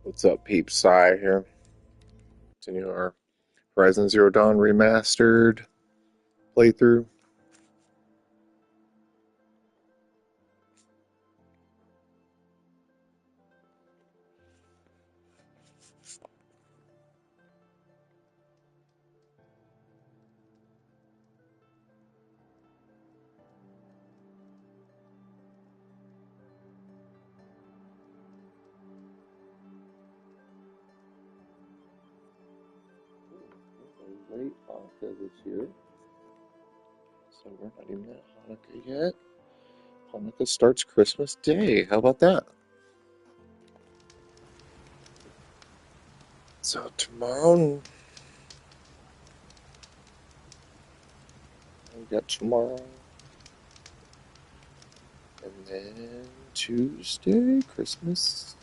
What's up, peeps? Sai here. Continue our Horizon Zero Dawn Remastered playthrough. Late Hanukkah this year, so we're not even at Hanukkah yet. Hanukkah starts Christmas Day. How about that? So tomorrow, we got tomorrow, and then Tuesday, Christmas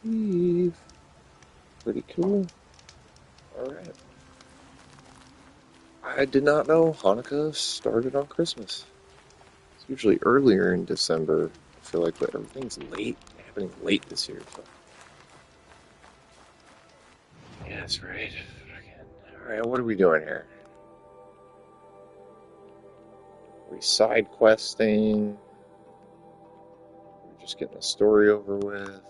Eve. Pretty cool. All right. I did not know Hanukkah started on Christmas. It's usually earlier in December. I feel like everything's happening late this year. But yeah, that's right. All right, what are we doing here? Are we side questing? We're just getting the story over with.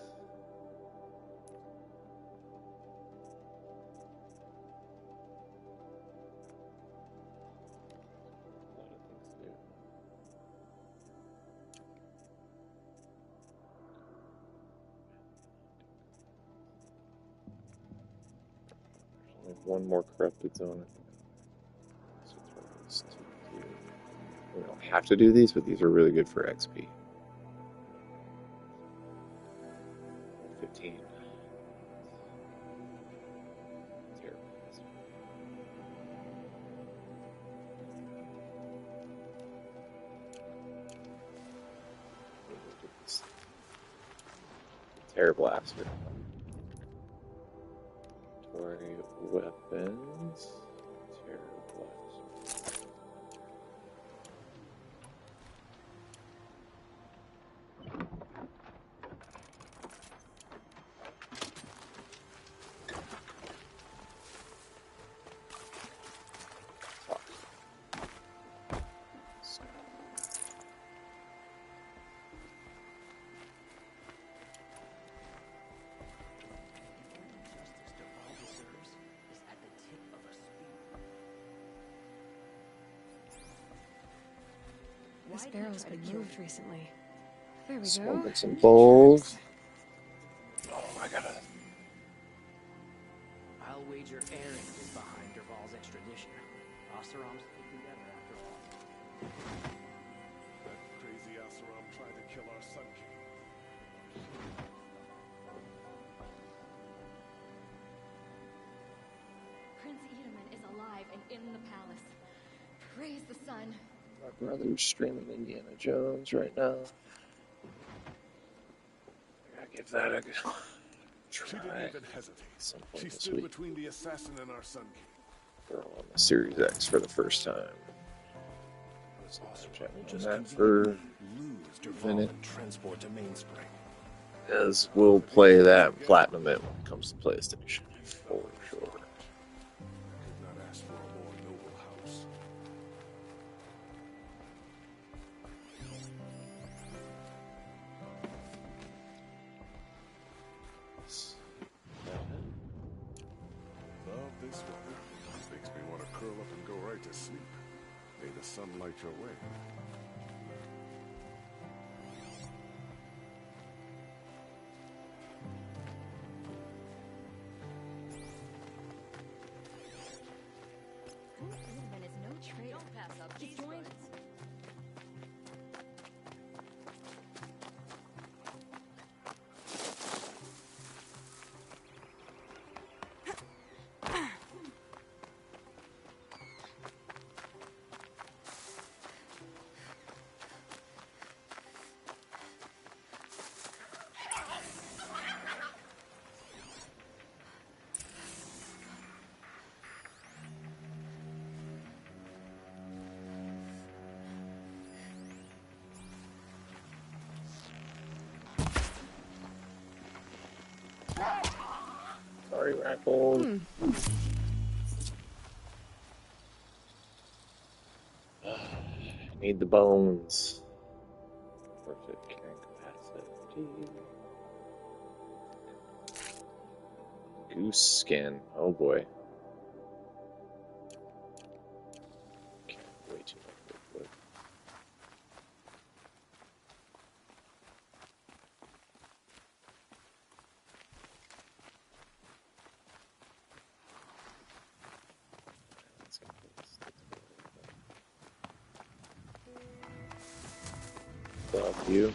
One more corrupted zone. We don't have to do these, but these are really good for XP. 15. Terrible. Terrible aspect. Weapons. Terrible. This barrel's been moved recently. There we go. Smoking some bowls. Oh, I gotta. I'll wager Aaron is behind Derval's extradition. Oseram's together after all. That crazy Oseram tried to kill our Sun King. Prince Edaman is alive and in the palace. Praise the sun. My brother's streaming Indiana Jones right now. I gotta give that a good try. She didn't even hesitate. She stood between the assassin and our Sun King. Girl on the Series X for the first time. Just that for lose Derval and transport to Mainspring. as we'll play that and platinum it when it comes to PlayStation. For sure. Could not ask for a more noble house. Love this weather. Makes me want to curl up and go right to sleep. May the sun light your way. Prince Edaman is no traitor. Don't pass up these joints. raccoon. Need the bones. Perfect carrying capacity. Goose skin. Oh boy. Okay, way too much wood. Let's get this. Love you.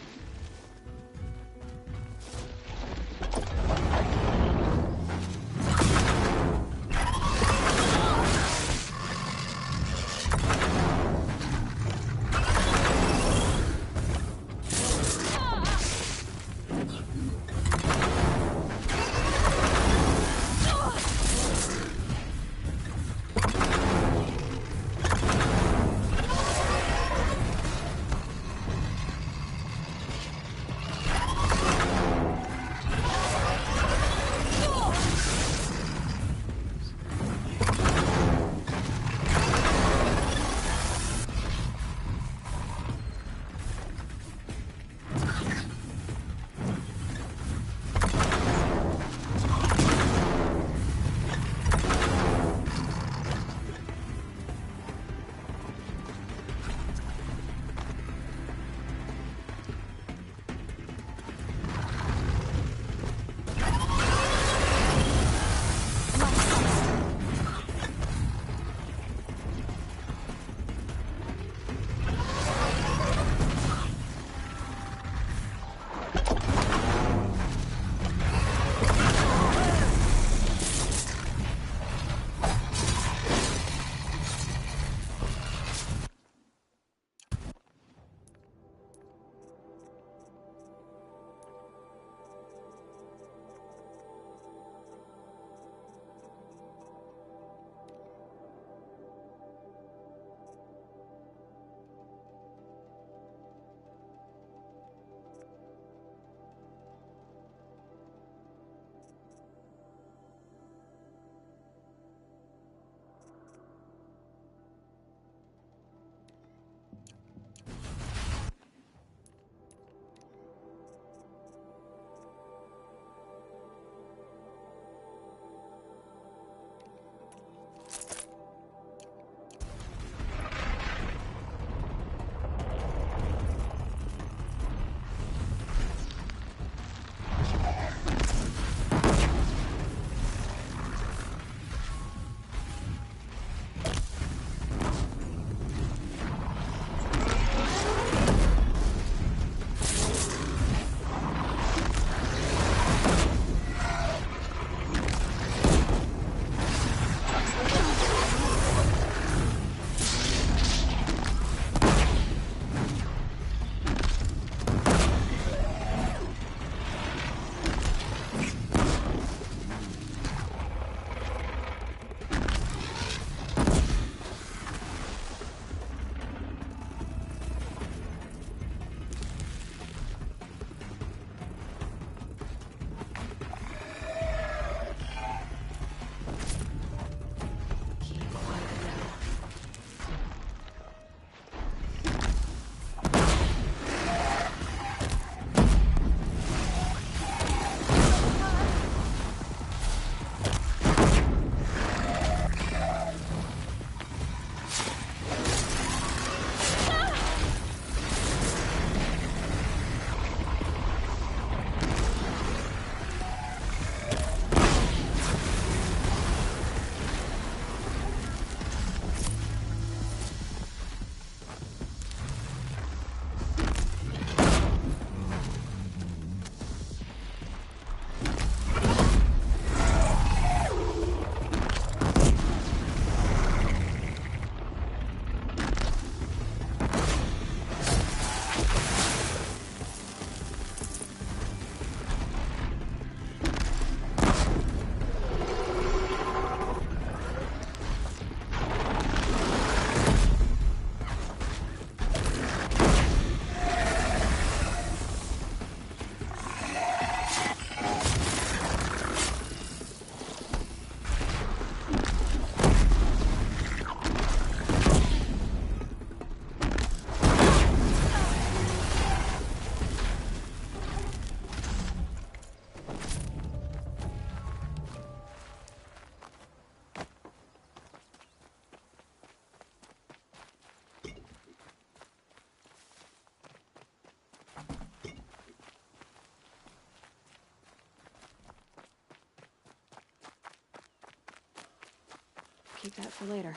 keep that for later.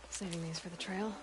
Saving these for the trail.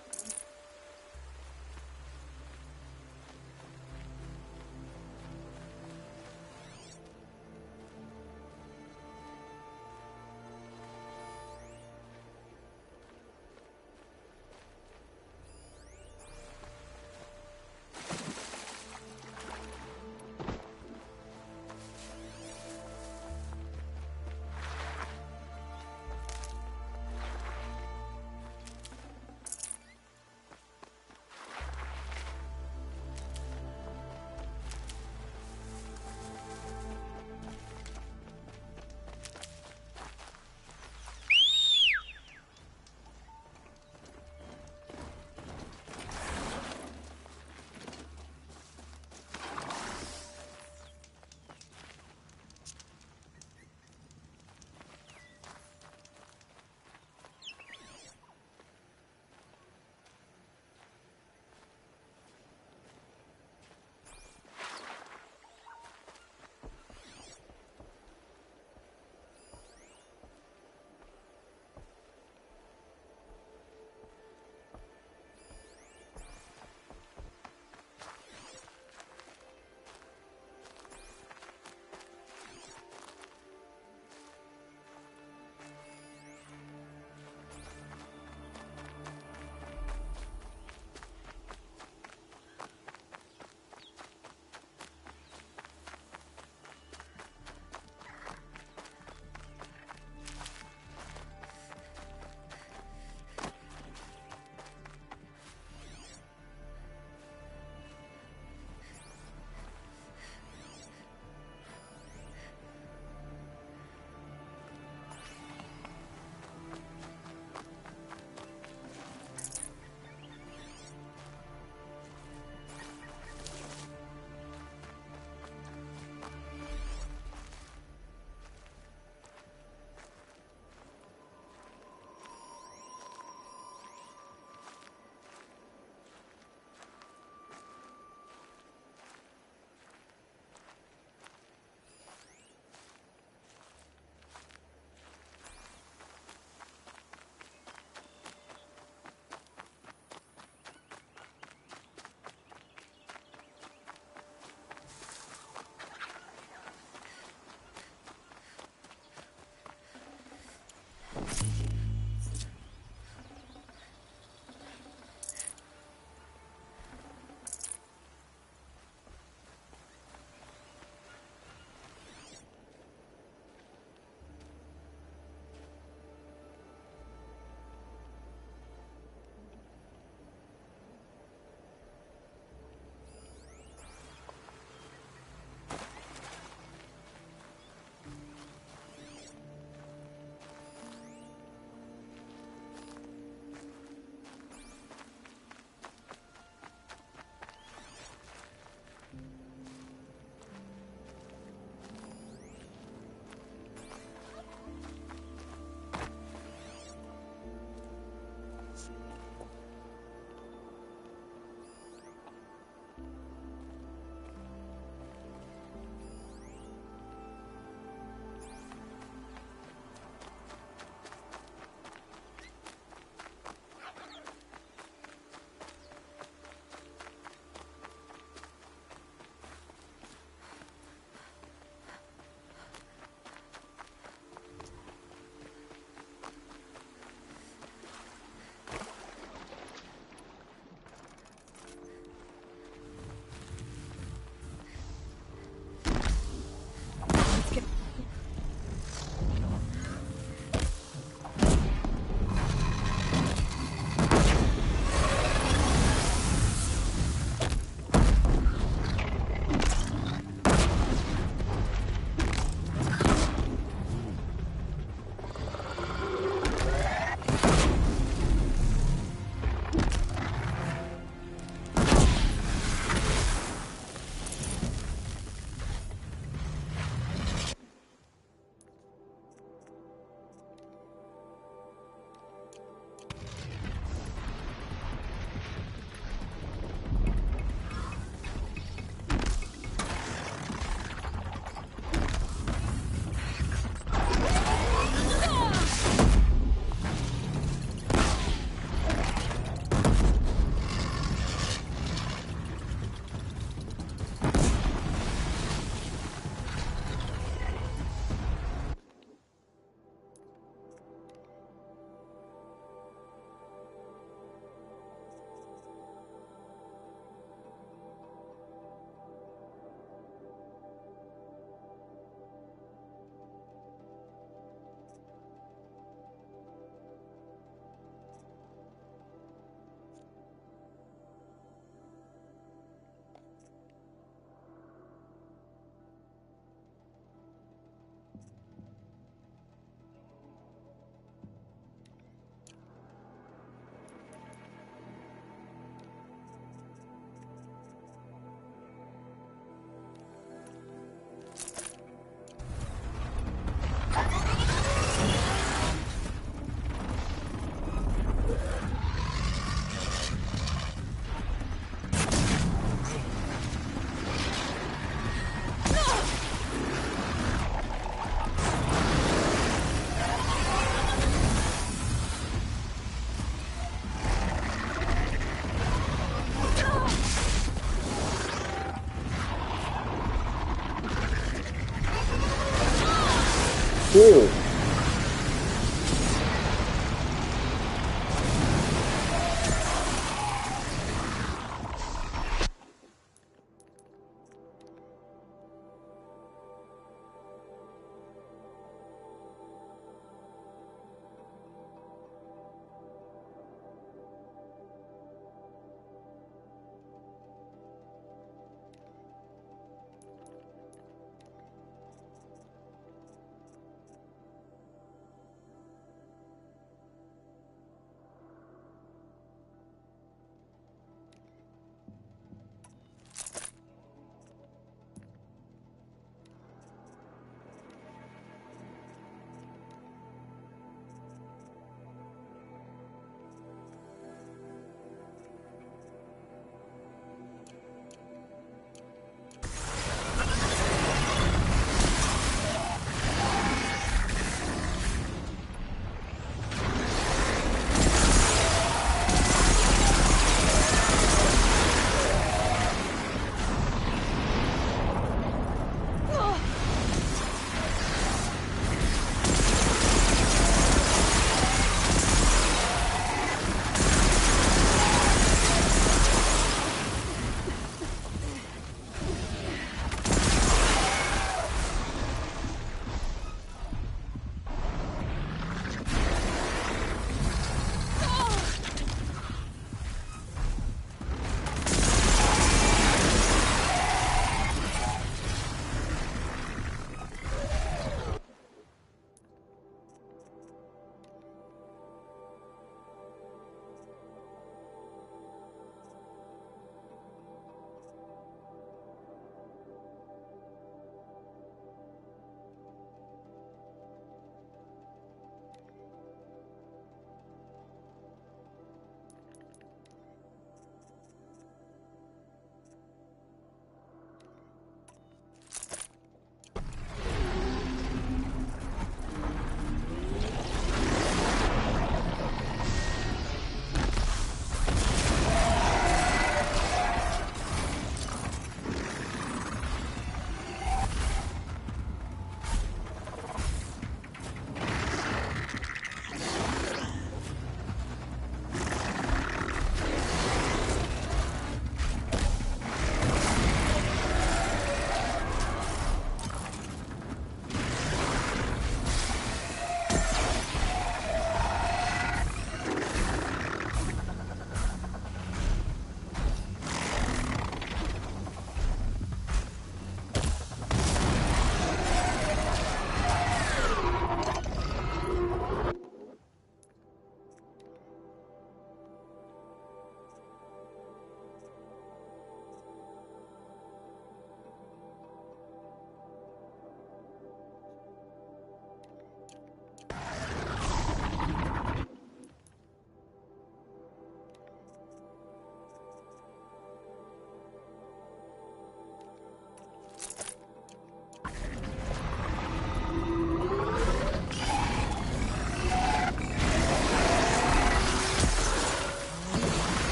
too.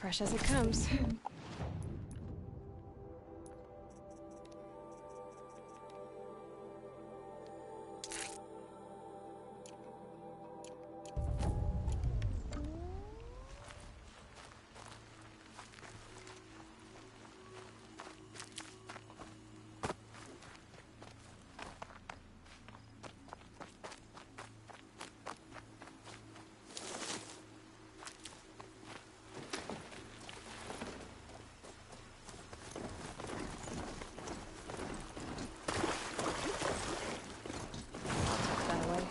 Fresh as it comes. That away.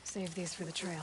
Save these for the trail.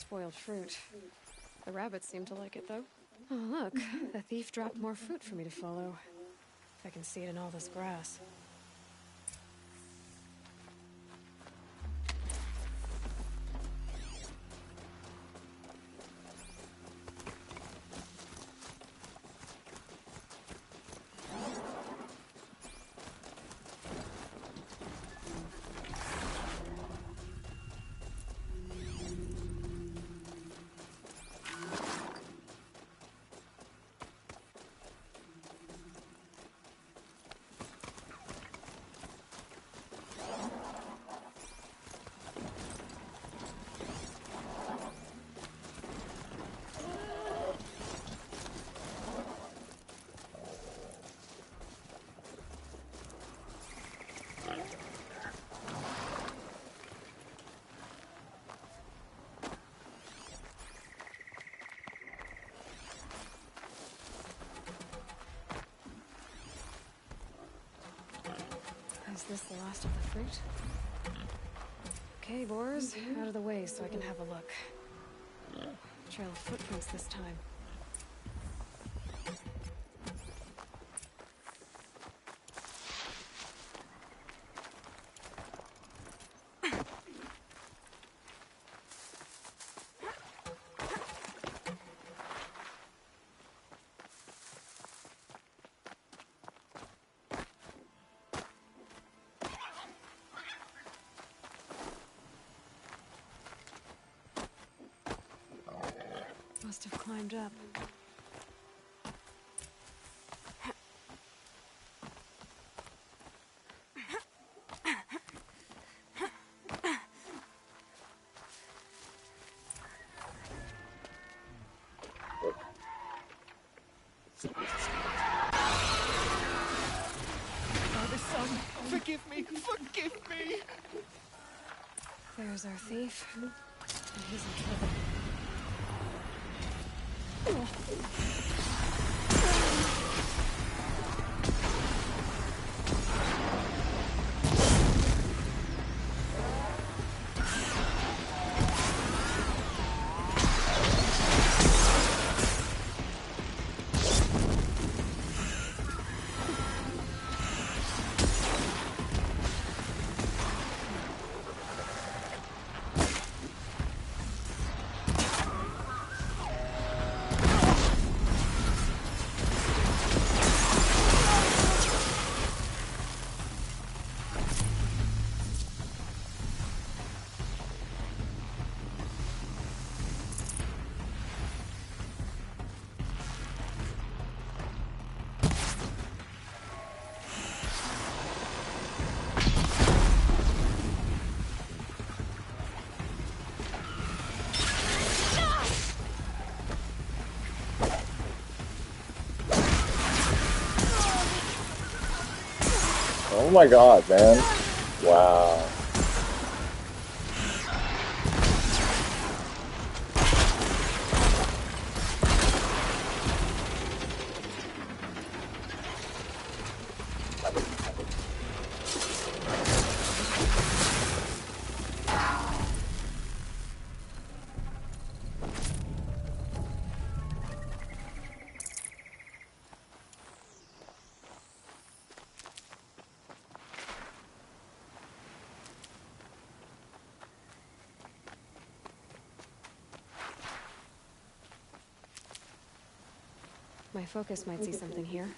spoiled fruit. The rabbits seem to like it, though. Oh, look. The thief dropped more fruit for me to follow. If I can see it in all this grass. Is this the last of the fruit? Okay, boars, out of the way so I can have a look. Trail of footprints this time. Must have climbed up. Father, son, forgive me, forgive me! There's our thief. And he's in trouble. Oh my god, man. Wow. My focus might see something here.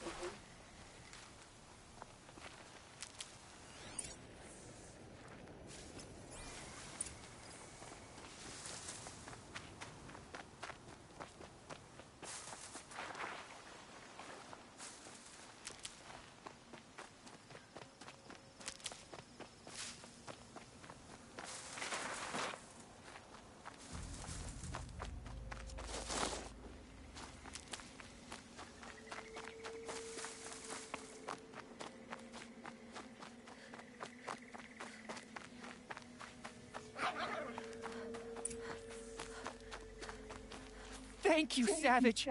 Thank you, Savage!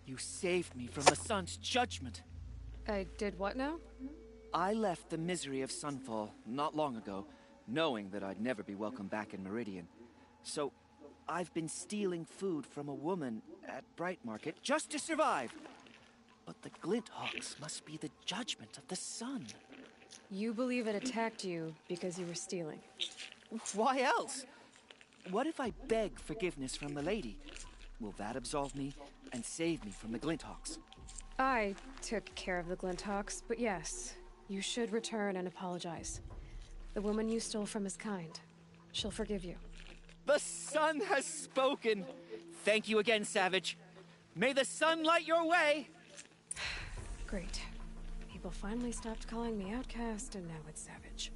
You saved me from the sun's judgment. I did what now? I left the misery of Sunfall not long ago, knowing that I'd never be welcome back in Meridian. So, I've been stealing food from a woman at Bright Market just to survive. But the Glinthawks must be the judgment of the sun. You believe it attacked you because you were stealing? Why else? What if I beg forgiveness from the lady? Will that absolve me and save me from the Glinthawks? I took care of the Glinthawks, but yes, you should return and apologize. The woman you stole from is kind. She'll forgive you. The sun has spoken. Thank you again, Savage. May the sun light your way. Great. People finally stopped calling me outcast, and now it's Savage.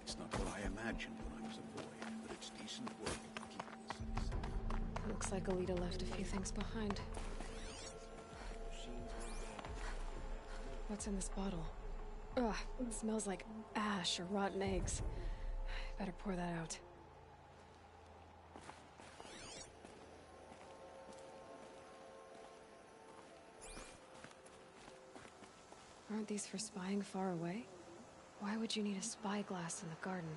It's not what I imagined when I was a boy, but it's decent work to keep us safe. Looks like Alita left a few things behind. What's in this bottle? Ugh, it smells like ash or rotten eggs. Better pour that out. Aren't these for spying far away? Why would you need a spyglass in the garden?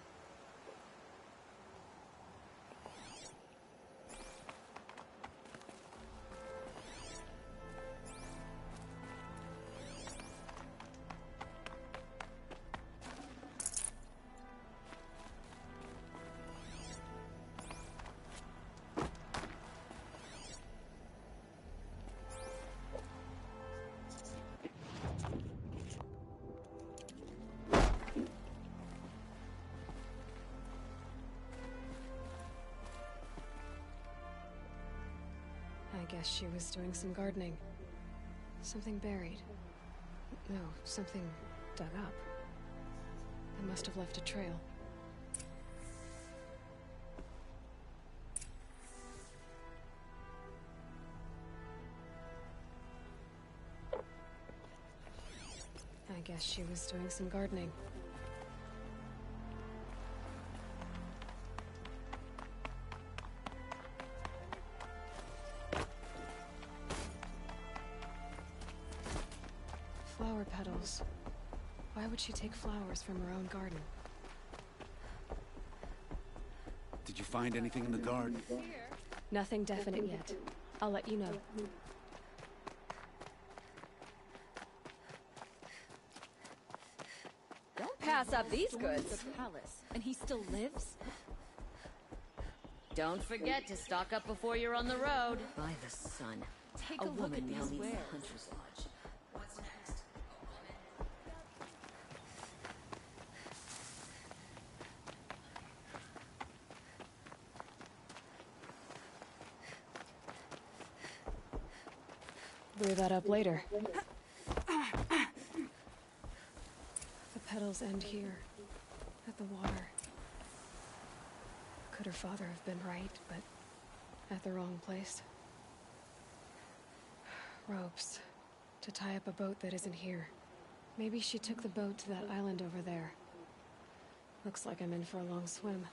I guess she was doing some gardening. Something buried. No, something dug up. They must have left a trail. I guess she was doing some gardening. Flower petals. Why would she take flowers from her own garden? Did you find anything in the garden? Nothing definite yet. I'll let you know. Don't pass up these goods. The palace, and he still lives? Don't forget to stock up before you're on the road. By the sun. Take a look at now these leaves the wares. Hunter's Lodge. What's next? Brew that up later. The petals end here, at the water. Could her father have been right, but at the wrong place? Ropes to tie up a boat that isn't here. Maybe she took the boat to that island over there. Looks like I'm in for a long swim.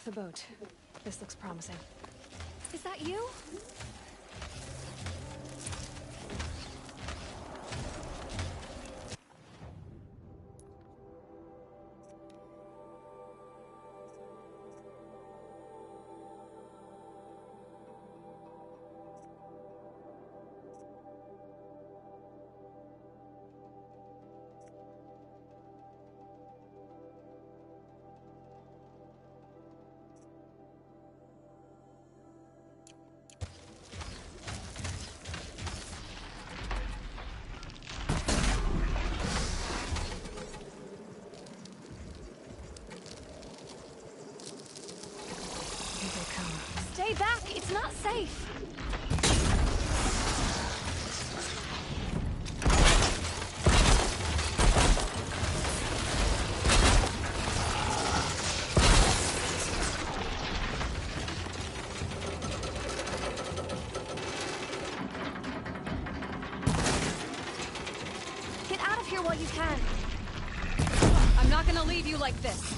The boat. This looks promising. Is that you? Here they come. Stay back! It's not safe! Get out of here while you can! I'm not gonna leave you like this.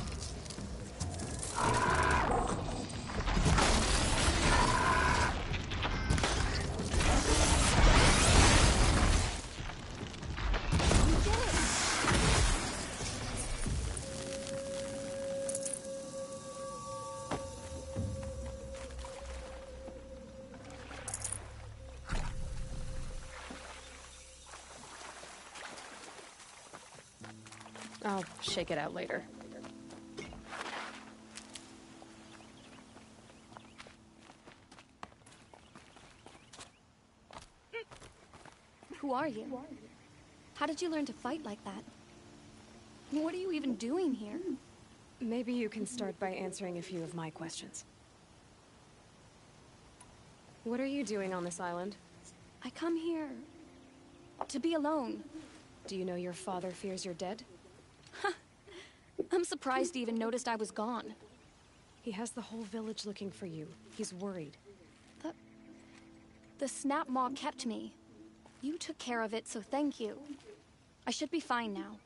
I'll shake it out later. Who are you? How did you learn to fight like that? What are you even doing here? Maybe you can start by answering a few of my questions. What are you doing on this island? I come here to be alone. Do you know your father fears you're dead? I'm surprised he even noticed I was gone. He has the whole village looking for you. He's worried. The snap maw kept me. You took care of it, so thank you. I should be fine now.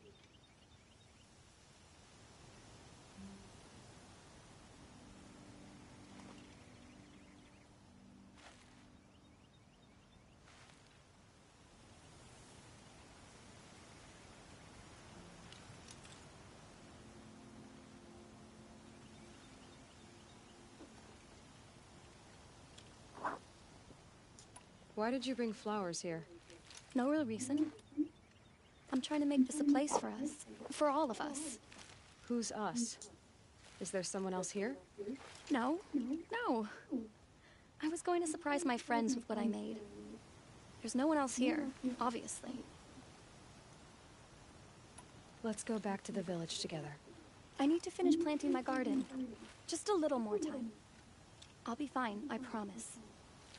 Why did you bring flowers here? No real reason. I'm trying to make this a place for us. For all of us. Who's us? Is there someone else here? No. No. I was going to surprise my friends with what I made. There's no one else here, obviously. Let's go back to the village together. I need to finish planting my garden. Just a little more time. I'll be fine, I promise.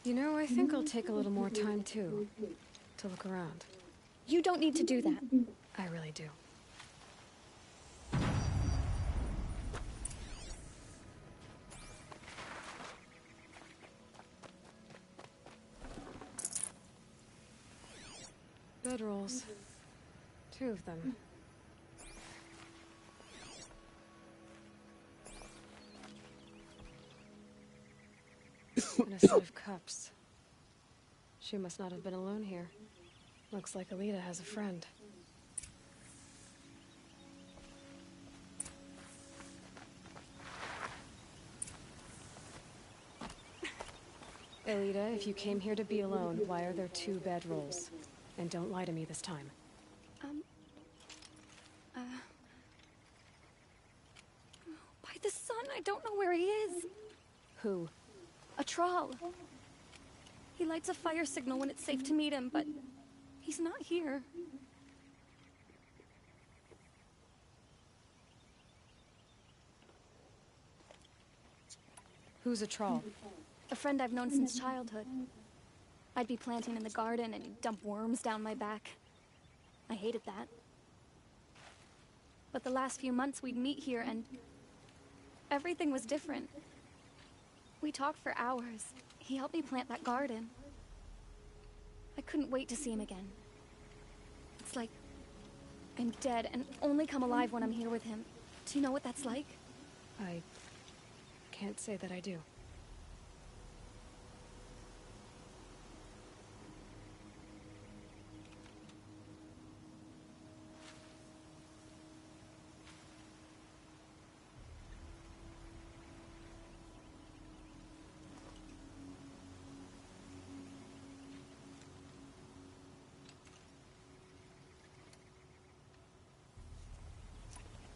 You know, I think I'll take a little more time, too, to look around. You don't need to do that. I really do. Bedrolls. 2 of them. And a set of cups. She must not have been alone here. Looks like Alita has a friend. Alita, if you came here to be alone, why are there 2 bedrolls? And don't lie to me this time. By the sun, I don't know where he is. Who? A troll. He lights a fire signal when it's safe to meet him, but he's not here. Who's a troll? A friend I've known since childhood. I'd be planting in the garden and he'd dump worms down my back. I hated that. But the last few months we'd meet here and everything was different. We talked for hours. He helped me plant that garden. I couldn't wait to see him again. It's like I'm dead and only come alive when I'm here with him. Do you know what that's like? I can't say that I do.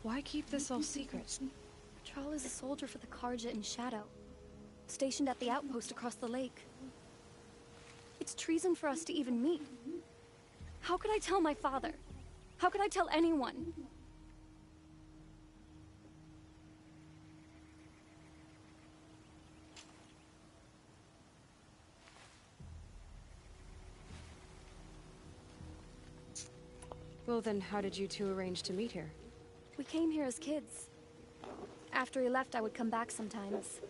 Why keep this all secret? Troll is a soldier for the Karja in Shadow, stationed at the outpost across the lake. It's treason for us to even meet. How could I tell my father? How could I tell anyone? Well then, how did you two arrange to meet here? We came here as kids. After he left, I would come back sometimes.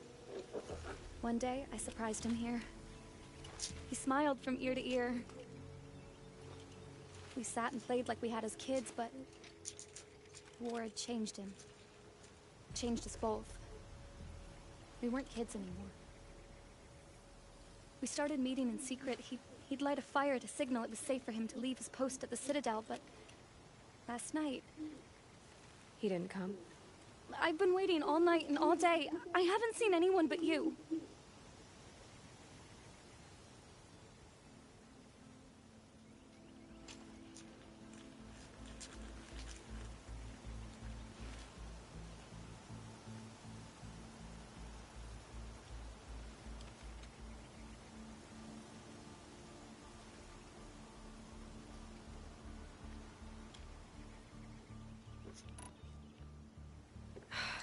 One day, I surprised him here. He smiled from ear to ear. We sat and played like we had as kids, but the war had changed him. Changed us both. We weren't kids anymore. We started meeting in secret. He'd light a fire to signal it was safe for him to leave his post at the Citadel, but last night, He didn't come? I've been waiting all night and all day. I haven't seen anyone but you.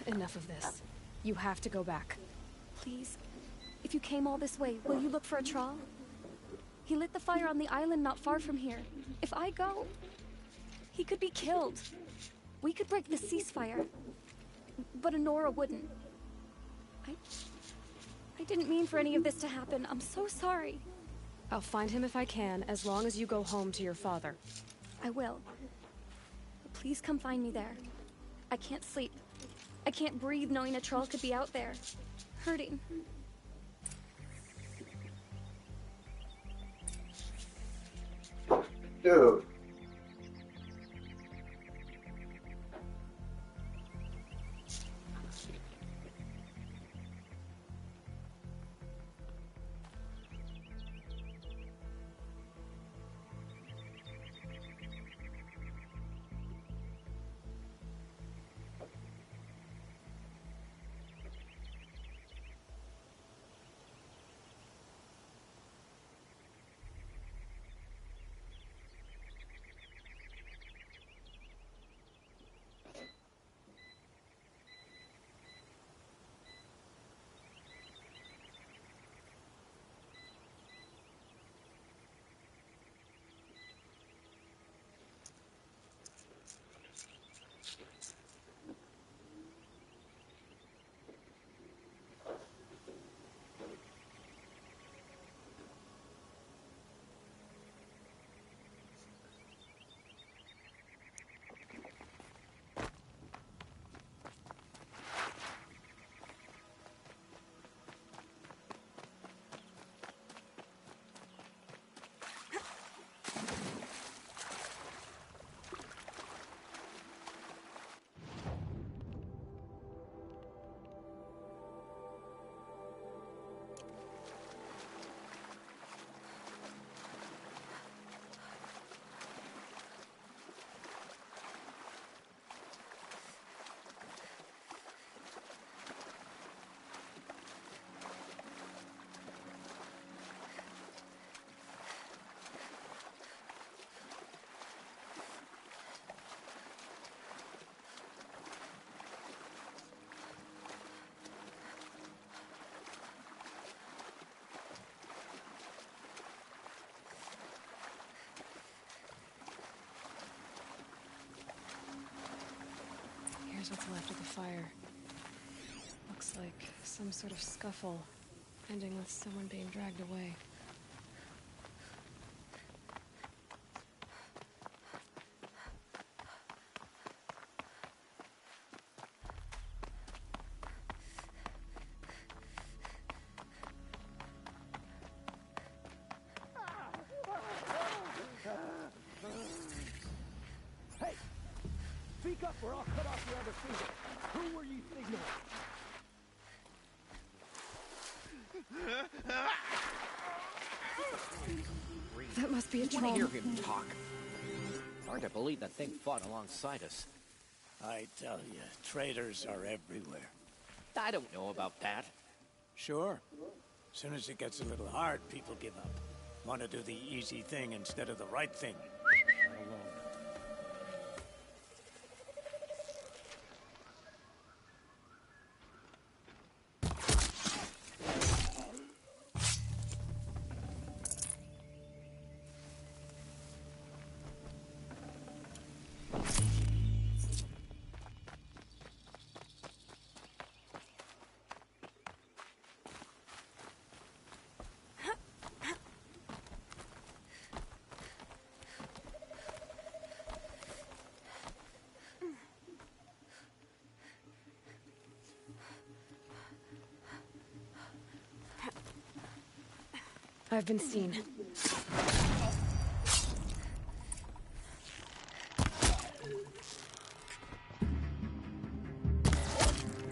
Enough of this. You have to go back. Please, if you came all this way, will you look for a troll? He lit the fire on the island not far from here. If I go, he could be killed. We could break the ceasefire, but Honora wouldn't. I didn't mean for any of this to happen. I'm so sorry. I'll find him if I can, as long as you go home to your father. I will. But please come find me there. I can't sleep. I can't breathe knowing a troll could be out there, hurting. Dude. what's left of the fire. Looks like some sort of scuffle, ending with someone being dragged away. Hey! Speak up or I'll cut off your other finger. Who were you signaling? That must be a Want to troll. hear him talk? Hard to believe that thing fought alongside us. I tell you, traitors are everywhere. I don't know about that. Sure. As soon as it gets a little hard, people give up. Want to do the easy thing instead of the right thing. Not alone. I've been seen.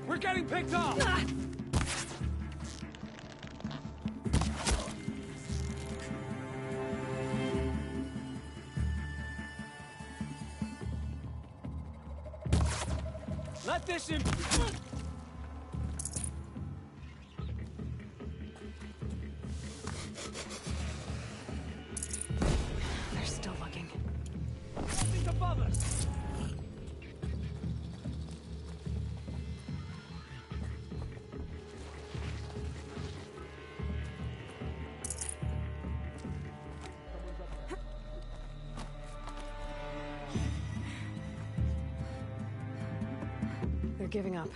We're getting picked off! Let this in. They're still looking. Something's above us! They're giving up.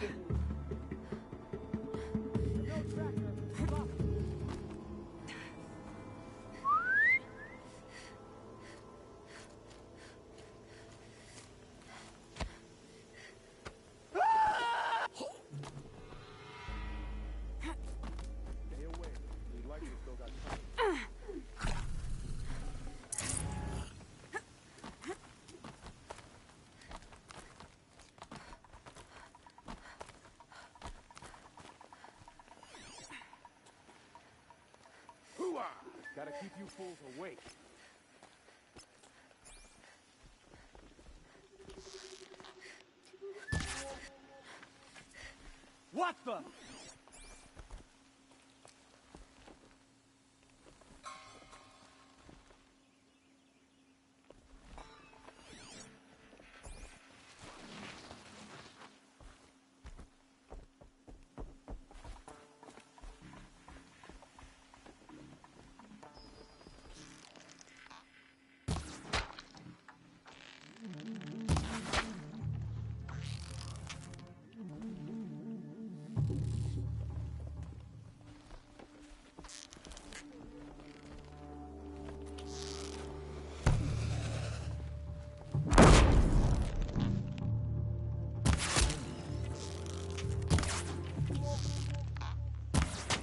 Gotta keep you fools awake. What the?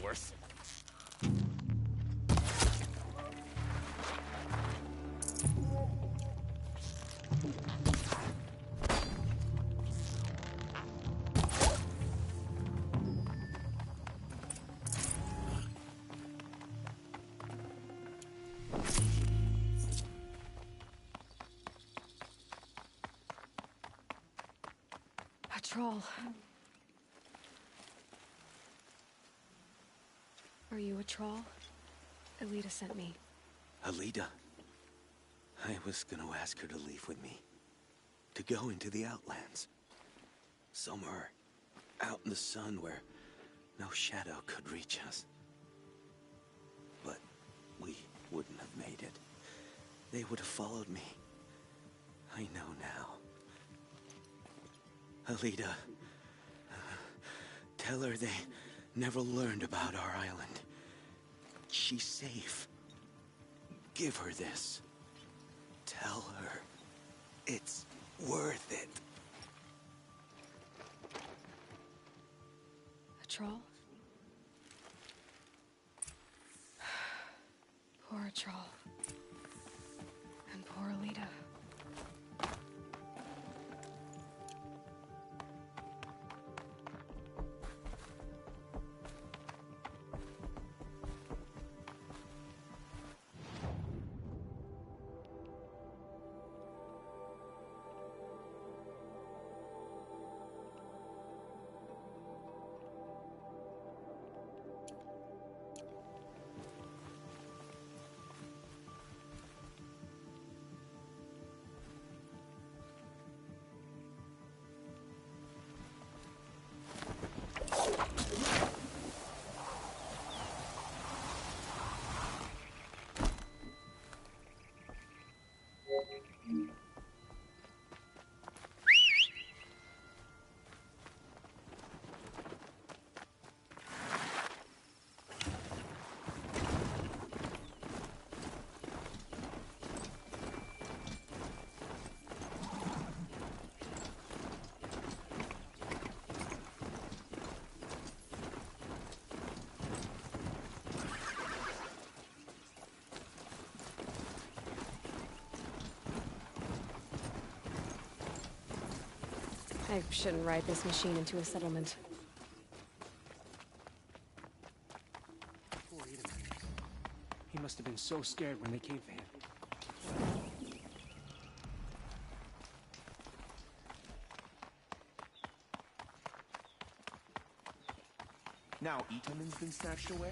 Worse. A troll. Are you a troll? Alita sent me. Alita? I was gonna ask her to leave with me. To go into the Outlands. Somewhere out in the sun where no shadow could reach us. But we wouldn't have made it. They would have followed me. I know now. Alita, tell her they never learned about our island. She's safe. Give her this. Tell her it's worth it. A troll? Poor troll. And poor Alita. I shouldn't ride this machine into a settlement. Poor Edom. He must have been so scared when they came for him. Now Itaman's been snatched away?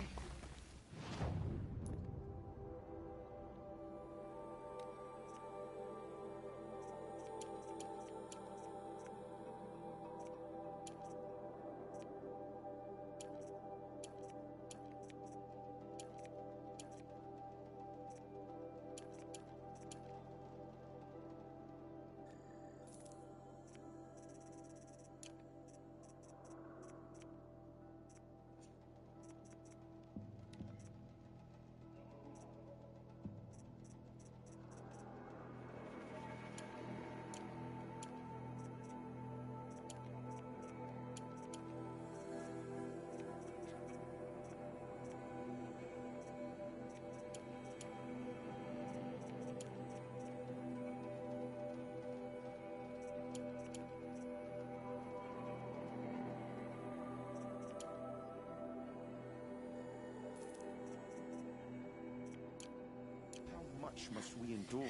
How much must we endure?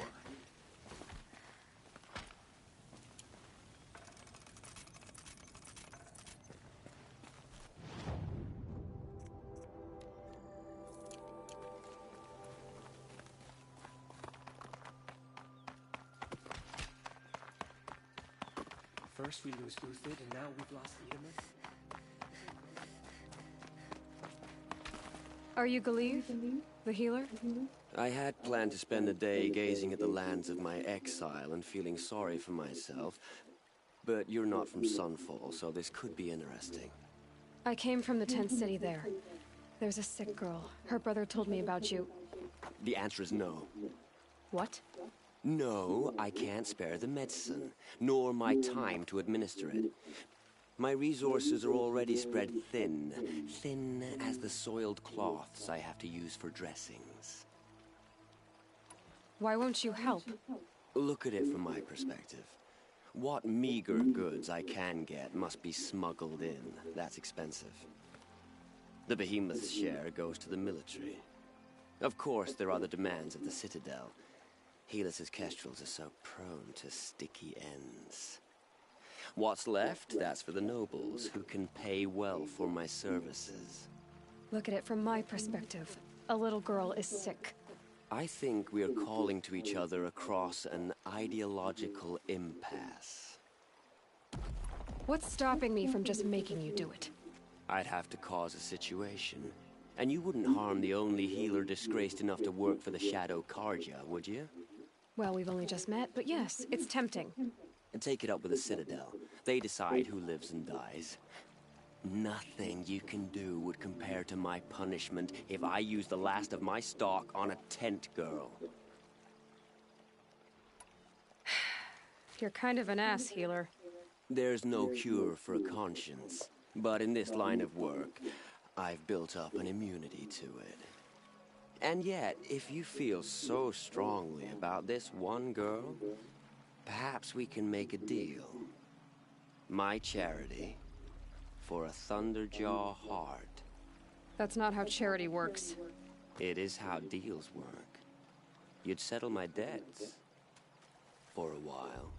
First we lose Uthid, and now we've lost Edaman. Are you Galeev, the healer? I had planned to spend a day gazing at the lands of my exile and feeling sorry for myself, but you're not from Sunfall, so this could be interesting. I came from the tent city there. There's a sick girl. Her brother told me about you. The answer is no. What? No, I can't spare the medicine, nor my time to administer it. My resources are already spread thin, thin as the soiled cloths I have to use for dressings. Why won't you help? Look at it from my perspective. What meager goods I can get must be smuggled in. That's expensive. The behemoth's share goes to the military. Of course, there are the demands of the Citadel. Helis's kestrels are so prone to sticky ends. What's left, that's for the nobles, who can pay well for my services. Look at it from my perspective. A little girl is sick. I think we are calling to each other across an ideological impasse. What's stopping me from just making you do it? I'd have to cause a situation. And you wouldn't harm the only healer disgraced enough to work for the Shadow Carja, would you? Well, we've only just met, but yes, it's tempting. And take it up with the Citadel. They decide who lives and dies. Nothing you can do would compare to my punishment if I use the last of my stock on a tent girl. You're kind of an ass, healer. There's no cure for a conscience, but in this line of work, I've built up an immunity to it. And yet, if you feel so strongly about this one girl, perhaps we can make a deal. My charity for a Thunderjaw heart. That's not how charity works. It is how deals work. You'd settle my debts for a while.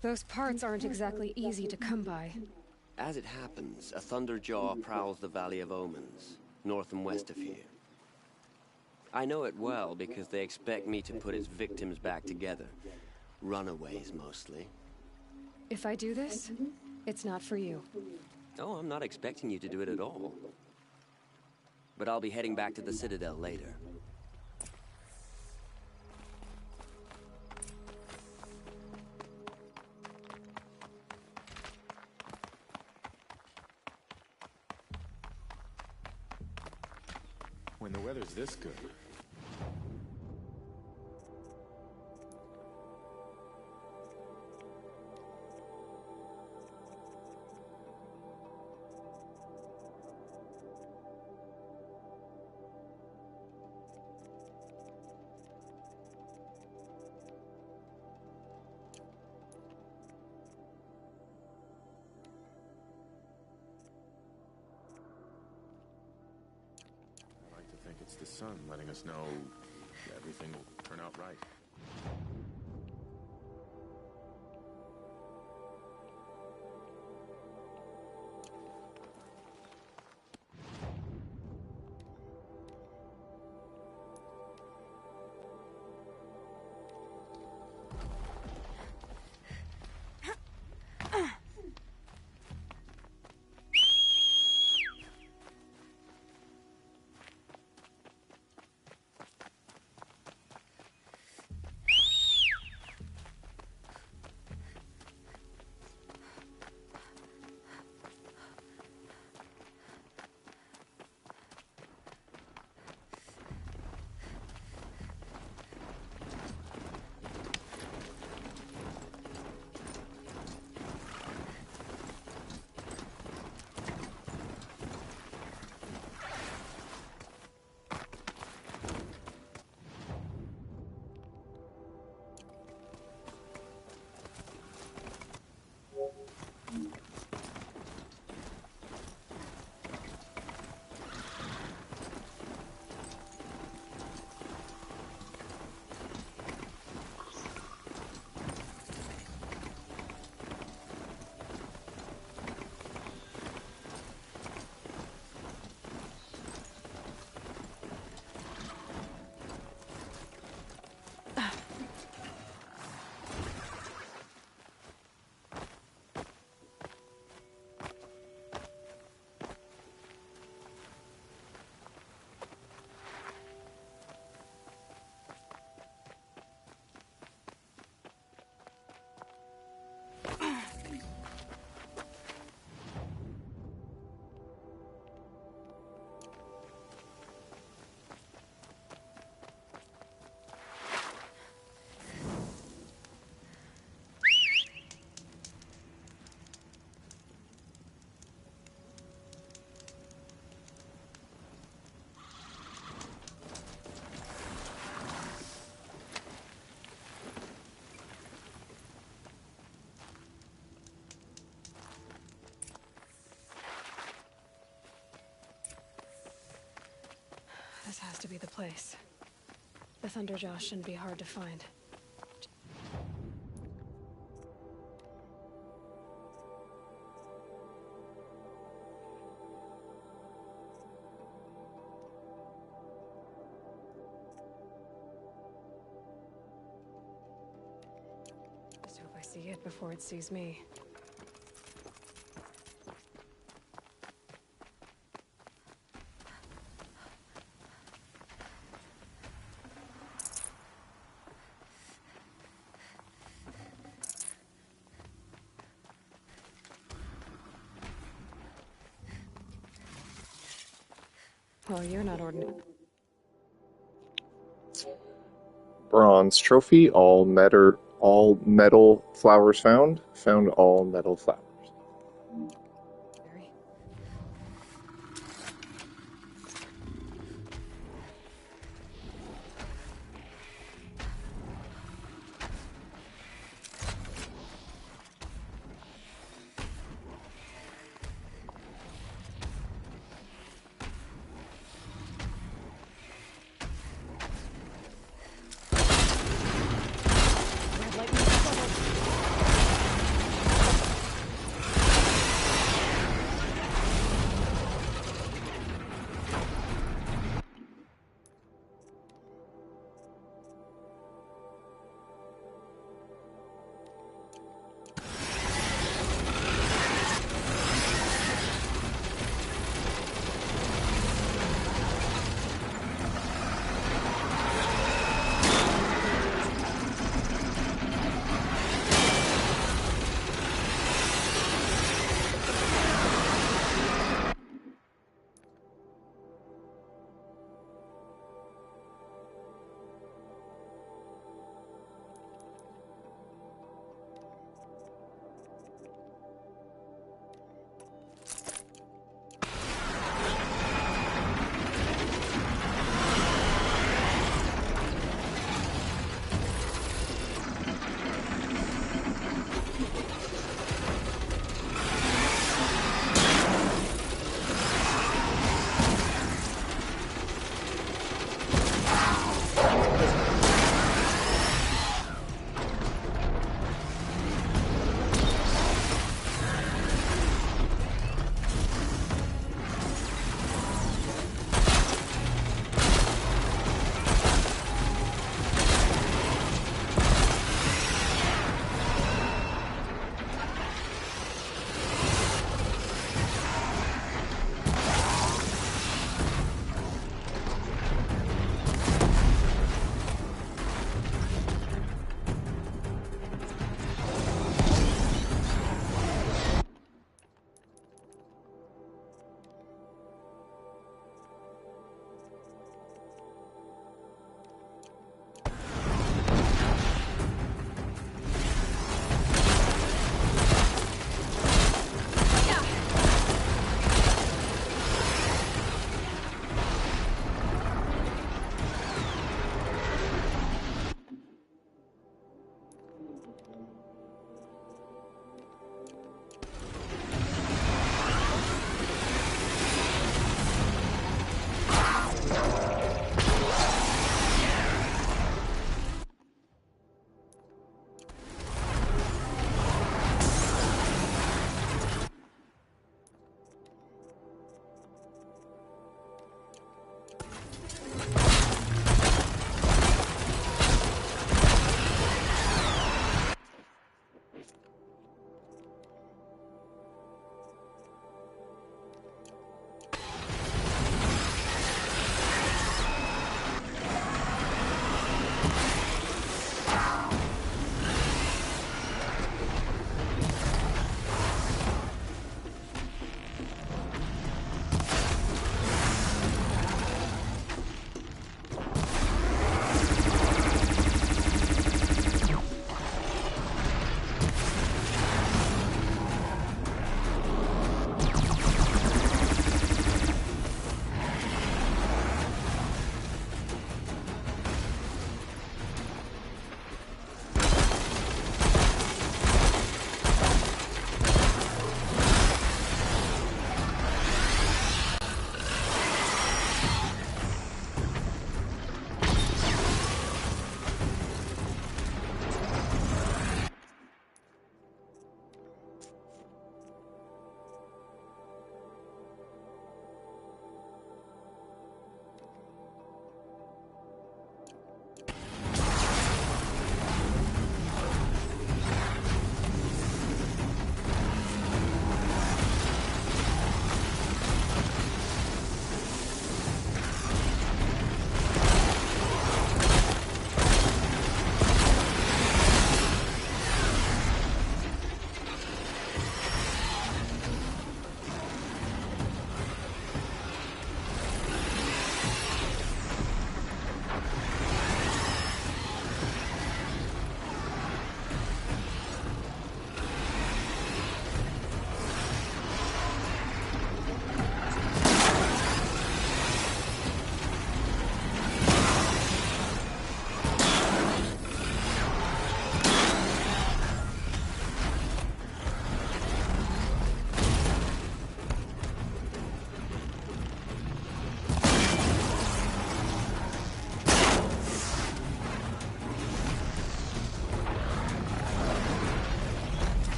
Those parts aren't exactly easy to come by. As it happens, a Thunderjaw prowls the Valley of Omens, north and west of here. I know it well because they expect me to put its victims back together. Runaways, mostly. If I do this, it's not for you. Oh, I'm not expecting you to do it at all. But I'll be heading back to the Citadel later. When the weather's this good. I think it's the sun letting us know everything will turn out right. This has to be the place. The Thunderjaw shouldn't be hard to find. Just hope I see it before it sees me. Well, you're not ordinary. Bronze trophy, all metal flowers found. Found all metal flowers.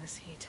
this heat.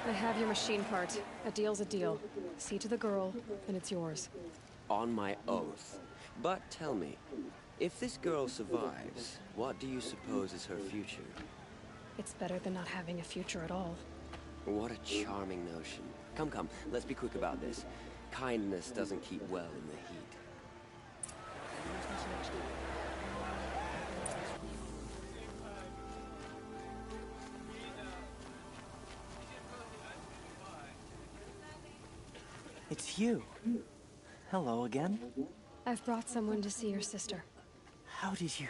I have your machine part. A deal's a deal. See to the girl, and it's yours. On my oath. But tell me, if this girl survives, what do you suppose is her future? It's better than not having a future at all. What a charming notion. Come, come, let's be quick about this. Kindness doesn't keep well in the heat. It's you. Hello again. I've brought someone to see your sister. How did you...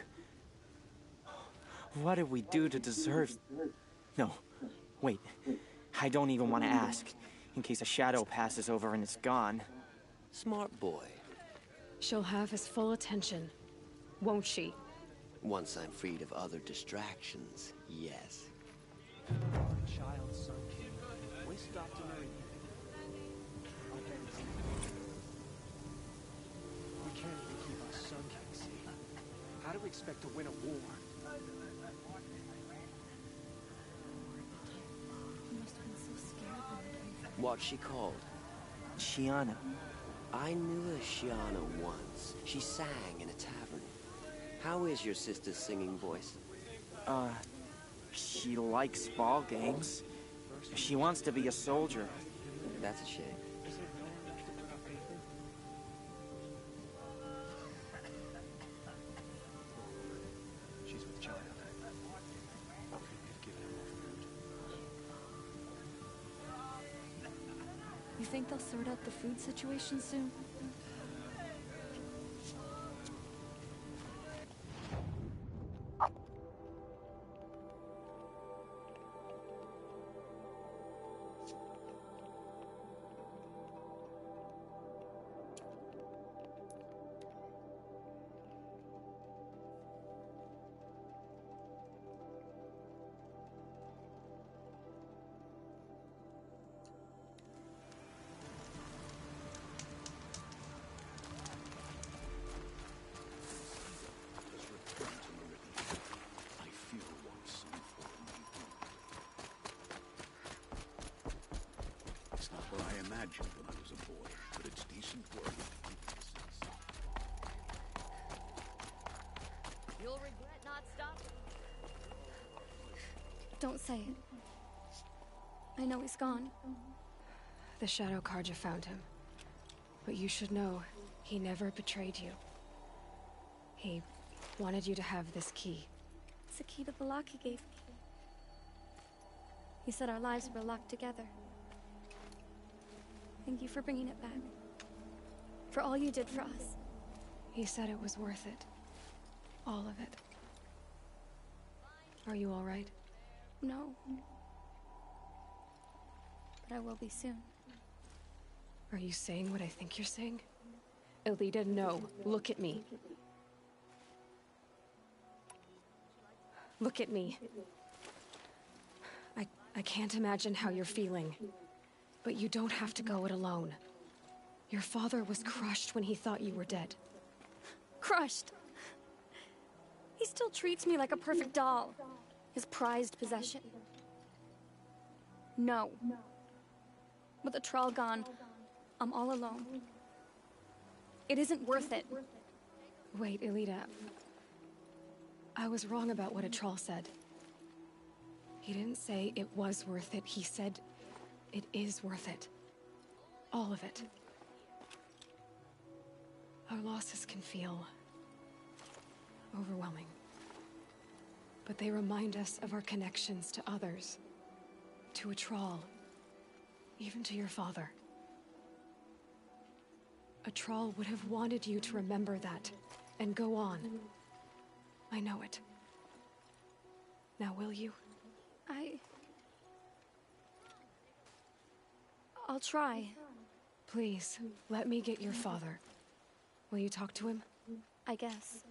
What did we do to deserve... No, wait. I don't even want to ask, in case a shadow passes over and it's gone. Smart boy. She'll have his full attention, won't she? Once I'm freed of other distractions, yes. Child son kid. We stopped and everything. We can't even keep our son king safe. How do we expect to win a war? He must have been so scared when we came from. What's she called? Shiana. I knew a Shiana once. She sang in a tavern. How is your sister's singing voice? She likes ball games. She wants to be a soldier. That's a shame. She's with child. You think they'll sort out the food situation soon? It's not what I imagined when I was a boy, but it's decent work. You'll regret not stopping. Don't say it. I know he's gone. The Shadow Carja found him. But you should know, he never betrayed you. He wanted you to have this key. It's the key to the lock he gave me. He said our lives were locked together. Thank you for bringing it back. For all you did for us. He said it was worth it. All of it. Are you all right? No. But I will be soon. Are you saying what I think you're saying? Elita, no. Look at me. Look at me. I can't imagine how you're feeling. But you don't have to go it alone. Your father was crushed when he thought you were dead. Crushed. He still treats me like a perfect doll. His prized possession. No. With the Troll gone, I'm all alone. It isn't worth it. Wait, Elita. I was wrong about what a troll said. He didn't say it was worth it. He said it is worth it. All of it. Our losses can feel overwhelming. But they remind us of our connections to others. To a troll. Even to your father. A troll would have wanted you to remember that and go on. I know it. Now will you? I'll try. Please, let me get your father. Will you talk to him? I guess.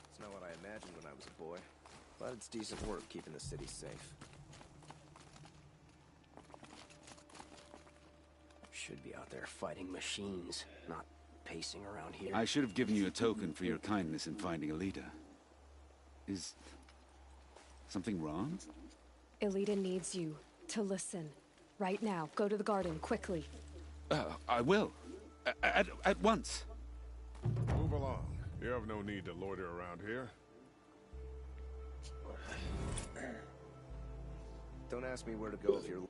It's not what I imagined when I was a boy, but it's decent work keeping the city safe. Should be out there fighting machines, not pacing around here. I should have given you a token for your kindness in finding Elita. Is something wrong? Elita needs you to listen. Right now. Go to the garden, quickly. I will. At once. Move along. You have no need to loiter around here. Don't ask me where to go if you're...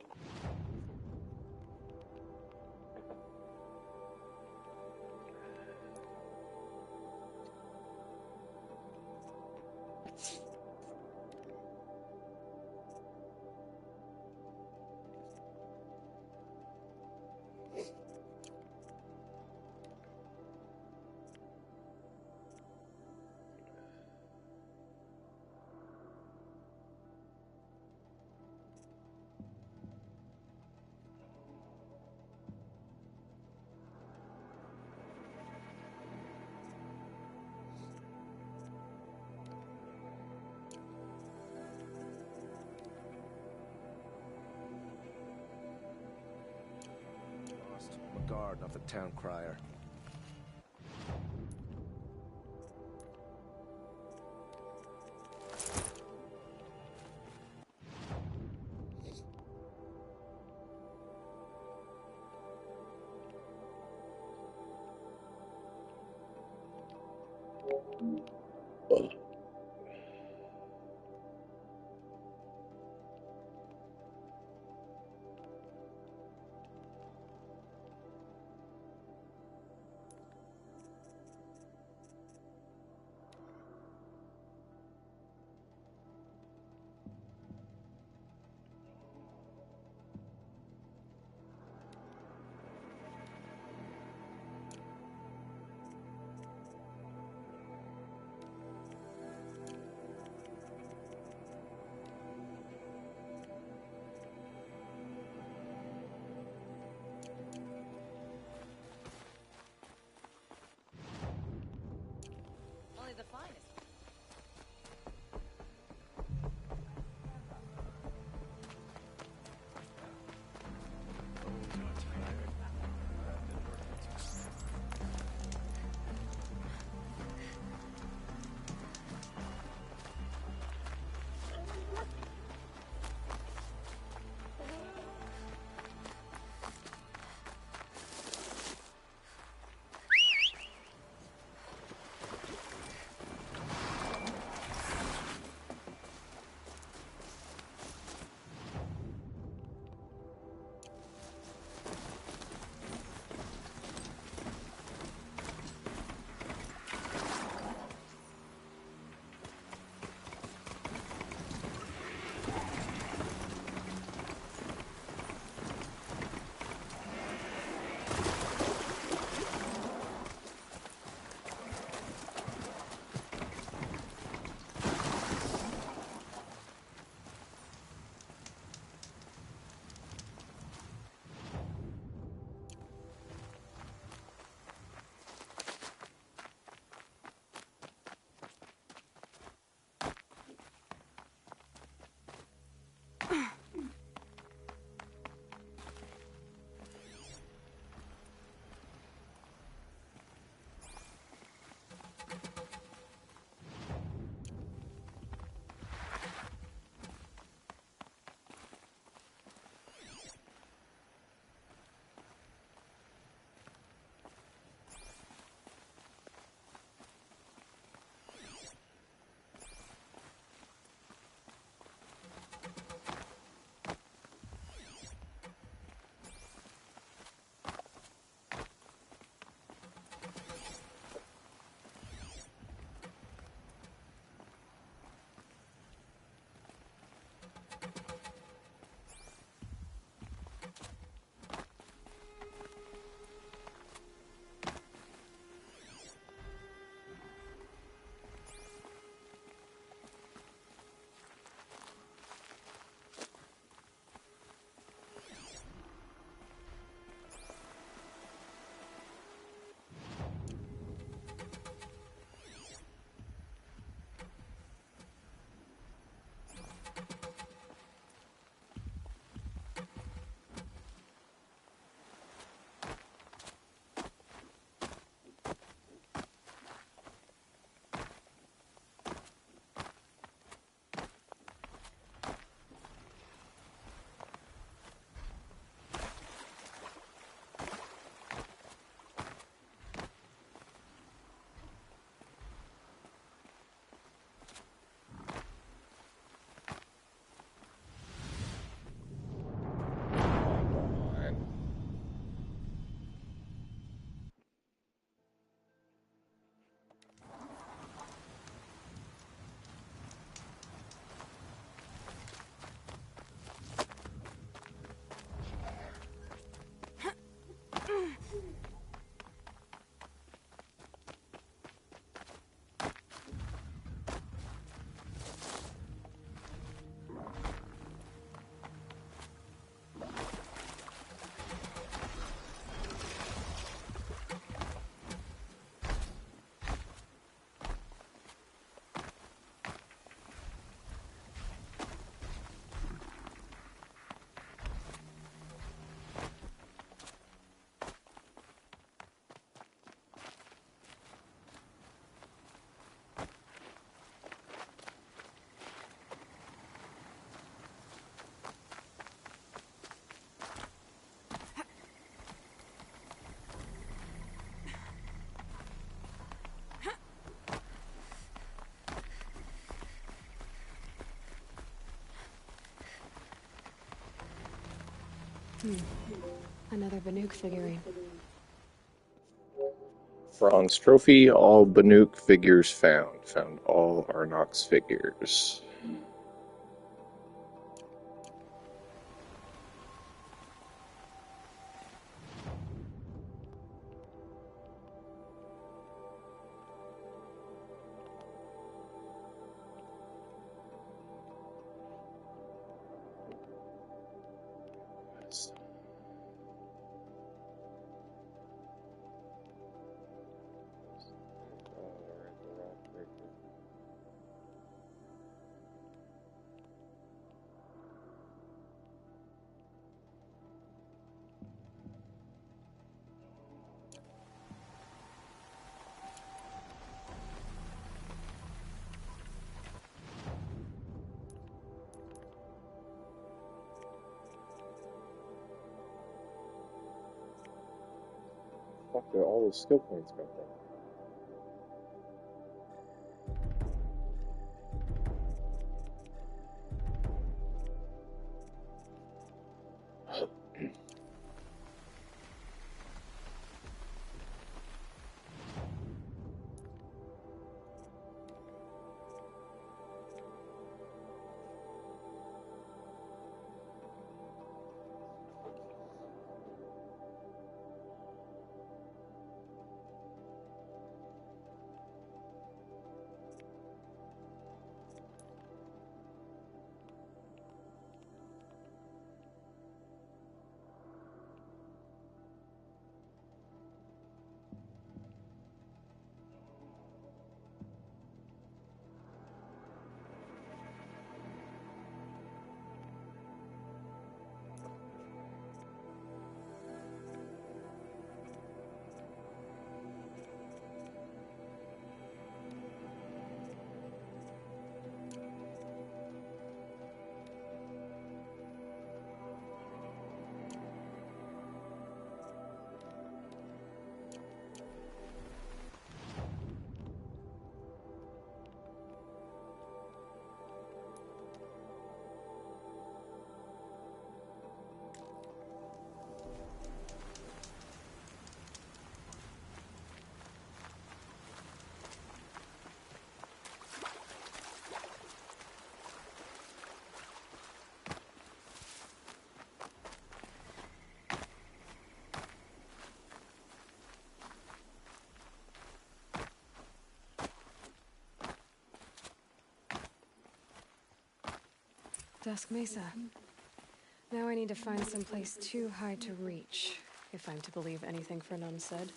I'm a guard, not the town crier. Another Banuk figurine. Bronze trophy, all Banuk figures found. Found all Arnox figures. Fuck, did all those skill points go from? Dusk Mesa. Now I need to find some place too high to reach, if I'm to believe anything Fernand said.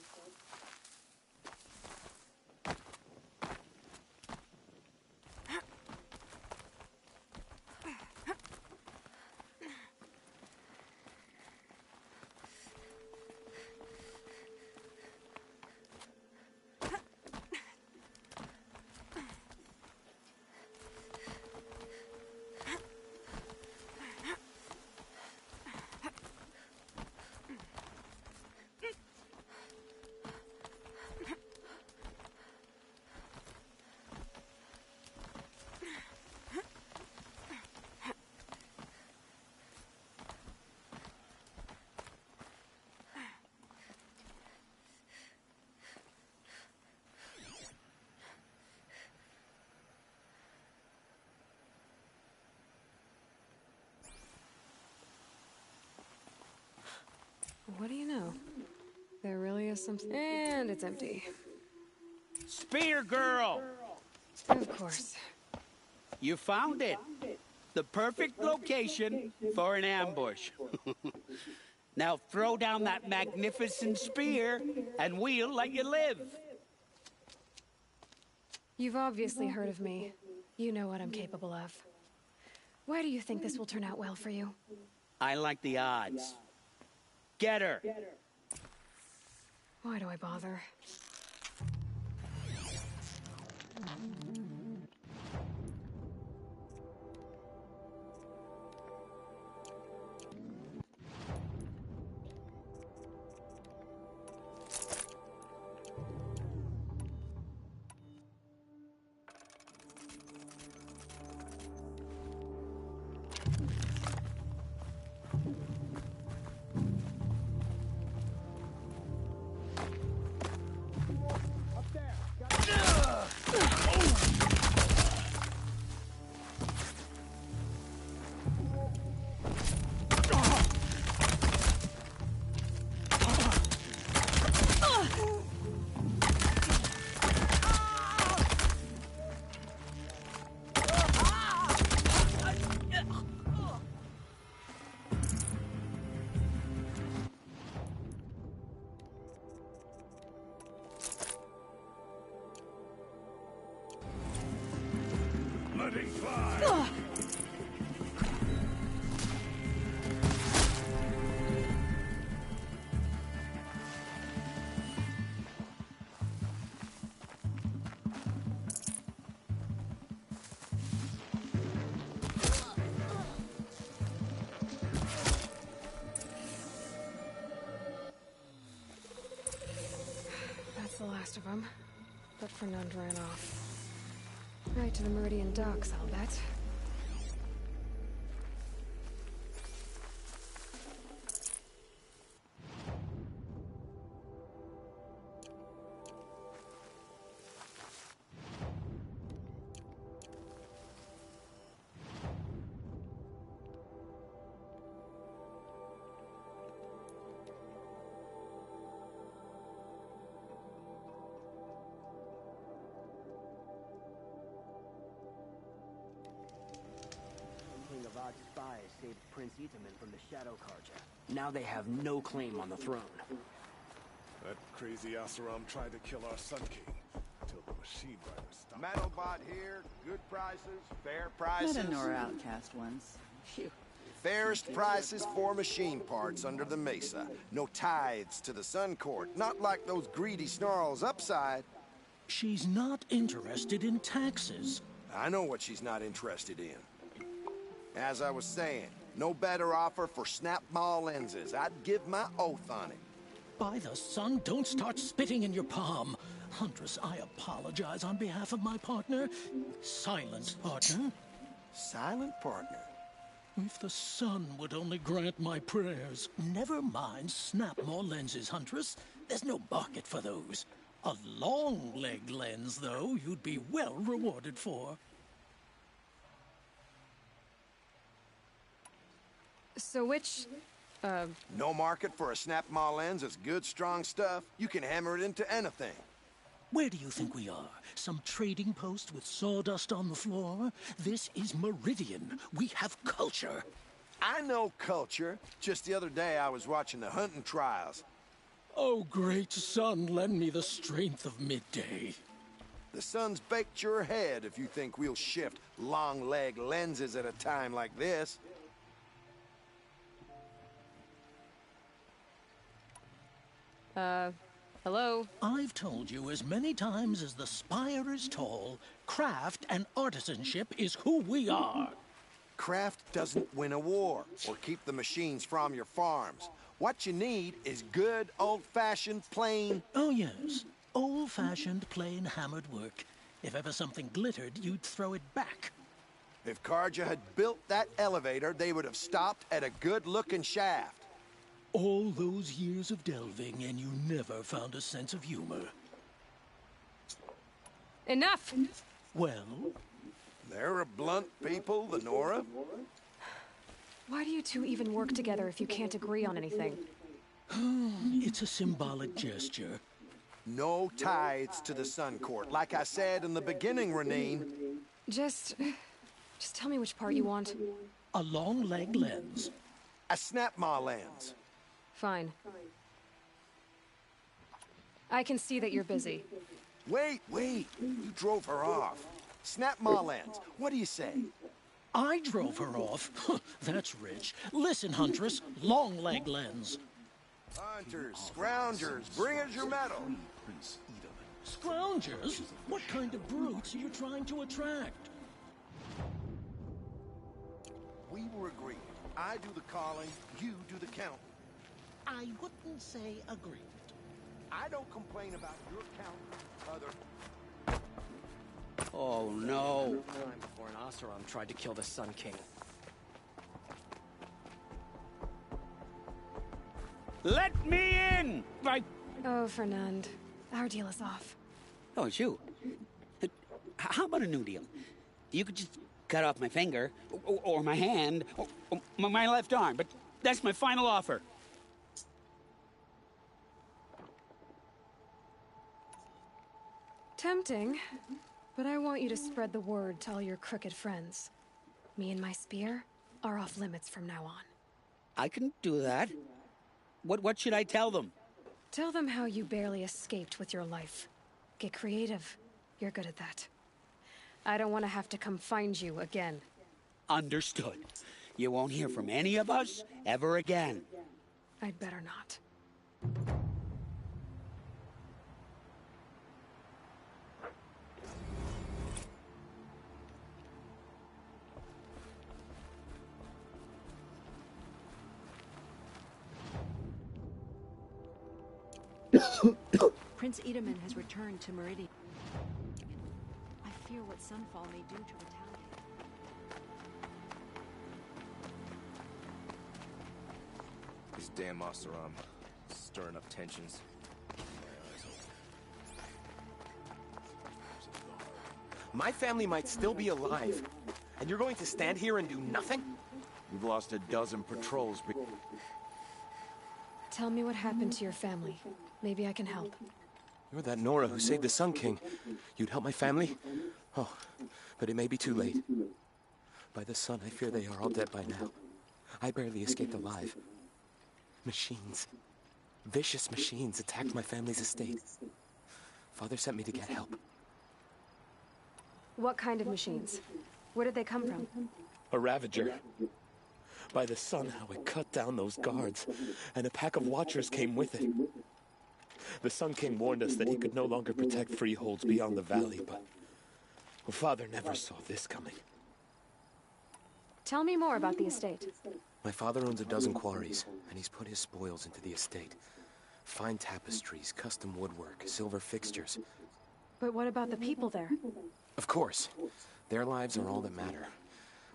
What do you know? There really is something. And it's empty. Spear girl! Of course. You found it. The perfect location for an ambush. Now throw down that magnificent spear, and we'll let you live. You've obviously heard of me. You know what I'm capable of. Why do you think this will turn out well for you? I like the odds. Get her. Why do I bother? letting fly! Ugh. That's the last of them. But Fernand ran off. Right to the Meridian docks, I'll bet. Spies saved Prince Itaman from the Shadow Karja. Now they have no claim on the throne. That crazy Oseram tried to kill our Sun King until the machine riders stopped. Metalbot here, good prices, fair prices. Met a Nora outcast once. Phew. Fairest prices for machine parts under the mesa. No tithes to the Sun Court, not like those greedy snarls upside. She's not interested in taxes. I know what she's not interested in. As I was saying, no better offer for snap maw lenses. I'd give my oath on it. By the sun, don't start spitting in your palm. Huntress, I apologize on behalf of my partner. Silent partner. Silent partner? If the sun would only grant my prayers. Never mind snap maw lenses, Huntress. There's no market for those. A long leg lens, though, you'd be well rewarded for. So which, No market for a snap maw lens is good, strong stuff. You can hammer it into anything. Where do you think we are? Some trading post with sawdust on the floor? This is Meridian. We have culture. I know culture. Just the other day I was watching the hunting trials. Oh, great sun, lend me the strength of midday. The sun's baked your head if you think we'll shift long leg lenses at a time like this. Hello? I've told you as many times as the spire is tall, craft and artisanship is who we are. Craft doesn't win a war or keep the machines from your farms. What you need is good, old-fashioned, plain... Oh, yes. Old-fashioned, plain hammered work. If ever something glittered, you'd throw it back. If Karja had built that elevator, they would have stopped at a good-looking shaft. All those years of delving, and you never found a sense of humor. Enough! Well? They're a blunt people, the Nora. Why do you two even work together if you can't agree on anything? It's a symbolic gesture. No tithes to the Sun Court. Like I said in the beginning, Renine. Just tell me which part you want. A long leg lens. A snap maw lens. Fine. I can see that you're busy. Wait. You drove her off. Snap maw lens. What do you say? I drove her off? That's rich. Listen, Huntress. Long leg lens. Hunters, scroungers, bring us your metal. Scroungers? What kind of brutes are you trying to attract? We were agreed. I do the calling, you do the counting. I wouldn't say agreement. I don't complain about your counting, other... Oh, no. Time before an Oseram tried to kill the Sun King. Let me in! Oh, Fernand. Our deal is off. Oh, it's you. How about a new deal? You could just cut off my finger, or my hand, or my left arm, but that's my final offer. Tempting, but I want you to spread the word to all your crooked friends. Me and my spear are off limits from now on. I can do that. What should I tell them? Tell them how you barely escaped with your life. Get creative. You're good at that. I don't want to have to come find you again. Understood. You won't hear from any of us ever again. I'd better not. Prince Edaman has returned to Meridian. I fear what Sunfall may do to retaliate. These damn Oseram stirring up tensions. My family might still be alive, and you're going to stand here and do nothing? We've lost a dozen patrols. Tell me what happened to your family. Maybe I can help. You're that Nora who saved the Sun King. You'd help my family? Oh, but it may be too late. By the sun, I fear they are all dead by now. I barely escaped alive. Machines. Vicious machines attacked my family's estate. Father sent me to get help. What kind of machines? Where did they come from? A Ravager. By the sun, how it cut down those guards, and a pack of Watchers came with it. The Sun King warned us that he could no longer protect freeholds beyond the valley, but Father never saw this coming. Tell me more about the estate. My father owns a dozen quarries, and he's put his spoils into the estate. Fine tapestries, custom woodwork, silver fixtures. But what about the people there? Of course. Their lives are all that matter.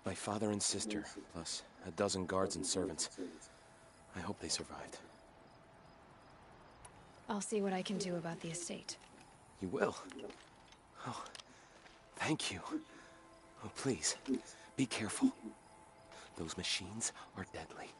My father and sister, plus a dozen guards and servants. I hope they survived. I'll see what I can do about the estate. You will? Oh, thank you. Oh, please, be careful. Those machines are deadly.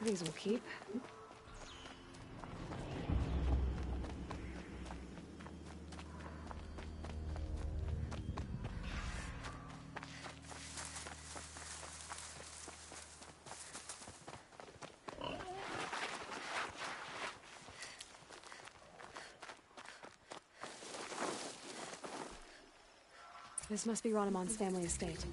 These will keep. This must be Ranamon's family estate.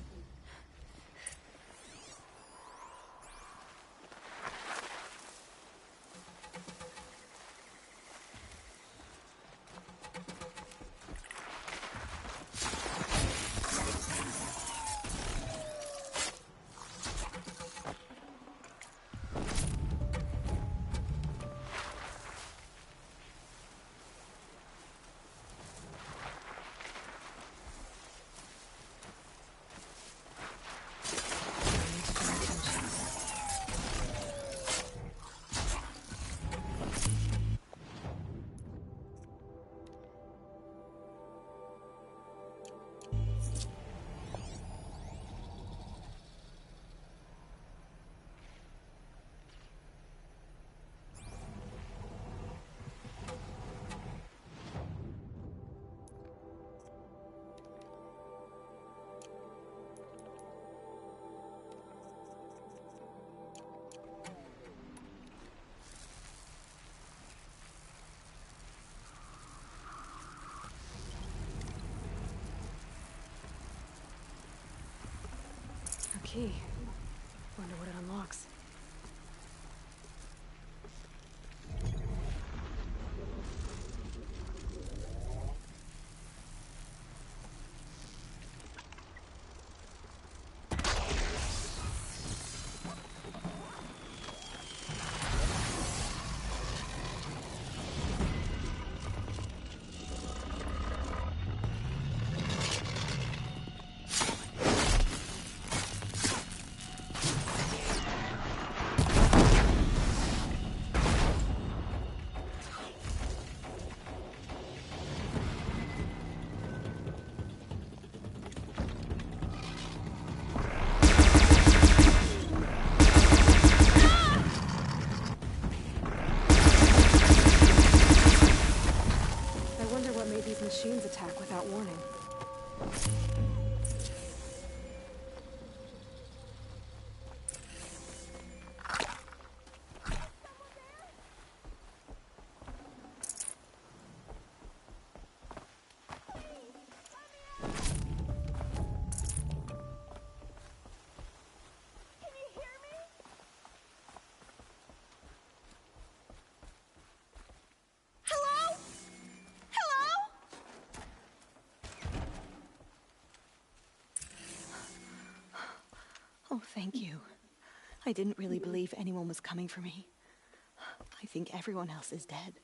Key. Wonder what it unlocks. machines attack without warning. Oh, thank you. I didn't really believe anyone was coming for me. I think everyone else is dead.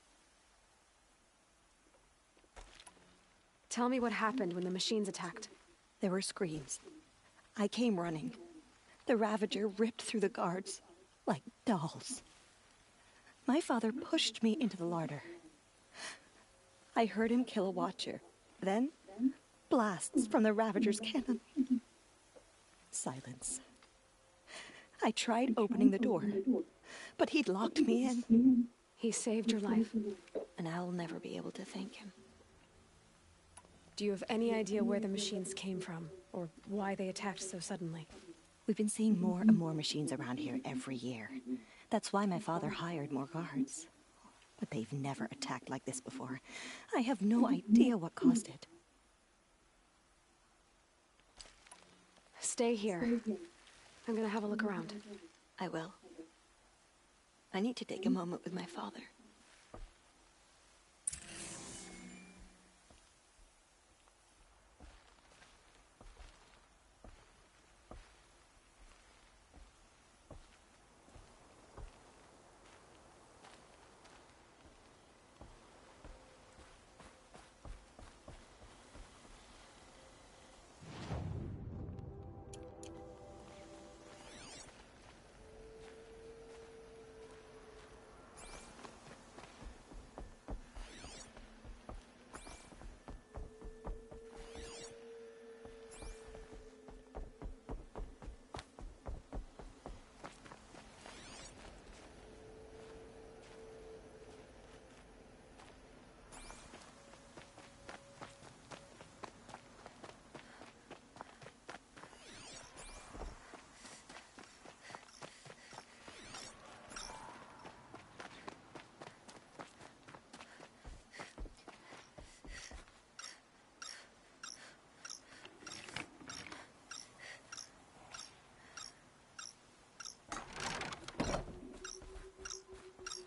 Tell me what happened when the machines attacked. There were screams. I came running. The Ravager ripped through the guards like dolls. My father pushed me into the larder. I heard him kill a watcher. Then, blasts from the Ravager's cannon. Silence. I tried opening the door, but he'd locked me in. He saved your life. And I'll never be able to thank him. Do you have any idea where the machines came from, or why they attacked so suddenly? We've been seeing more and more machines around here every year. That's why my father hired more guards. But they've never attacked like this before. I have no idea what caused it. Stay here. I'm gonna have a look around. I will. I need to take a moment with my father.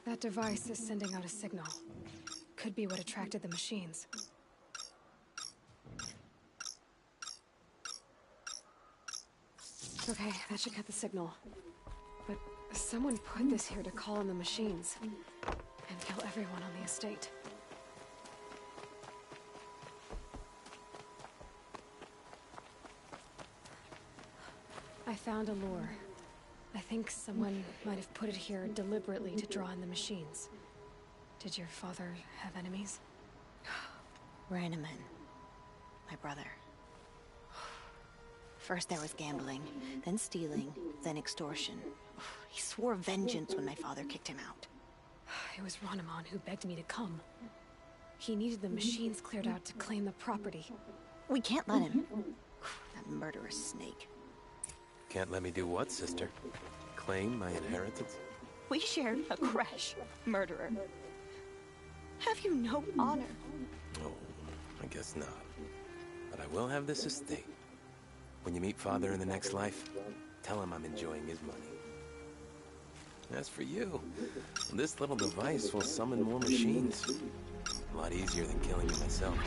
That device is sending out a signal. Could be what attracted the machines. Okay, that should cut the signal. But someone put this here to call on the machines and kill everyone on the estate. I found a lure. I think someone might have put it here deliberately to draw in the machines. Did your father have enemies? Ranneman. My brother. First there was gambling, then stealing, then extortion. He swore vengeance when my father kicked him out. It was Ranneman who begged me to come. He needed the machines cleared out to claim the property. We can't let him. That murderous snake. Can't let me do what, sister? Claim my inheritance? We shared a crash, murderer. Have you no honor? Oh, I guess not. But I will have this estate. When you meet Father in the next life, tell him I'm enjoying his money. As for you, this little device will summon more machines. A lot easier than killing you myself.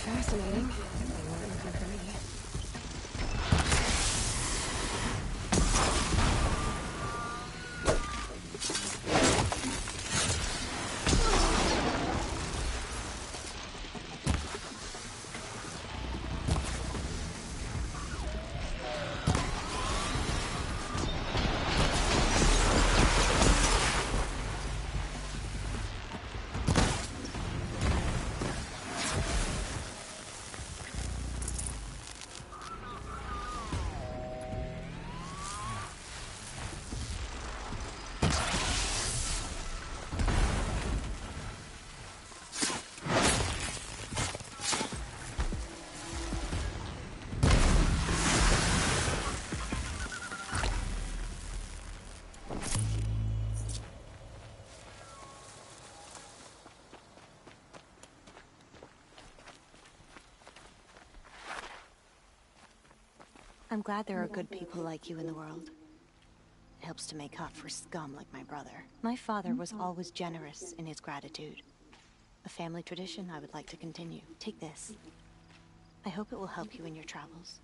Fascinating. They weren't looking for me. I'm glad there are good people like you in the world. It helps to make up for scum like my brother. My father was always generous in his gratitude. A family tradition I would like to continue. Take this. I hope it will help you in your travels.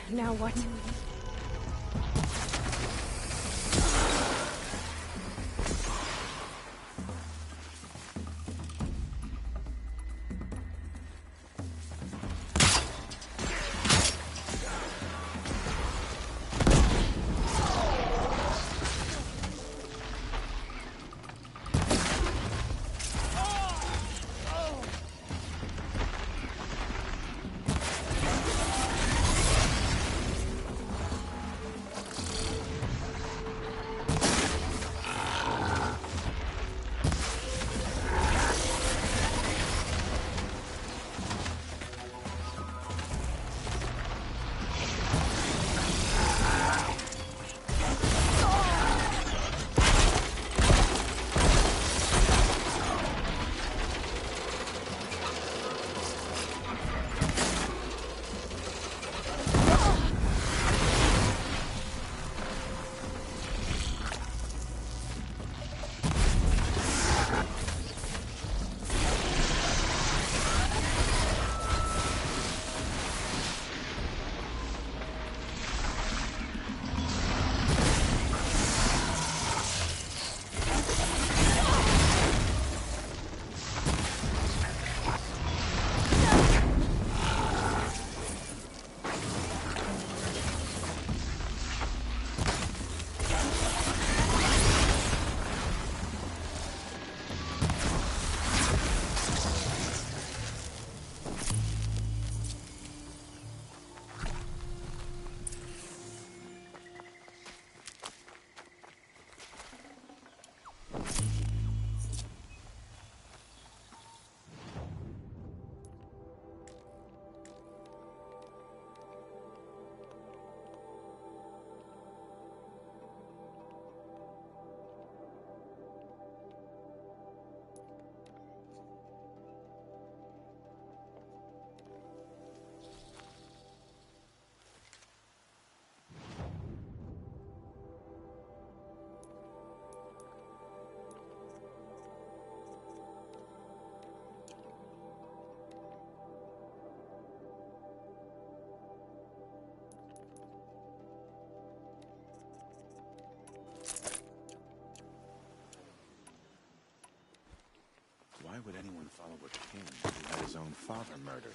Now what? Why would anyone follow a king who had his own father murdered?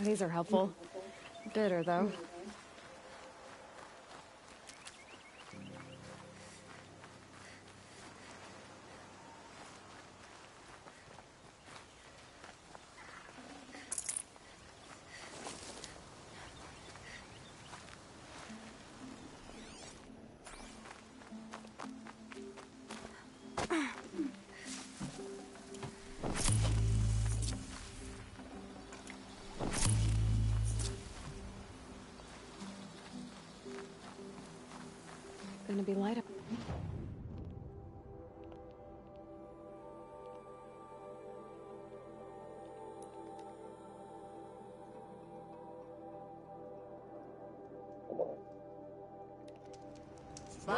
These are helpful. Bitter, though. Gonna be light up.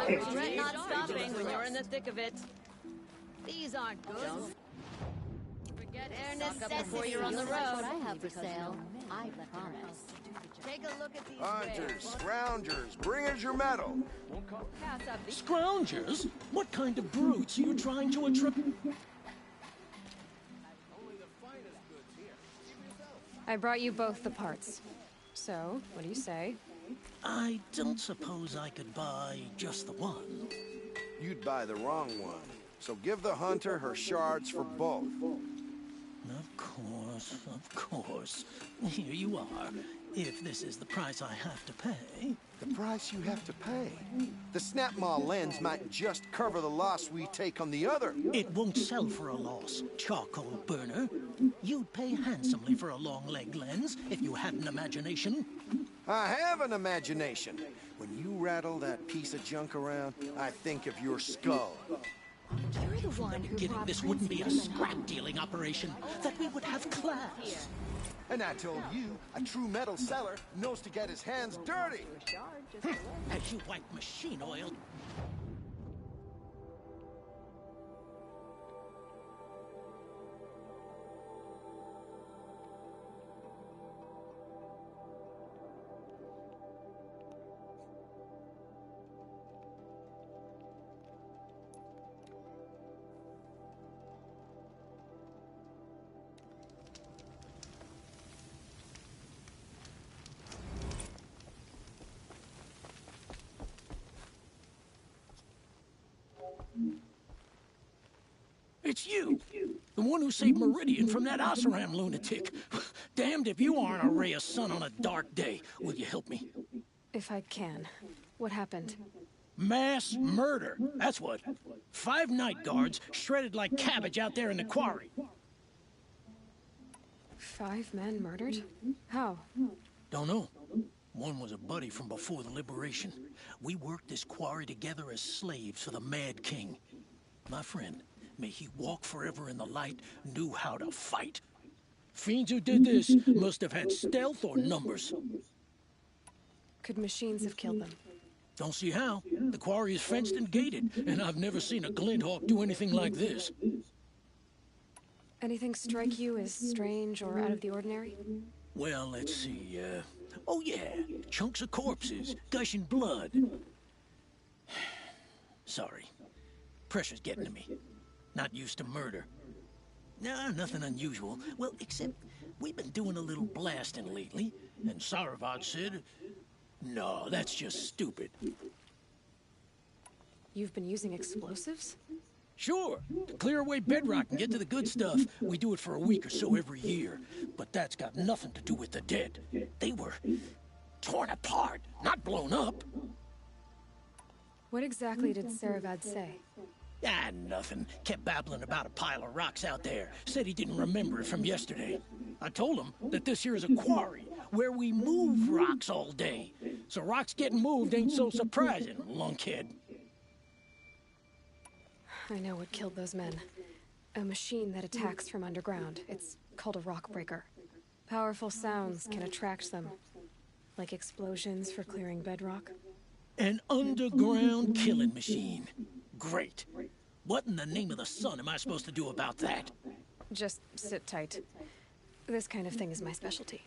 Regret not stopping when you're in the thick of it. These aren't good. Don't forget to stock up before you're on the road. What I have for sale, I promise. Take a look at these Hunters, scroungers, bring us your metal. Pass up these. Scroungers? What kind of brutes are you trying to attract? I brought you both the parts. So, what do you say? I don't suppose I could buy just the one. You'd buy the wrong one. So give the hunter her shards for both. Of course, of course. Here you are. If this is the price I have to pay. The price you have to pay? The Snapmaw lens might just cover the loss we take on the other. It won't sell for a loss, charcoal burner. You'd pay handsomely for a long-leg lens if you had an imagination. I have an imagination. When you rattle that piece of junk around, I think of your skull. You're the one who kidding. This wouldn't be a scrap-dealing operation. That we would have class. And I told you, a true metal seller knows to get his hands dirty. As you wipe machine oil. It's you! The one who saved Meridian from that Oseram lunatic. Damned if you aren't a ray of sun on a dark day. Will you help me? If I can. What happened? Mass murder. That's what. 5 night guards shredded like cabbage out there in the quarry. 5 men murdered? How? Don't know. One was a buddy from before the liberation. We worked this quarry together as slaves for the Mad King. My friend, may he walk forever in the light, knew how to fight. Fiends who did this must have had stealth or numbers. Could machines have killed them? Don't see how. The quarry is fenced and gated, and I've never seen a Glinthawk do anything like this. Anything strike you as strange or out of the ordinary? Well, let's see, oh yeah, chunks of corpses, gushing blood. Sorry. Pressure's getting to me. Not used to murder. Nah, nothing unusual. Well, except we've been doing a little blasting lately, and Saravad said, no, that's just stupid. You've been using explosives? Sure, to clear away bedrock and get to the good stuff. We do it for a week or so every year. But that's got nothing to do with the dead. They were torn apart, not blown up. What exactly did Saravad say? Ah, nothing. Kept babbling about a pile of rocks out there. Said he didn't remember it from yesterday. I told him that this here is a quarry, where we move rocks all day. So rocks getting moved ain't so surprising, lunkhead. I know what killed those men. A machine that attacks from underground. It's called a rock breaker. Powerful sounds can attract them. Like explosions for clearing bedrock. An underground killing machine. Great. What in the name of the sun am I supposed to do about that? Just sit tight. This kind of thing is my specialty.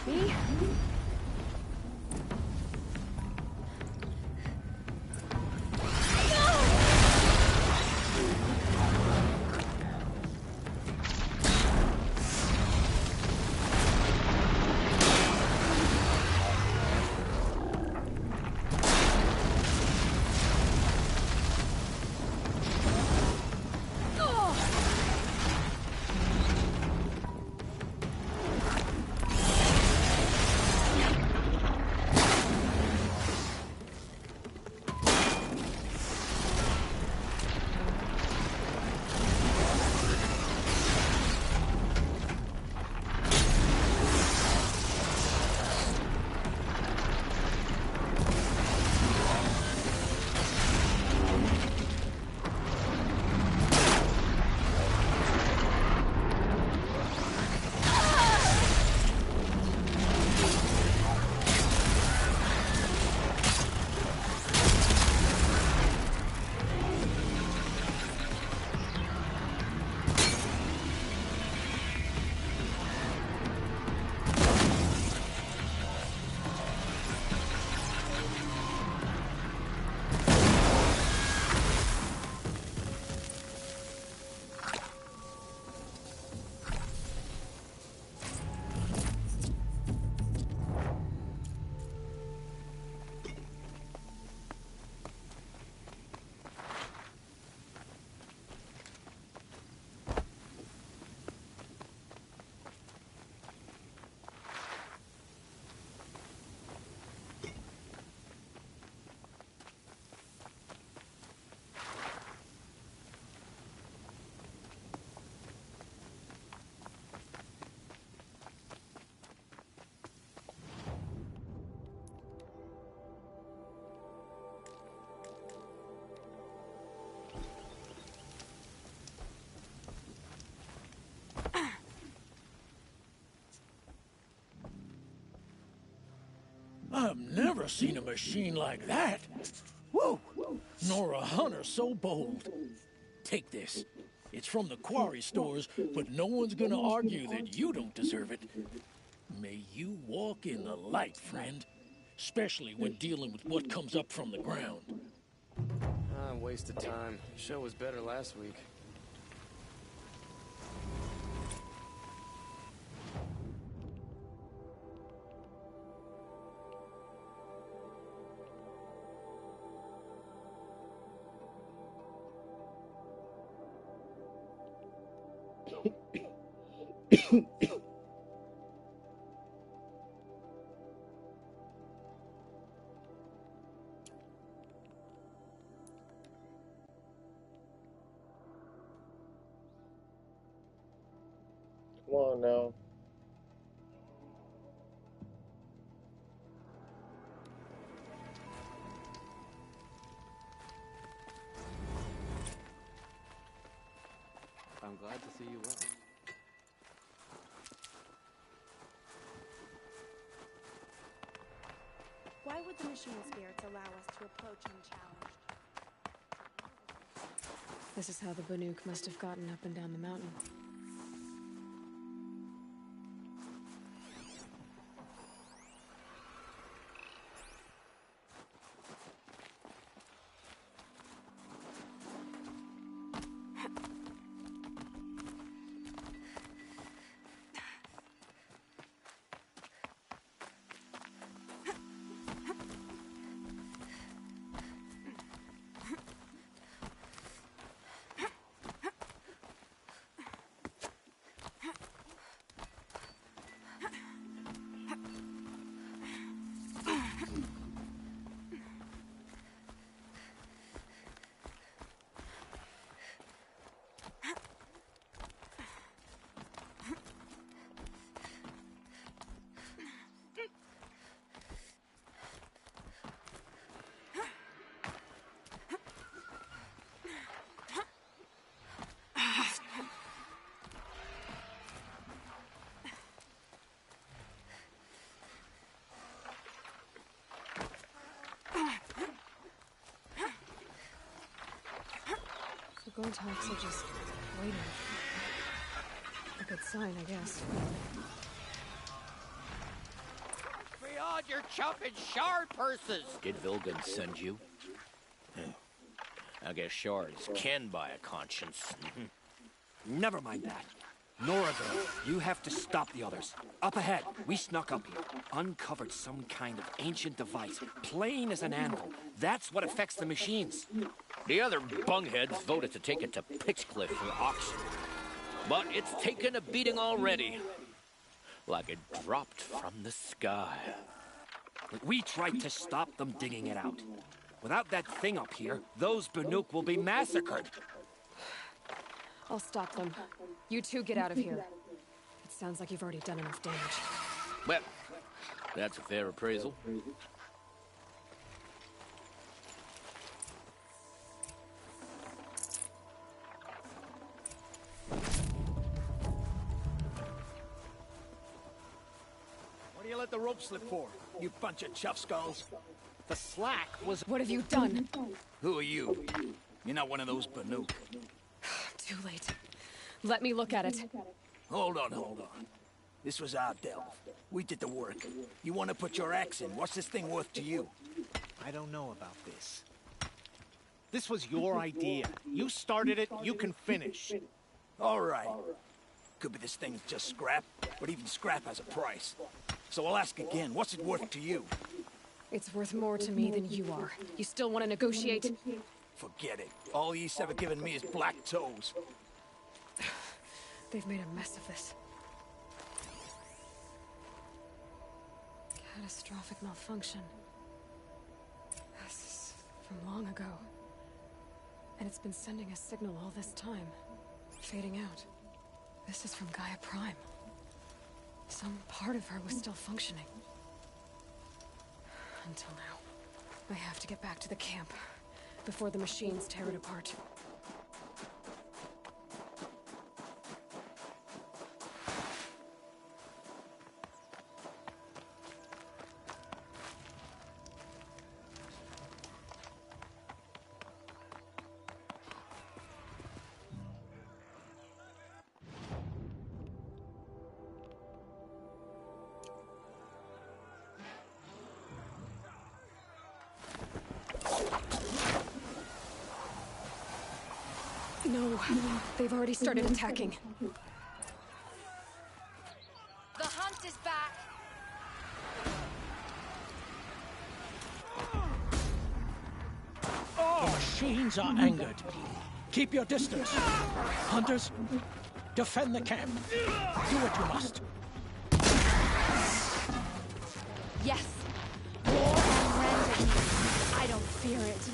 Me? I've never seen a machine like that. Whoa! Nor a hunter so bold. Take this. It's from the quarry stores, but no one's gonna argue that you don't deserve it. May you walk in the light, friend. Especially when dealing with what comes up from the ground. Waste of time. Show was better last week. Come on now. I'm glad to see you well. Why would the machine spirits allow us to approach unchallenged? This is how the Banuk must have gotten up and down the mountain. The Gortalks are just waiting. A good sign, I guess. God, you're chopping shard purses! Did Vilgan send you? I guess shards can buy a conscience. Never mind that. Nora, girl, you have to stop the others. Up ahead, we snuck up here, uncovered some kind of ancient device, plain as an anvil. That's what affects the machines. The other bungheads voted to take it to Pitchcliff for auction. But it's taken a beating already. Like it dropped from the sky. We tried to stop them digging it out. Without that thing up here, those Banuk will be massacred. I'll stop them. You two get out of here. It sounds like you've already done enough damage. Well, that's a fair appraisal. What do you let the rope slip for, you bunch of chuff skulls? The slack was... What have you done? Who are you? You're not one of those Banuk. Too late. Let me look at it. Hold on. This was our delve. We did the work. You want to put your axe in? What's this thing worth to you? I don't know about this. This was your idea. You started it, you can finish. All right. Could be this thing's just scrap, but even scrap has a price. So I'll ask again, what's it worth to you? It's worth more to me than you are. You still want to negotiate? Forget it. All he's ever given me is black toes. They've made a mess of this. Catastrophic malfunction. This is from long ago. And it's been sending a signal all this time. Fading out. This is from Gaia Prime. Some part of her was still functioning. Until now. I have to get back to the camp before the machines tear it apart. No, they've already started attacking. The hunt is back! The machines are angered. Keep your distance. Hunters, defend the camp. Do what you must. Yes! War and random. I don't fear it.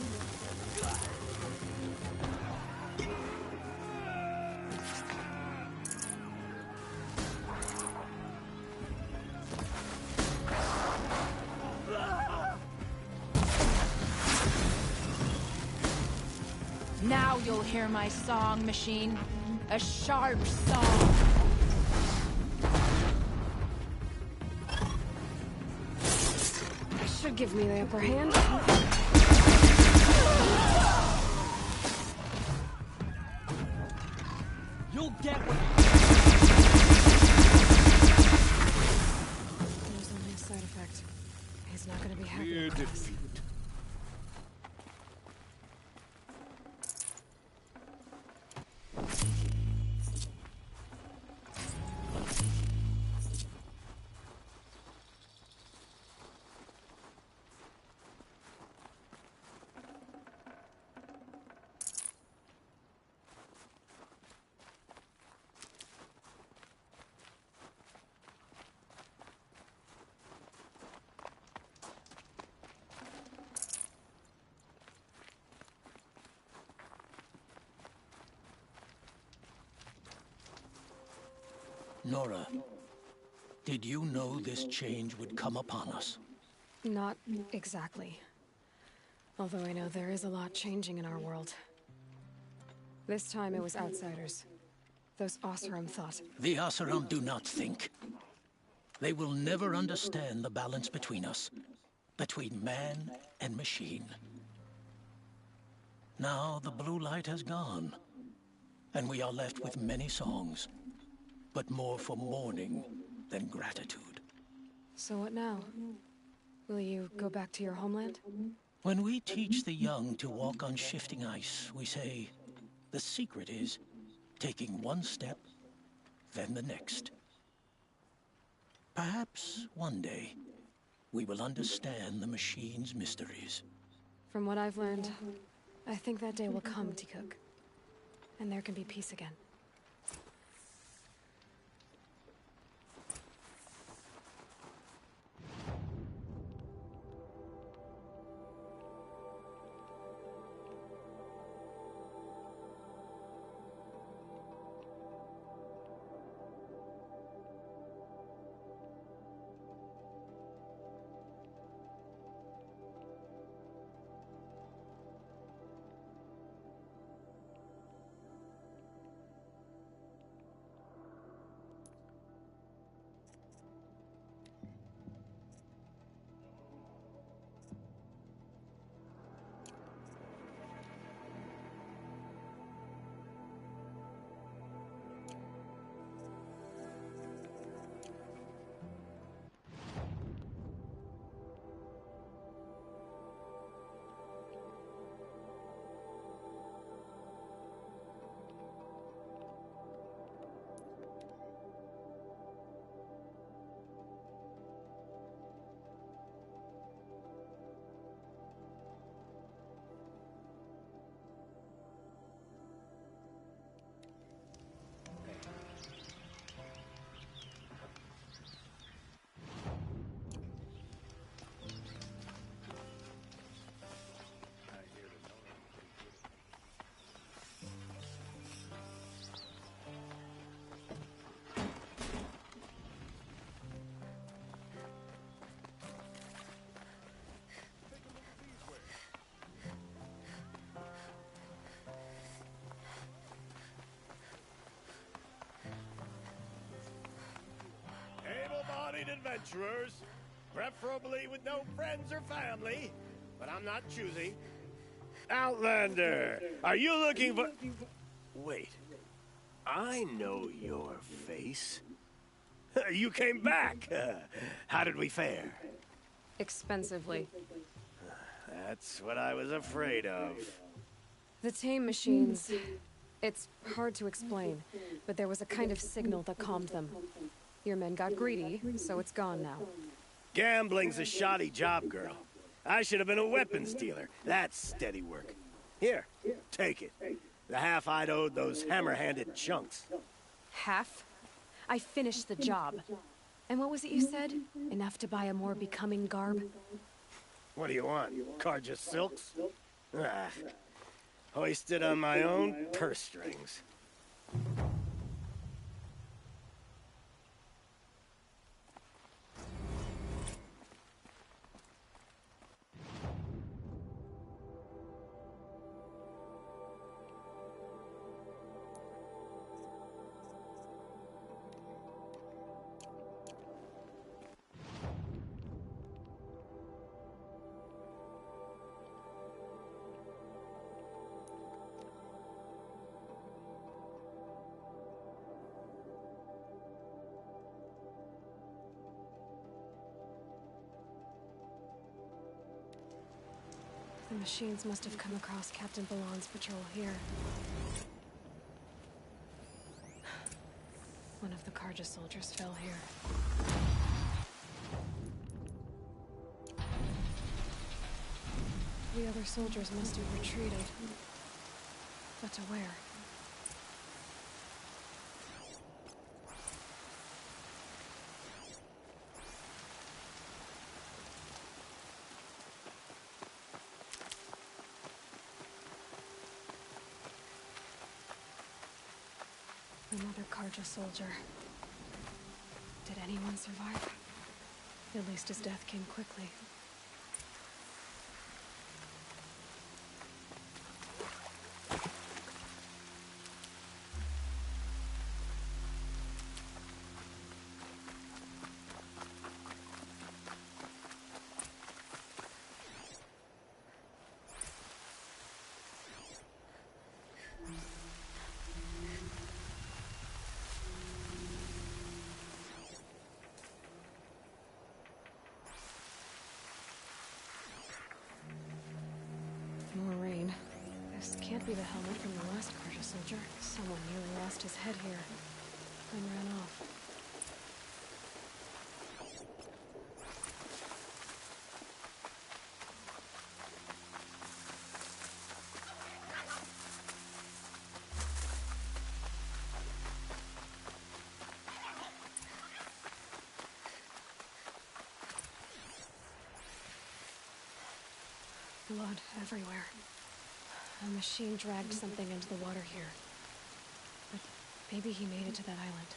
Now you'll hear my song, machine. A sharp song. Should give me the upper hand. You'll get what... There's only a side effect. He's not gonna be happy Clear about this. defeat. Nora, did you know this change would come upon us? Not exactly. Although I know there is a lot changing in our world. This time it was outsiders. Those Oseram thought. The Oseram do not think. They will never understand the balance between us. Between man and machine. Now the blue light has gone. And we are left with many songs. But more for mourning than gratitude. So what now? Will you go back to your homeland? When we teach the young to walk on shifting ice, we say, the secret is taking one step, then the next. Perhaps one day, we will understand the machine's mysteries. From what I've learned, I think that day will come, Tikuk. And there can be peace again. Able-bodied adventurers, preferably with no friends or family, but I'm not choosy. Outlander, are you looking for... Wait, I know your face. You came back. How did we fare? Expensively. That's what I was afraid of. The tame machines... It's hard to explain, but there was a kind of signal that calmed them. Your men got greedy, so it's gone now. Gambling's a shoddy job, girl. I should have been a weapons dealer. That's steady work. Here, take it. The half I'd owed those hammer-handed chunks. Half? I finished the job. And what was it you said? Enough to buy a more becoming garb? What do you want? Carja silks? Ah, hoisted on my own purse strings. The machines must have come across Captain Ballon's patrol here. One of the Carja soldiers fell here. The other soldiers must have retreated. But to where? Another Carja soldier. Did anyone survive? At least his death came quickly. be the helmet from the last Carja soldier. Someone nearly lost his head here, then ran off. Blood everywhere. A machine dragged something into the water here. But maybe he made it to that island.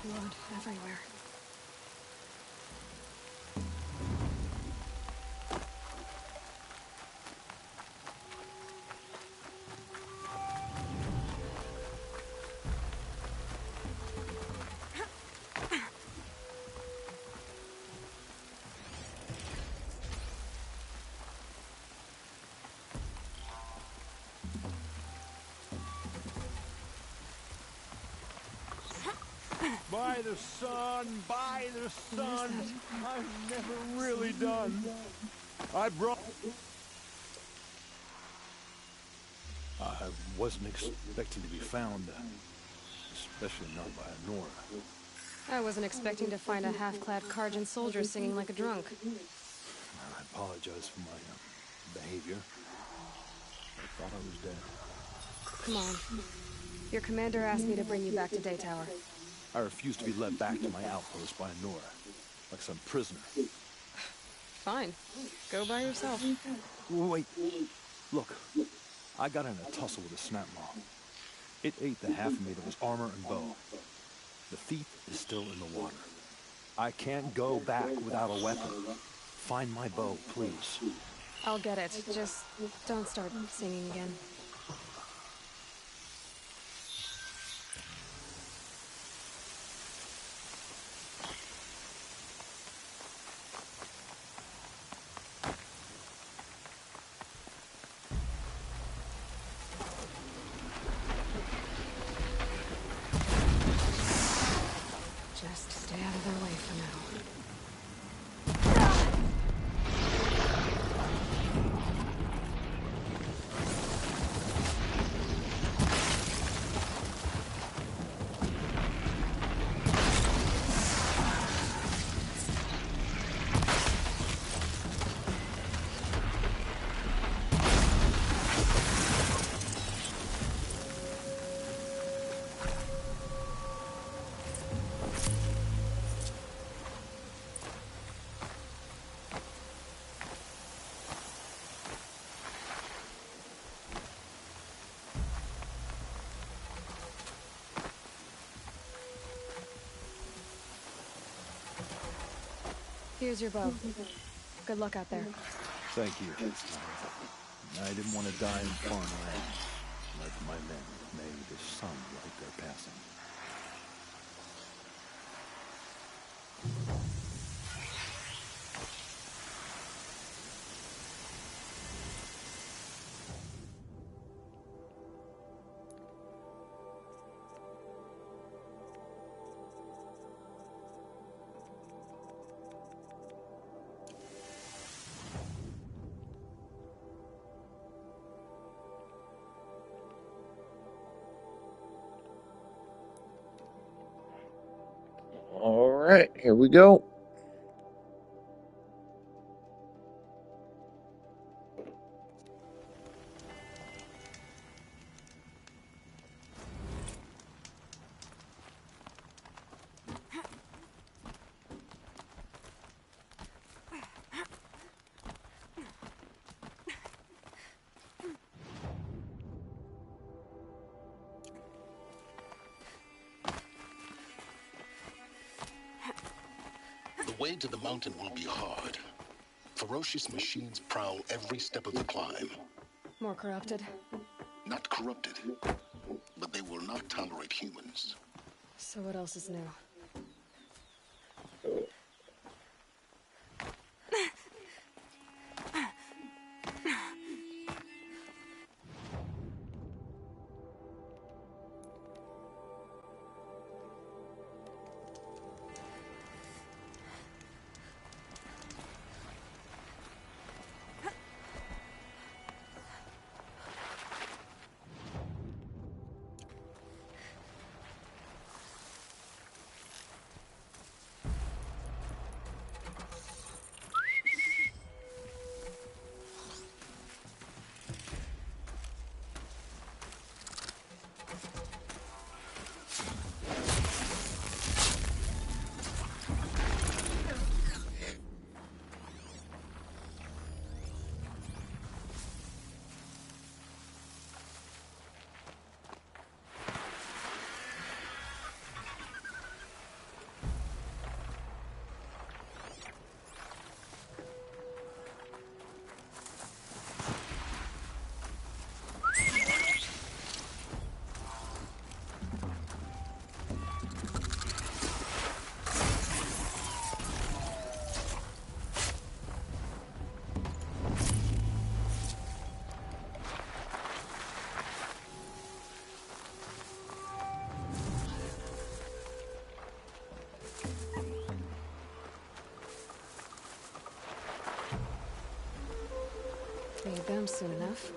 Blood everywhere. By the sun, by the sun, I'm never really done. I brought... I wasn't expecting to be found, especially not by Nora. I wasn't expecting to find a half-clad Carjan soldier singing like a drunk. I apologize for my behavior. I thought I was dead. Come on. Your commander asked me to bring you back to Day Tower. I refuse to be led back to my outpost by Nora, like some prisoner. Fine. Go by yourself. Wait. Look, I got in a tussle with a snap maw. It ate the half of me that was armor and bow. The thief is still in the water. I can't go back without a weapon. Find my bow, please. I'll get it. Just don't start singing again. Just stay out of their way for now. Here's your bow. Good luck out there. Thank you. I didn't want to die in foreign land, like my men. May the sun light their passing. All right, here we go. The way to the mountain will be hard. Ferocious machines prowl every step of the climb. More corrupted? Not corrupted, but they will not tolerate humans. So what else is new? Need them soon enough.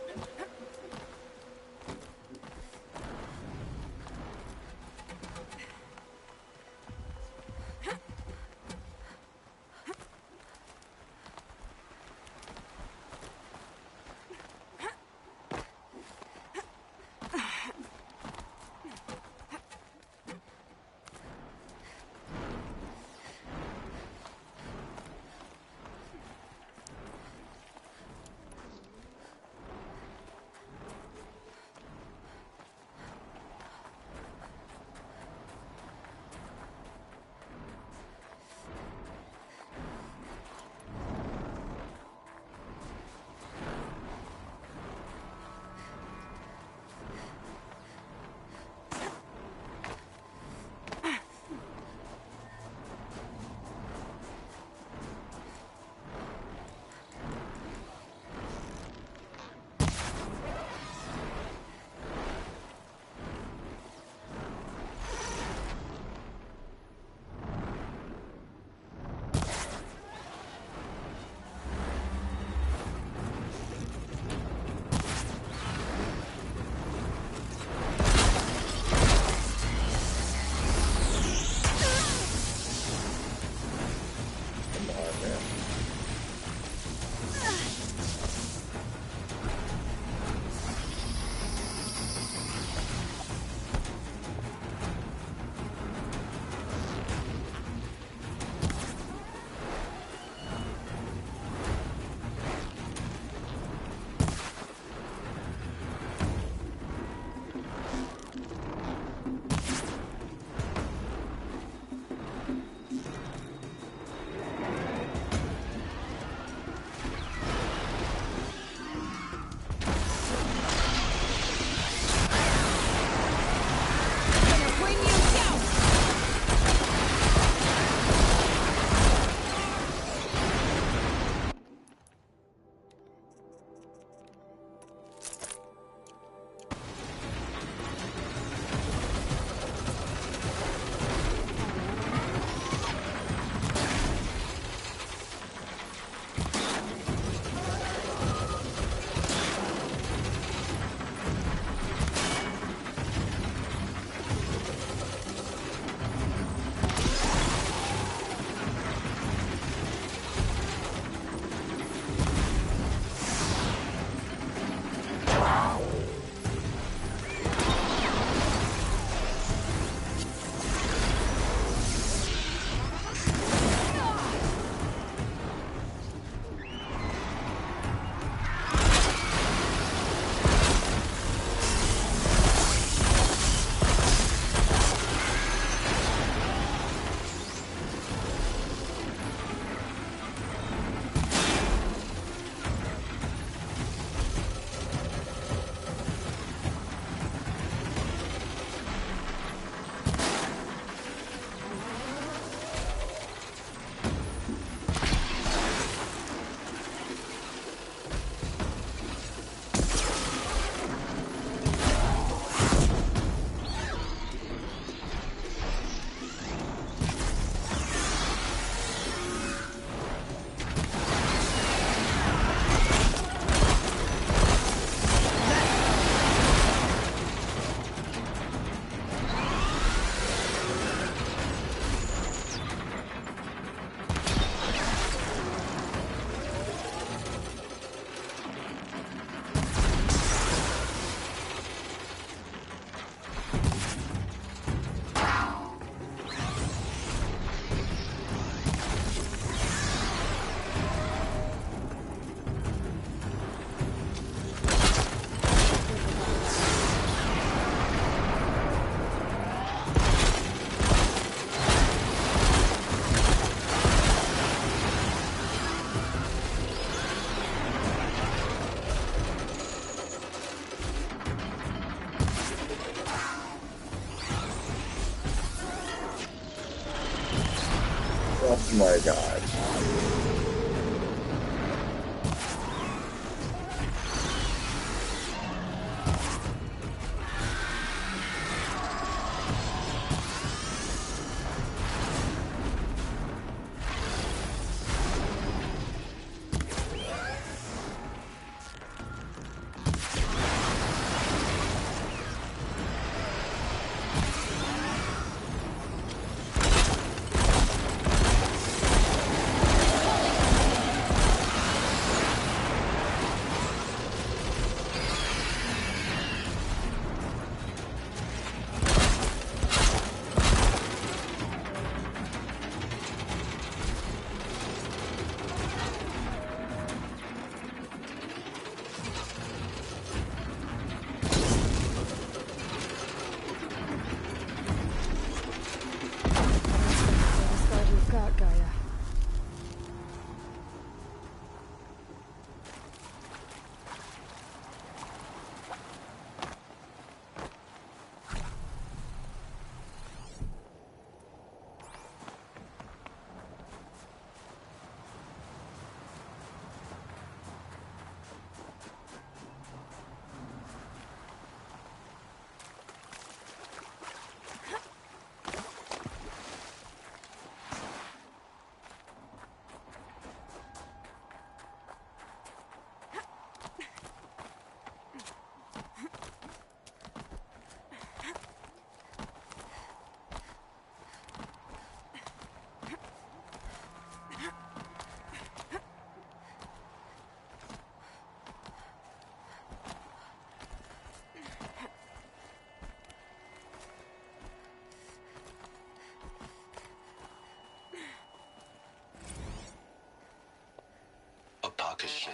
My God.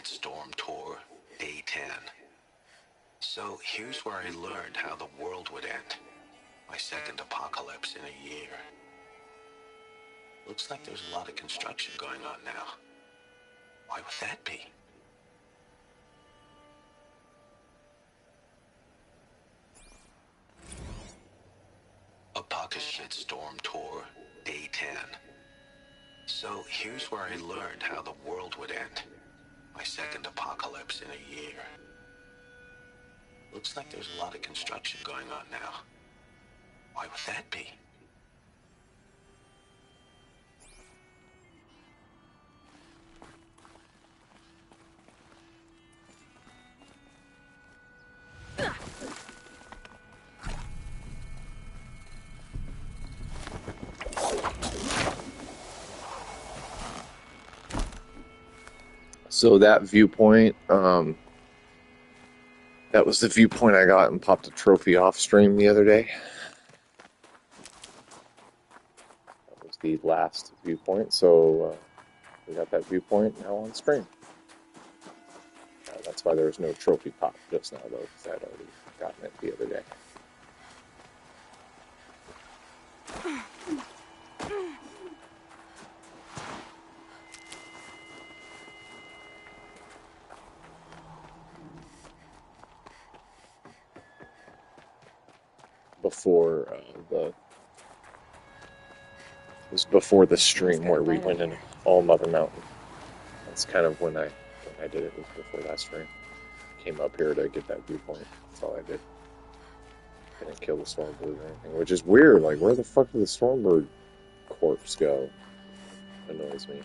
Storm Tour, Day 10. So here's where I learned how the world would end. My second apocalypse in a year. Looks like there's a lot of construction going on now. Why would that be? Apocalypse Storm Tour, Day 10. So here's where I learned how the world would end. My second apocalypse in a year. Looks like there's a lot of construction going on now. Why would that be? So that viewpoint, that was the viewpoint I got and popped a trophy off stream the other day. That was the last viewpoint, so we got that viewpoint now on stream. That's why there was no trophy pop just now, though, because I'd already gotten it the other day. Before the stream where we went in All Mother Mountain. That's kind of when I did it, was before that stream. Came up here to get that viewpoint. That's all I did. Didn't kill the Stormbird or anything, which is weird. Like, where the fuck did the Stormbird corpse go? Annoys me.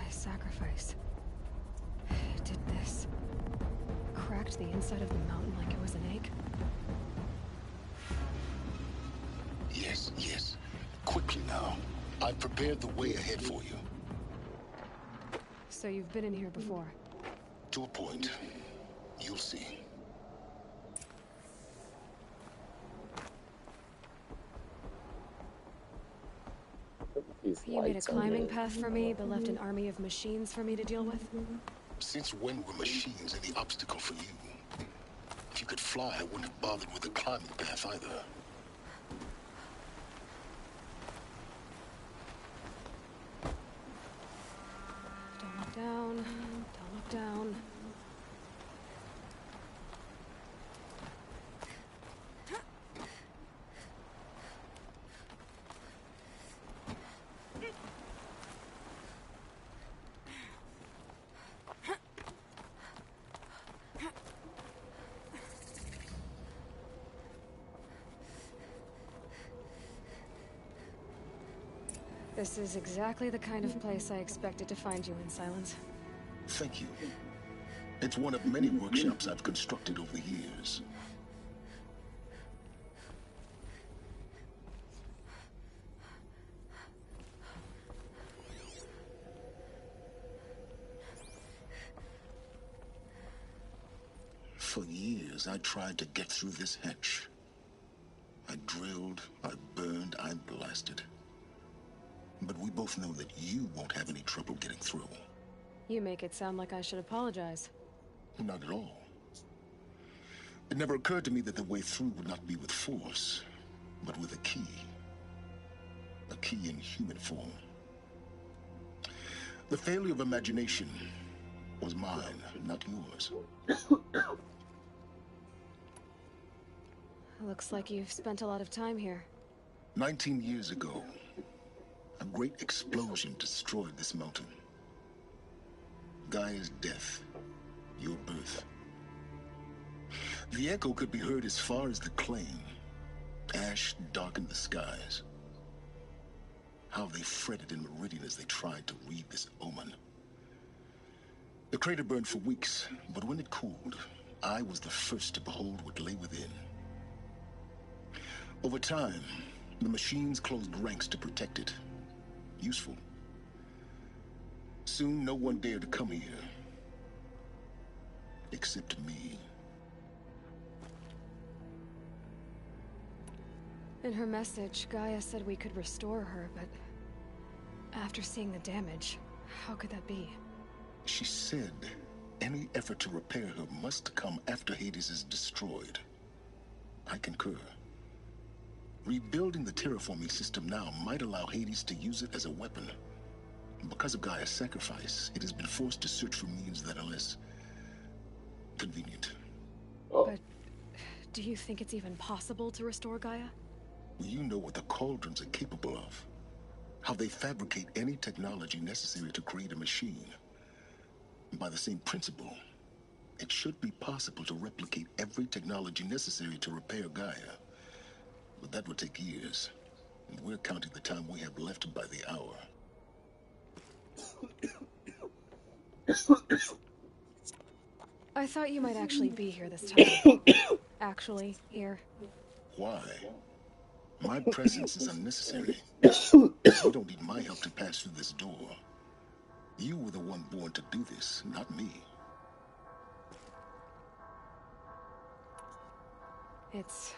Sacrifice. It did this. Cracked the inside of the mountain like it was an egg. Yes, yes. Quickly now. I've prepared the way ahead for you. So you've been in here before? To a point. You'll see. You made a climbing path for me, but left an army of machines for me to deal with? Since when were machines any obstacle for you? fly, I wouldn't have bothered with the climbing path either. Don't look down. Don't look down. This is exactly the kind of place I expected to find you in, Silence. Thank you. It's one of many workshops I've constructed over the years. For years, I tried to get through this hatch. I drilled, I burned, I blasted. But we both know that you won't have any trouble getting through. You make it sound like I should apologize. Not at all. It never occurred to me that the way through would not be with force, but with a key. A key in human form. The failure of imagination was mine, not yours. Looks like you've spent a lot of time here. 19 years ago, a great explosion destroyed this mountain. Gaia's death, your birth. The echo could be heard as far as the claim. Ash darkened the skies. How they fretted in Meridian as they tried to read this omen. The crater burned for weeks, but when it cooled, I was the first to behold what lay within. Over time, the machines closed ranks to protect it. Useful. Soon, no one dared to come here. Except me. In her message, Gaia said we could restore her, but after seeing the damage, how could that be? She said any effort to repair her must come after Hades is destroyed. I concur. Rebuilding the terraforming system now might allow Hades to use it as a weapon. Because of Gaia's sacrifice, it has been forced to search for means that are less convenient. But do you think it's even possible to restore Gaia? You know what the Cauldrons are capable of. How they fabricate any technology necessary to create a machine. By the same principle, it should be possible to replicate every technology necessary to repair Gaia. But that would take years, and we're counting the time we have left by the hour. I thought you might actually be here this time. Actually, here. Why? My presence is unnecessary. You don't need my help to pass through this door. You were the one born to do this, not me. It's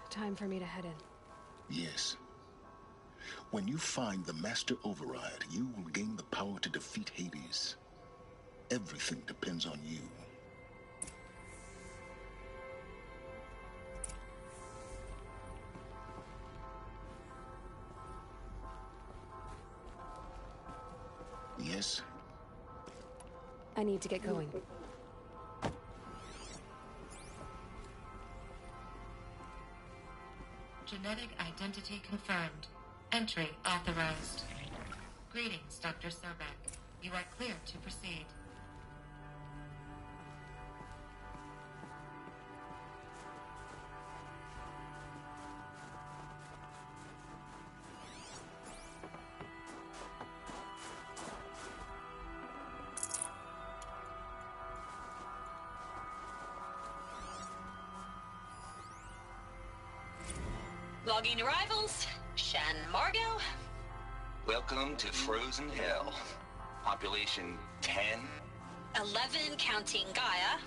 time for me to head in. Yes. When you find the Master Override, you will gain the power to defeat Hades. Everything depends on you. Yes? I need to get going. Genetic identity confirmed. Entry authorized. Greetings, Dr. Sobek. You are clear to proceed. Logging arrivals. Shan Margot. Welcome to Frozen Hell. Population 10. 11 counting Gaia.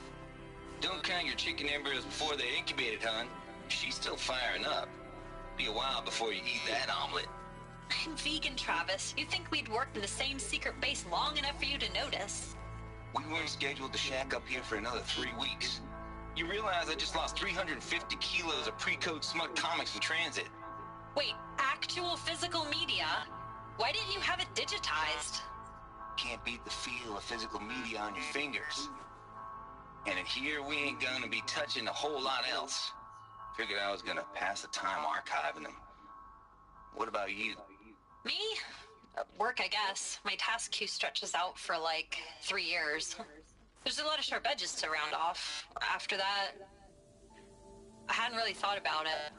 Don't count your chicken embryos before they incubated, hon. She's still firing up. Be a while before you eat that omelet. I'm vegan, Travis. You'd think we'd worked in the same secret base long enough for you to notice. We weren't scheduled to shack up here for another 3 weeks. You realize I just lost 350 kilos of pre-code smut comics in transit. Wait, actual physical media? Why didn't you have it digitized? Can't beat the feel of physical media on your fingers. And in here, we ain't gonna be touching a whole lot else. Figured I was gonna pass the time archiving them. What about you? Me? Work, I guess. My task queue stretches out for like 3 years. There's a lot of sharp edges to round off. After that, I hadn't really thought about it.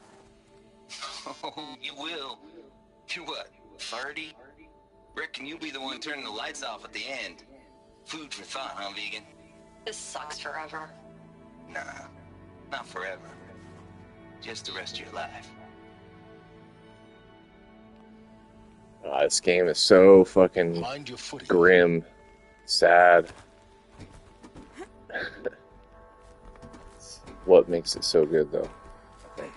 Oh, you will. You're what, 30? Reckon you'll be the one turning the lights off at the end. Food for thought, huh, vegan? This sucks forever. Nah, not forever. Just the rest of your life. This game is so fucking grim, sad. What makes it so good, though? I think.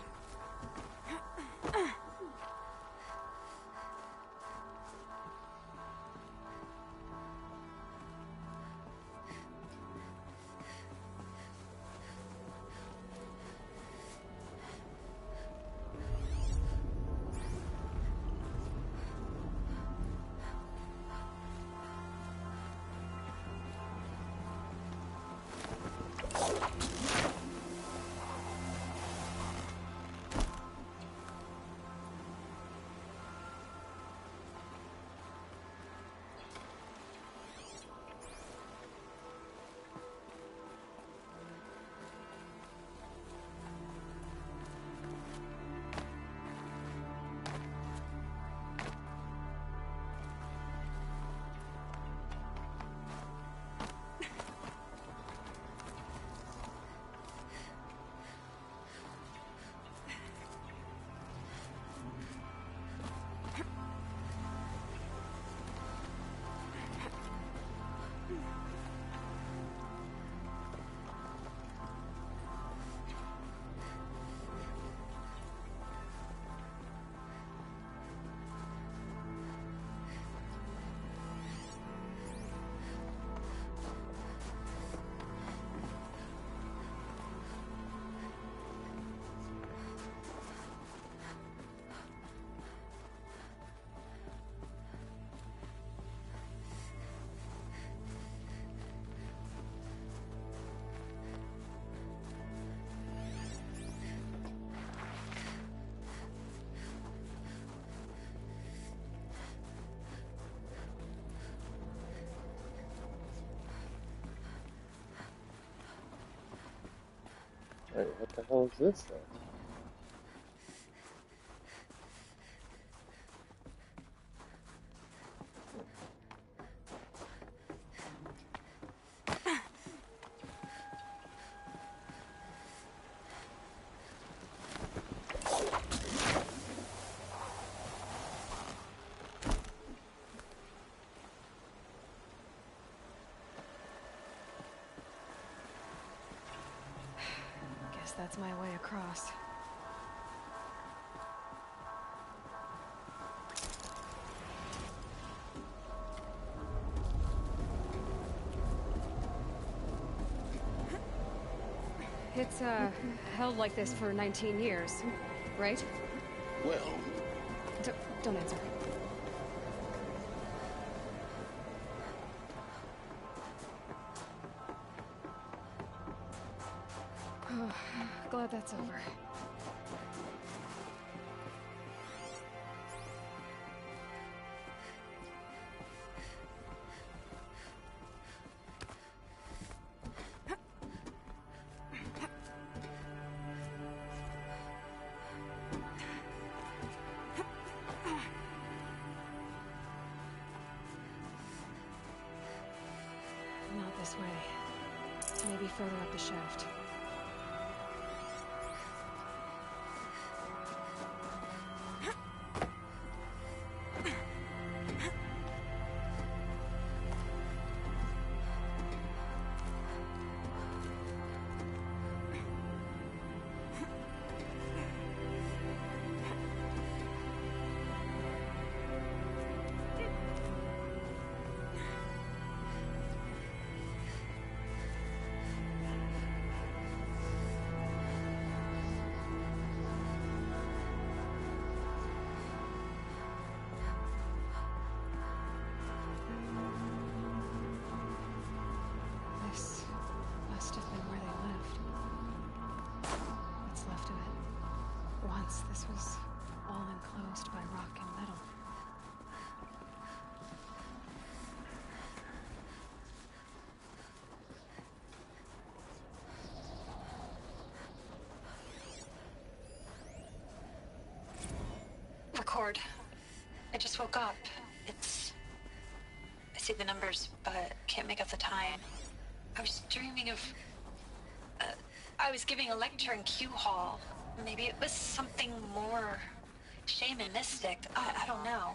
Wait, what the hell is this then? That's my way across. It's, held like this for 19 years, right? Well... Don't answer. Glad that's over. Not this way. Maybe further up the shaft. This was all enclosed by rock and metal. Record. I just woke up. I see the numbers, but can't make out the time. I was dreaming of... I was giving a lecture in Q Hall. Maybe it was something more shamanistic. I don't know.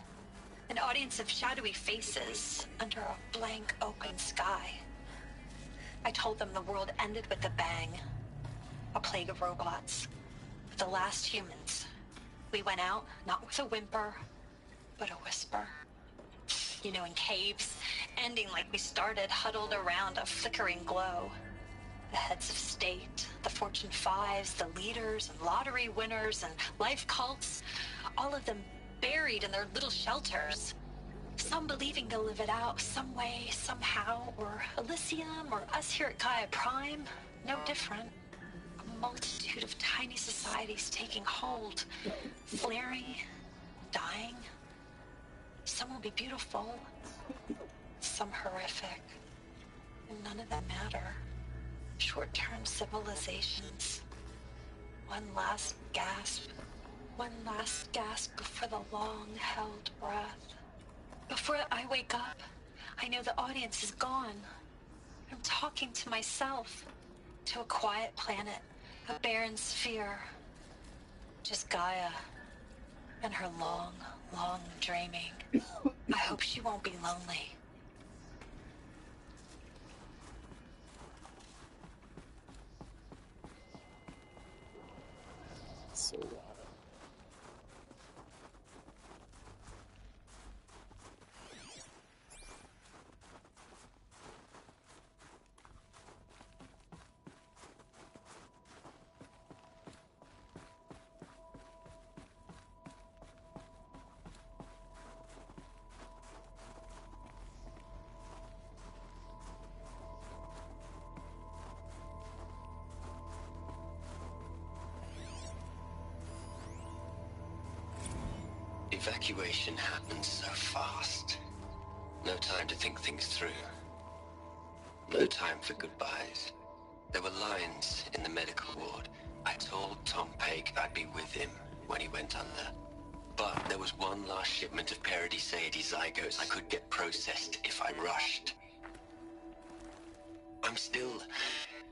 An audience of shadowy faces under a blank open sky. I told them the world ended with a bang. A plague of robots. The last humans. We went out, not with a whimper, but a whisper. You know, in caves, ending like we started, huddled around a flickering glow. The heads of state, the Fortune 5s, the leaders and lottery winners and life cults, all of them buried in their little shelters. Some believing they'll live it out some way, somehow, or Elysium, or us here at Gaia Prime, no different. A multitude of tiny societies taking hold, flaring, dying. Some will be beautiful, some horrific, and none of them matter. Short-term civilizations. One last gasp before the long-held breath. Before I wake up, I know the audience is gone. I'm talking to myself, to a quiet planet, a barren sphere. Just Gaia and her long, long dreaming. I hope she won't be lonely. So loud. Evacuation happened so fast. No time to think things through. No time for goodbyes. There were lines in the medical ward. I told Tom Pake I'd be with him when he went under. But there was one last shipment of Paradiseidae zygotes I could get processed if I rushed. I'm still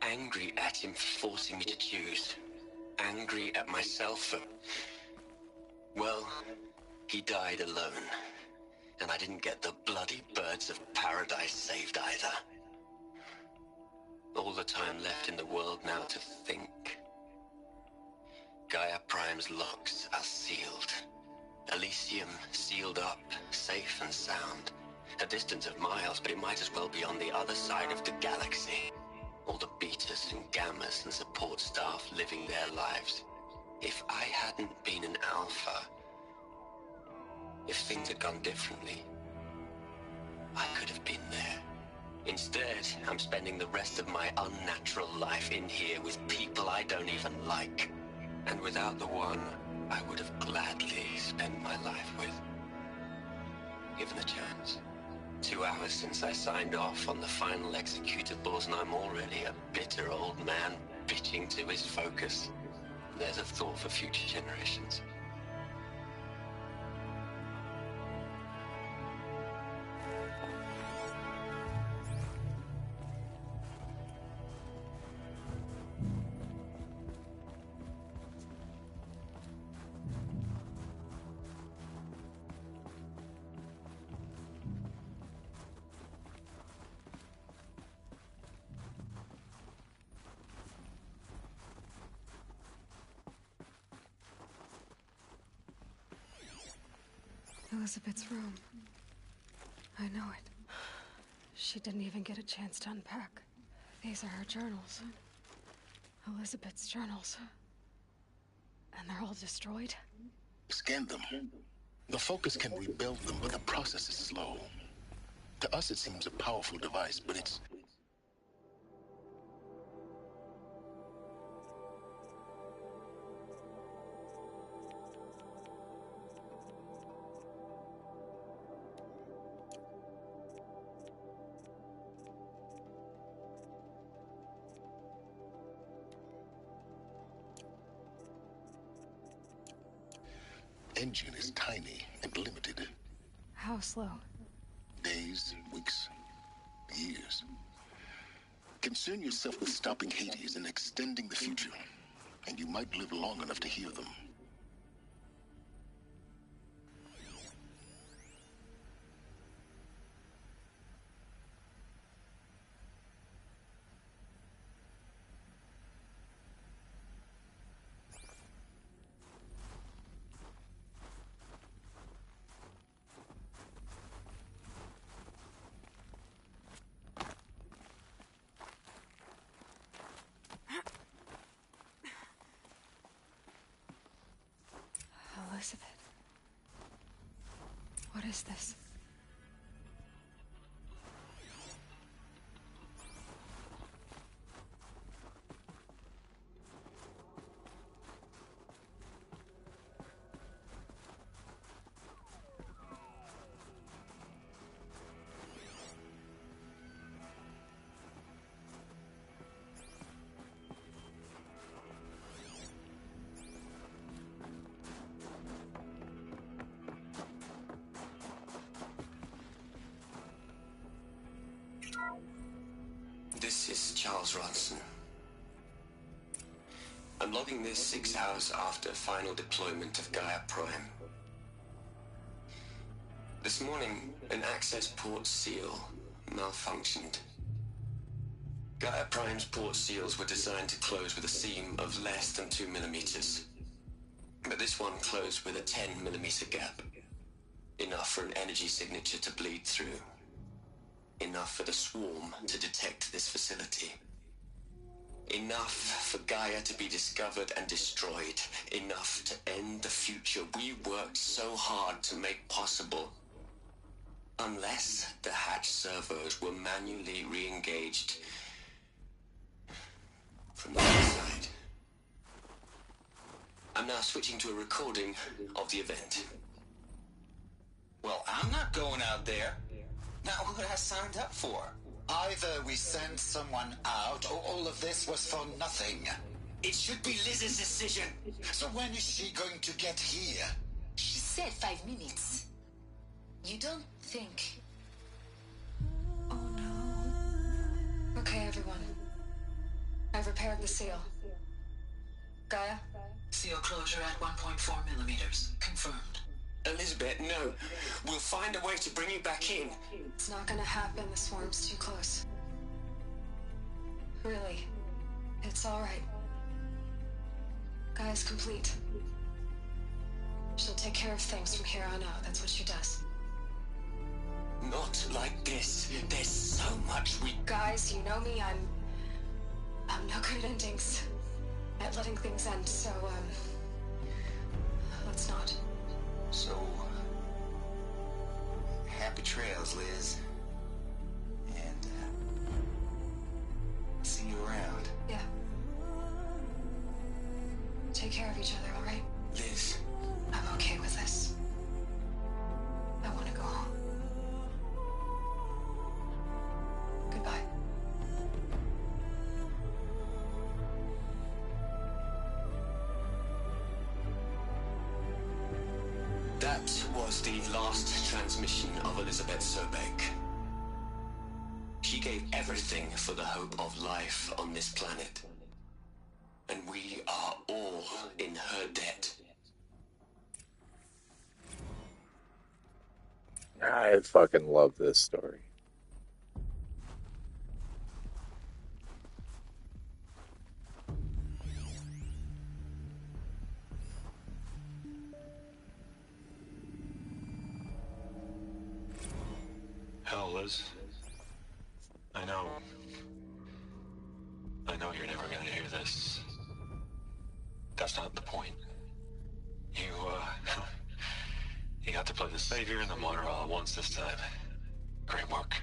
angry at him for forcing me to choose. Angry at myself for... well... he died alone, and I didn't get the bloody birds of paradise saved either. All the time left in the world now to think. Gaia Prime's locks are sealed. Elysium sealed up, safe and sound. A distance of miles, but it might as well be on the other side of the galaxy. All the betas and gammas and support staff living their lives. If I hadn't been an alpha... if things had gone differently, I could have been there. Instead, I'm spending the rest of my unnatural life in here with people I don't even like. And without the one I would have gladly spent my life with. Given the chance. 2 hours since I signed off on the final executables, and I'm already a bitter old man bitching to his focus. There's a thought for future generations. Elizabeth's room. I know it. She didn't even get a chance to unpack. These are her journals. Elizabeth's journals. And they're all destroyed? Scan them. The Focus can rebuild them, but the process is slow. To us, it seems a powerful device, but it's... engine is tiny and limited. How slow? Days, weeks, years. Concern yourself with stopping Hades and extending the future, and you might live long enough to hear them. Elizabeth. What is this? This is Charles Ronson. I'm logging this 6 hours after final deployment of Gaia Prime. This morning, an access port seal malfunctioned. Gaia Prime's port seals were designed to close with a seam of less than 2 millimeters. But this one closed with a 10 millimeter gap. Enough for an energy signature to bleed through. Enough for the swarm to detect this facility. Enough for Gaia to be discovered and destroyed. Enough to end the future we worked so hard to make possible. Unless the hatch servos were manually re-engaged from the inside. I'm now switching to a recording of the event. Well, I'm not going out there. Not what I signed up for. Either we send someone out, or all of this was for nothing. It should be Liz's decision. So when is she going to get here? She said 5 minutes. You don't think... Okay, everyone. I've repaired the seal. Gaia? Seal closure at 1.4 millimeters. Confirmed. Elizabeth, no. We'll find a way to bring you back in. It's not gonna happen. The swarm's too close. Really. It's alright. Gaia's complete. She'll take care of things from here on out. That's what she does. Not like this. There's so much we... Guys, you know me. I'm no good at endings. At letting things end, so, let's not. So, happy trails, Liz. And, see you around. Yeah. Take care of each other, all right? Liz. I'm okay with this. I want to go home. Goodbye. That was the last transmission of Elizabeth Sobek. She gave everything for the hope of life on this planet. And we are all in her debt. I fucking love this story. Hell, Liz. I know you're never gonna hear this. That's not the point. You got to play the savior and the martyr all at once this time. Great work.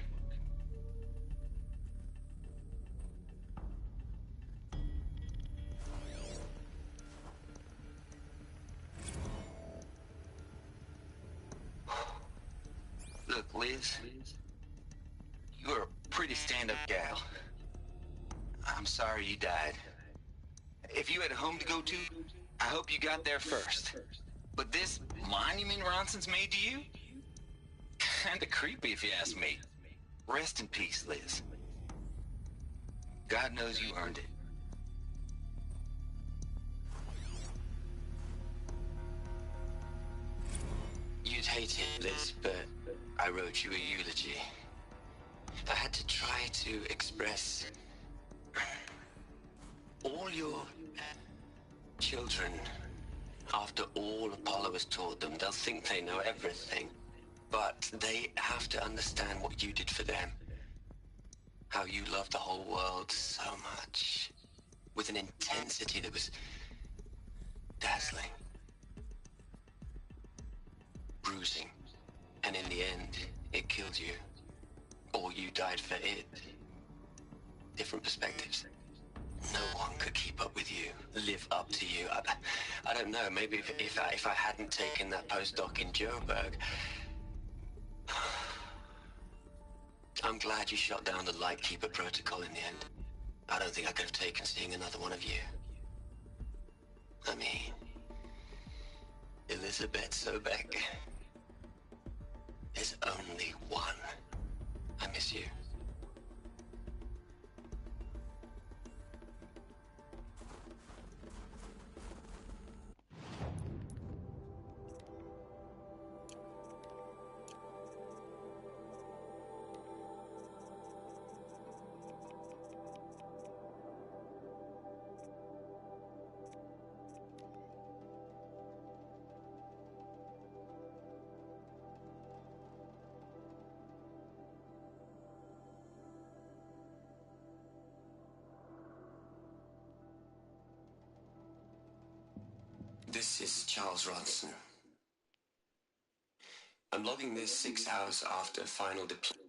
Look, Liz, you're a pretty stand-up gal. I'm sorry you died. If you had a home to go to, I hope you got there first. But this monument Ronson's made to you? Kinda creepy if you ask me. Rest in peace, Liz. God knows you earned it. You'd hate it, Liz, but I wrote you a eulogy. I had to try to express all your children. After all Apollo has taught them, they'll think they know everything. But they have to understand what you did for them. How you loved the whole world so much. With an intensity that was dazzling. Bruising. And in the end, it killed you. Or you died for it. Different perspectives. No one could keep up with you, live up to you. I don't know, maybe if I hadn't taken that postdoc in Joburg. I'm glad you shot down the Lightkeeper protocol in the end. I don't think I could have taken seeing another one of you. I mean, Elizabeth Sobek. There's only one. I miss you. This is Charles Ronson. I'm logging this 6 hours after final deployment.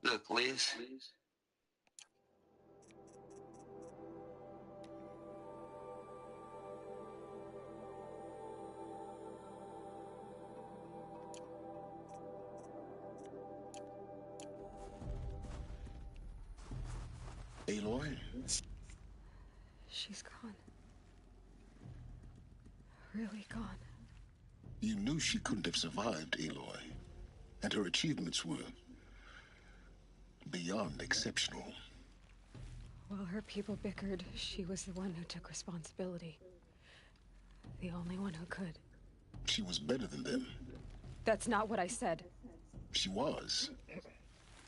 Look, Liz. Aloy? She's gone. Really gone. You knew she couldn't have survived, Aloy. And her achievements were beyond exceptional. While her people bickered, she was the one who took responsibility. The only one who could. She was better than them. That's not what I said. She was.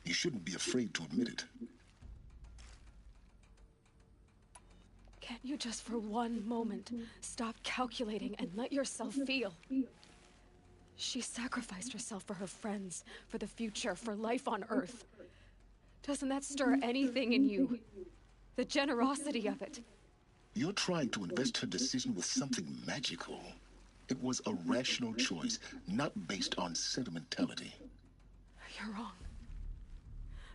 You shouldn't be afraid to admit it. Can't you just for one moment stop calculating and let yourself feel? She sacrificed herself for her friends, for the future, for life on Earth. Doesn't that stir anything in you? The generosity of it. You're trying to invest her decision with something magical. It was a rational choice, not based on sentimentality. You're wrong.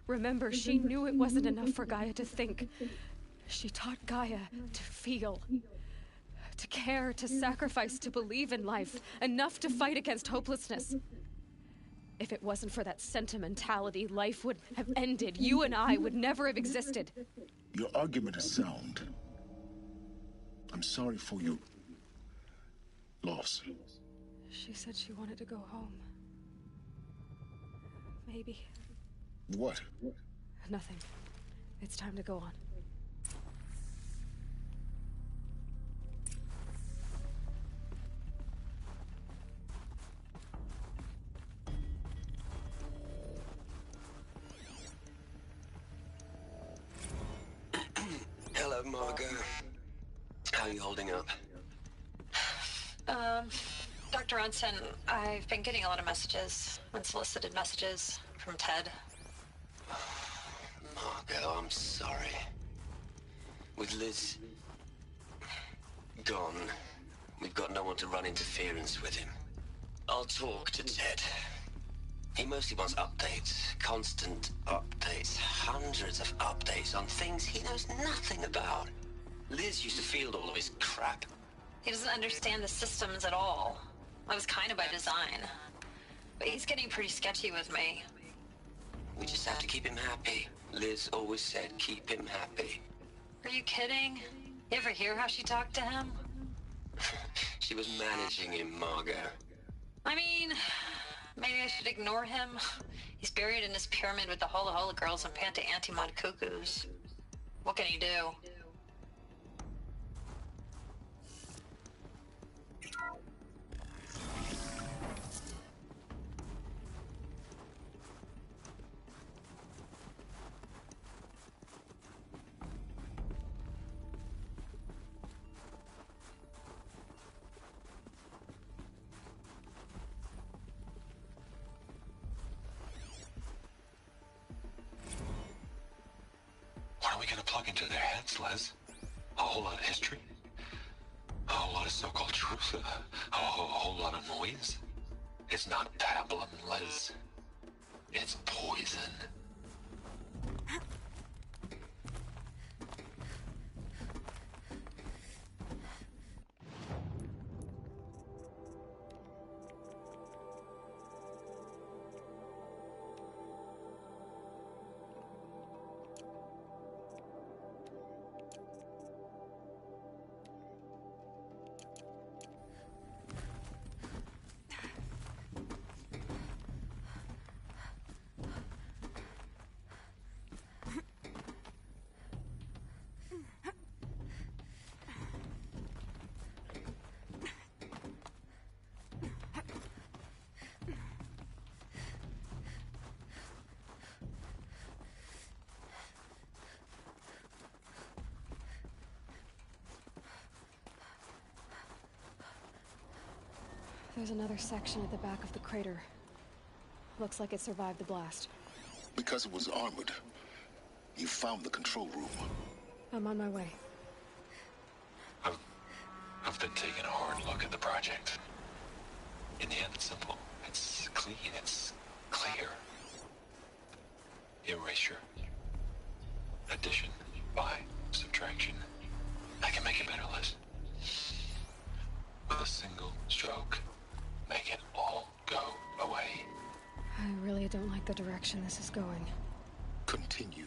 Remember, she knew it wasn't enough for Gaia to think. She taught Gaia to feel, to care, to sacrifice, to believe in life, enough to fight against hopelessness. If it wasn't for that sentimentality, life would have ended. You and I would never have existed. Your argument is sound. I'm sorry for your loss. She said she wanted to go home. Maybe. What? Nothing. It's time to go on. Hello, Margot. How are you holding up? Dr. Ronson, I've been getting a lot of messages, unsolicited messages from Ted. Margot, I'm sorry. With Liz gone, we've got no one to run interference with him. I'll talk to Ted. He mostly wants updates, constant updates, hundreds of updates on things he knows nothing about. Liz used to field all of his crap. He doesn't understand the systems at all. That was kind of by design. But he's getting pretty sketchy with me. We just have to keep him happy. Liz always said keep him happy. Are you kidding? You ever hear how she talked to him? She was managing him, Margot. I mean, maybe I should ignore him. He's buried in his pyramid with the Hola Hola girls and Panta Antimod cuckoos. What can he do? What are we gonna plug into their heads, Les? A whole lot of history? A whole lot of so-called truth? A whole lot of noise? It's not pablum, Les. It's poison. There's another section at the back of the crater. Looks like it survived the blast. Because it was armored, you found the control room. I'm on my way. I've been taking a hard look at the project. In the end, it's simple. It's clean. It's clear. Erasure. Addition. By. Subtraction. I can make it better, Liz. With a single stroke. Make it all go away. I really don't like the direction this is going. Continue.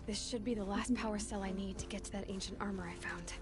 This should be the last power cell I need to get to that ancient armor I found.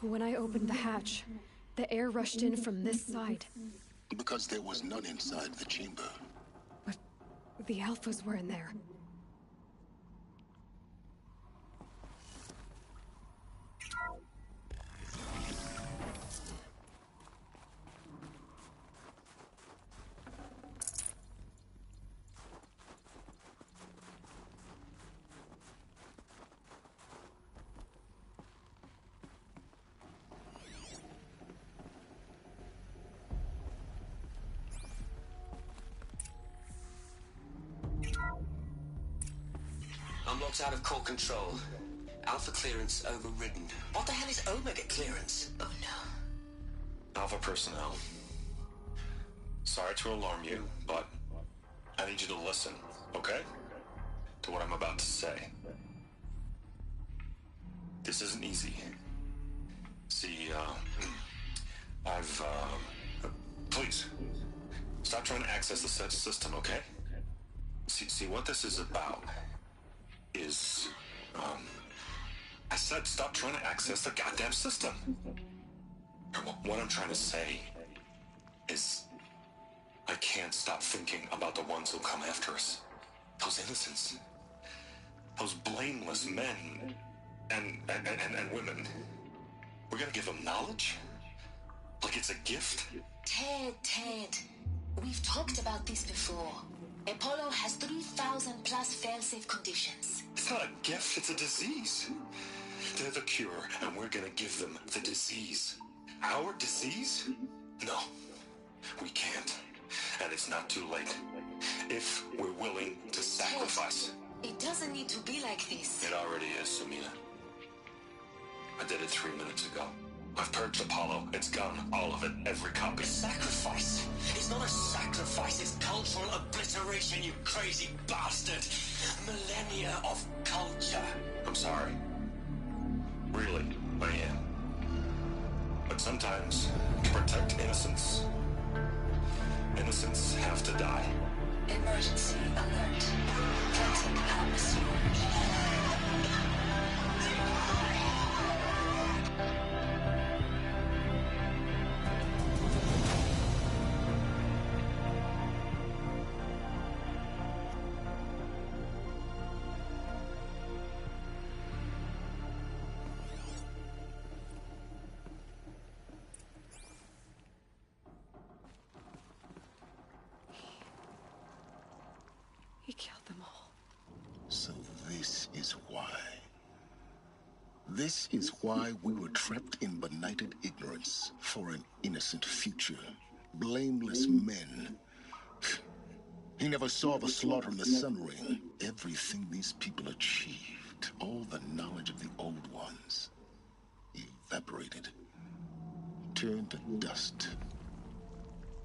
When I opened the hatch, the air rushed in from this side. Because there was none inside the chamber. But the Alphas were in there. Unlocked out of core control. Alpha clearance overridden. What the hell is Omega clearance? Oh no. Alpha personnel. Sorry to alarm you, but I need you to listen, okay? To what I'm about to say. This isn't easy. See, please, stop trying to access the system, okay? See, what this is about is, I said stop trying to access the goddamn system. What I'm trying to say is, I can't stop thinking about the ones who'll come after us. Those innocents. Those blameless men and women. We're gonna give them knowledge? Like it's a gift? Ted, we've talked about this before. Apollo has 3,000 plus fail-safe conditions. It's not a gift, it's a disease. They're the cure, and we're gonna give them the disease. Our disease? No, we can't. And it's not too late. If we're willing to sacrifice. Ted, it doesn't need to be like this. It already is, Samina. I did it 3 minutes ago. I've purged Apollo. It's gone. All of it. Every copy. Sacrifice? It's not a sacrifice. It's cultural obliteration, you crazy bastard. Millennia of culture. I'm sorry. Really, I am. But sometimes, to protect innocence, innocents have to die. Emergency alert. Floating atmosphere. He killed them all. So this is why. This is why we were trapped in benighted ignorance for an innocent future. Blameless men. He never saw the slaughter in the Sun Ring. Everything these people achieved, all the knowledge of the old ones, evaporated, turned to dust,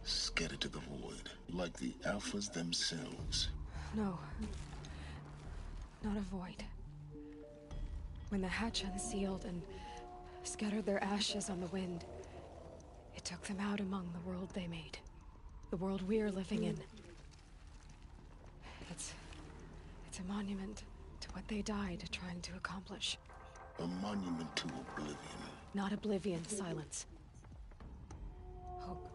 scattered to the void, like the Alphas themselves. No. Not a void. When the hatch unsealed and scattered their ashes on the wind, it took them out among the world they made. The world we're living in. It's a monument to what they died trying to accomplish. A monument to oblivion. Not oblivion, silence. Hope.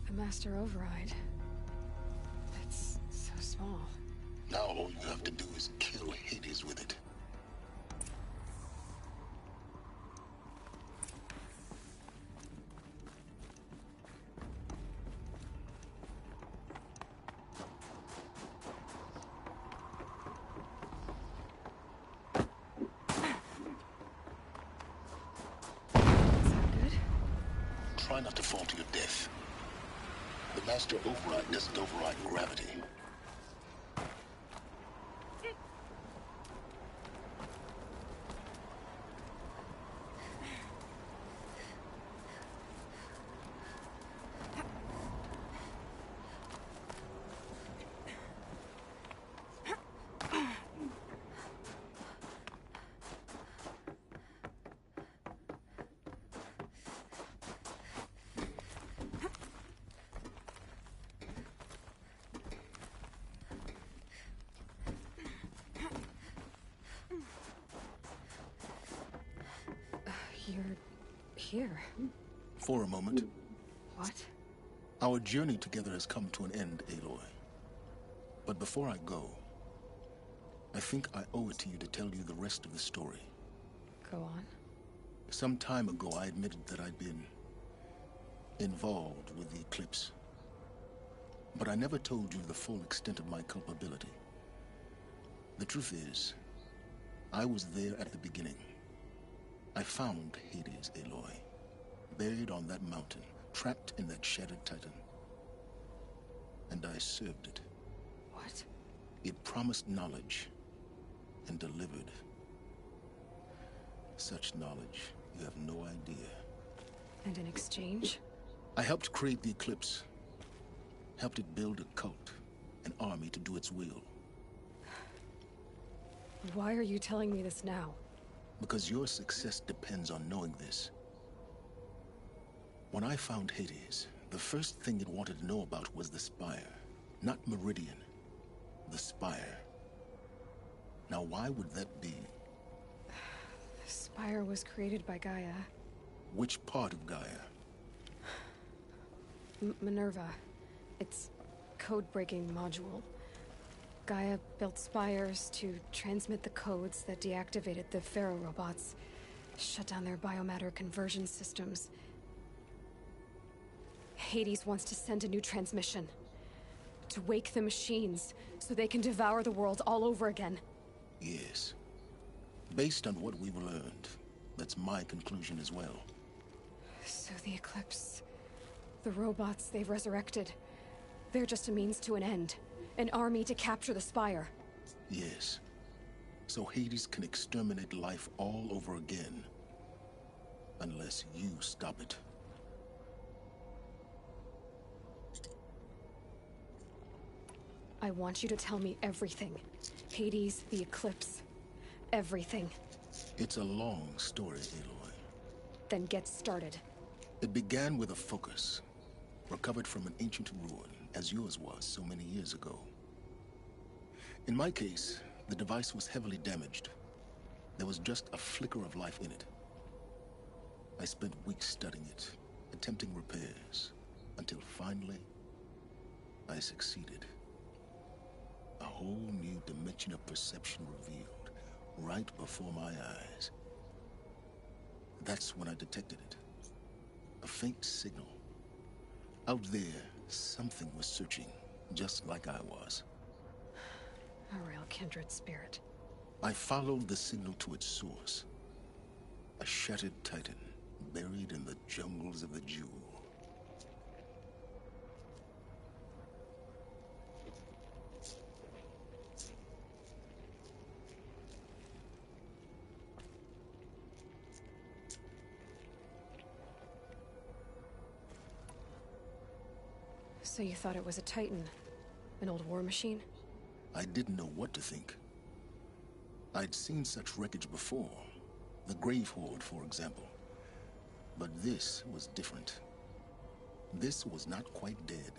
The Master Override. It's so small. Now all you have to do is kill Hades with it. Try not to fall to your death. The Master Override doesn't override gravity. You're here. For a moment. What? Our journey together has come to an end, Aloy. But before I go, I think I owe it to you to tell you the rest of the story. Go on. Some time ago, I admitted that I'd been involved with the eclipse. But I never told you the full extent of my culpability. The truth is, I was there at the beginning. I found Hades, Aloy, buried on that mountain, trapped in that shattered titan. And I served it. What? It promised knowledge and delivered. Such knowledge, you have no idea. And in exchange? I helped create the eclipse. Helped it build a cult, an army to do its will. Why are you telling me this now? Because your success depends on knowing this. When I found Hades, the first thing it wanted to know about was the Spire. Not Meridian. The Spire. Now why would that be? The Spire was created by Gaia. Which part of Gaia? Minerva. Its code-breaking module. Gaia built spires to transmit the codes that deactivated the Pharaoh robots, shut down their biomatter conversion systems. Hades wants to send a new transmission. To wake the machines, so they can devour the world all over again. Yes. Based on what we've learned, that's my conclusion as well. So the Eclipse, the robots they've resurrected, they're just a means to an end. An army to capture the Spire. Yes. So Hades can exterminate life all over again. Unless you stop it. I want you to tell me everything. Hades, the Eclipse, everything. It's a long story, Aloy. Then get started. It began with a focus. Recovered from an ancient ruin, as yours was so many years ago. In my case, the device was heavily damaged. There was just a flicker of life in it. I spent weeks studying it, attempting repairs, until finally, I succeeded. A whole new dimension of perception revealed, right before my eyes. That's when I detected it. A faint signal. Out there, something was searching, just like I was. A real kindred spirit. I followed the signal to its source. A shattered titan, buried in the jungles of the Jewel. So you thought it was a titan? An old war machine? I didn't know what to think. I'd seen such wreckage before. The Grave Horde, for example. But this was different. This was not quite dead.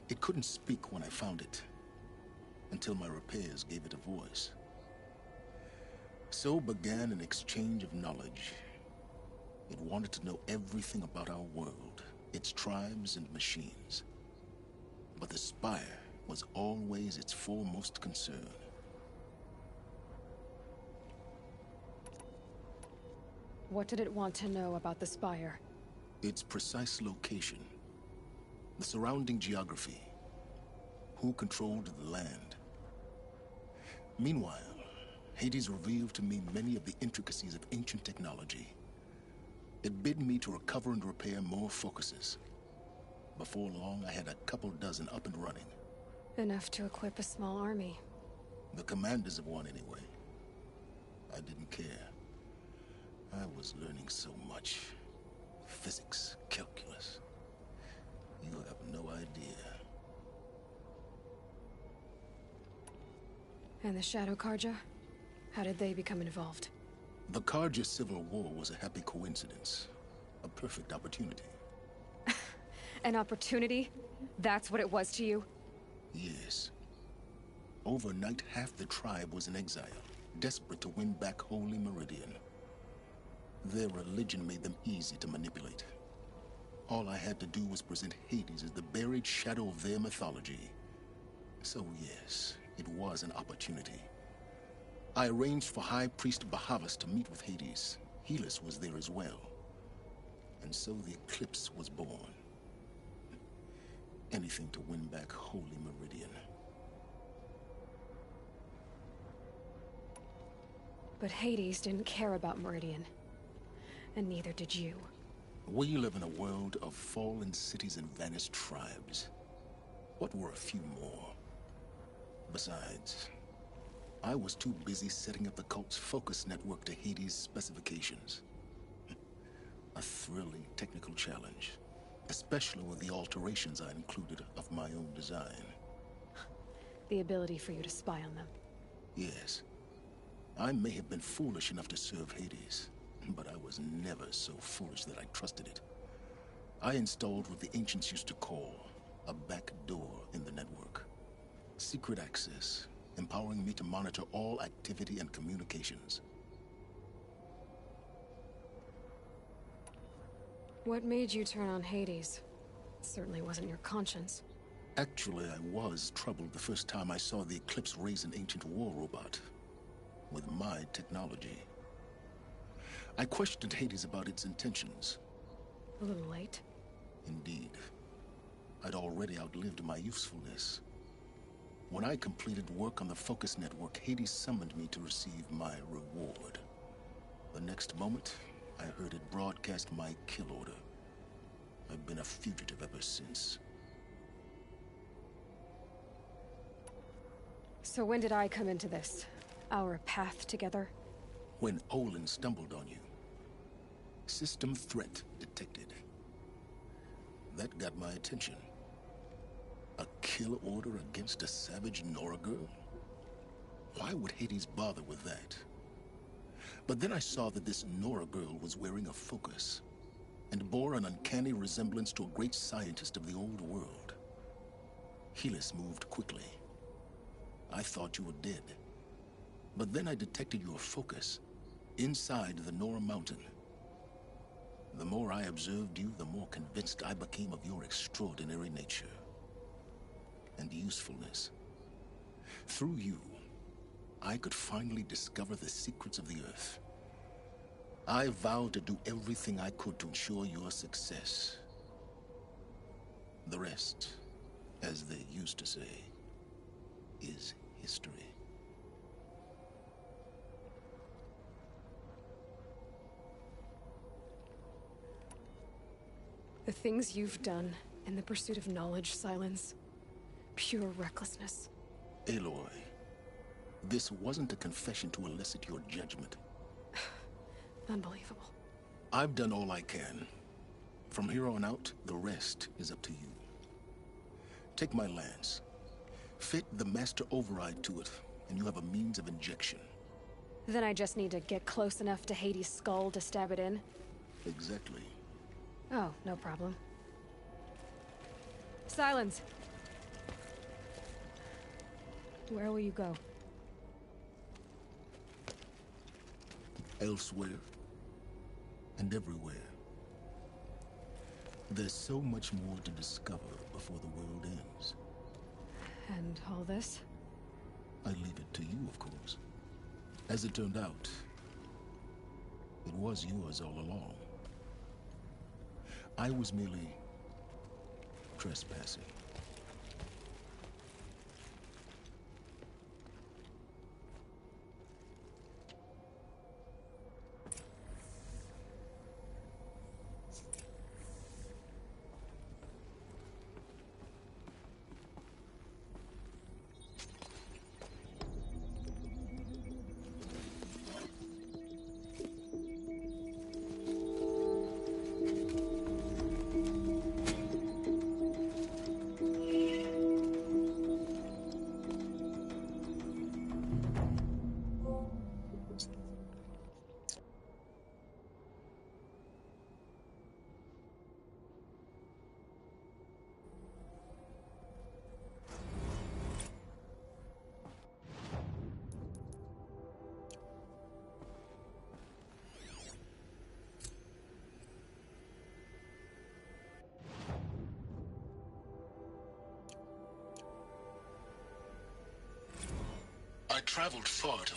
It couldn't speak when I found it, until my repairs gave it a voice. So began an exchange of knowledge. It wanted to know everything about our world, its tribes and machines. But the Spire was always its foremost concern. What did it want to know about the Spire? Its precise location, the surrounding geography, who controlled the land. Meanwhile, Hades revealed to me many of the intricacies of ancient technology. It bid me to recover and repair more focuses. Before long, I had a couple dozen up and running. Enough to equip a small army. The commanders of one, anyway. I didn't care. I was learning so much. Physics, calculus. You have no idea. And the Shadow Karja? How did they become involved? The Karja Civil War was a happy coincidence. A perfect opportunity. An opportunity? That's what it was to you? Yes. Overnight, half the tribe was in exile, desperate to win back Holy Meridian. Their religion made them easy to manipulate. All I had to do was present Hades as the buried shadow of their mythology. So yes, it was an opportunity. I arranged for High Priest Bahavas to meet with Hades. Helis was there as well. And so the Eclipse was born. Anything to win back Holy Meridian. But Hades didn't care about Meridian. And neither did you. We live in a world of fallen cities and vanished tribes. What were a few more? Besides, I was too busy setting up the cult's focus network to Hades' specifications. A thrilling technical challenge, especially with the alterations I included of my own design. The ability for you to spy on them. Yes. I may have been foolish enough to serve Hades, but I was never so foolish that I trusted it. I installed what the ancients used to call a back door in the network. Secret access, empowering me to monitor all activity and communications. What made you turn on Hades? It certainly wasn't your conscience. Actually, I was troubled the first time I saw the Eclipse raise an ancient war robot. With my technology. I questioned Hades about its intentions. A little late. Indeed. I'd already outlived my usefulness. When I completed work on the Focus Network, Hades summoned me to receive my reward. The next moment, I heard it broadcast my kill order. I've been a fugitive ever since. So when did I come into this? Our path together? When Olin stumbled on you. System threat detected. That got my attention. A kill order against a savage Nora girl? Why would Hades bother with that? But then I saw that this Nora girl was wearing a focus, and bore an uncanny resemblance to a great scientist of the old world. Helis moved quickly. I thought you were dead. But then I detected your focus inside the Nora mountain. The more I observed you, the more convinced I became of your extraordinary nature and usefulness. Through you, I could finally discover the secrets of the Earth. I vowed to do everything I could to ensure your success. The rest, as they used to say, is history. The things you've done in the pursuit of knowledge, Silence. Pure recklessness. Aloy, this wasn't a confession to elicit your judgment. Unbelievable. I've done all I can. From here on out, the rest is up to you. Take my lance. Fit the master override to it, and you have a means of injection. Then I just need to get close enough to Hades' skull to stab it in? Exactly. Oh, no problem. Silence! Where will you go? Elsewhere. And everywhere. There's so much more to discover before the world ends. And all this? I leave it to you, of course. As it turned out, it was yours all along. I was merely trespassing. traveled far to...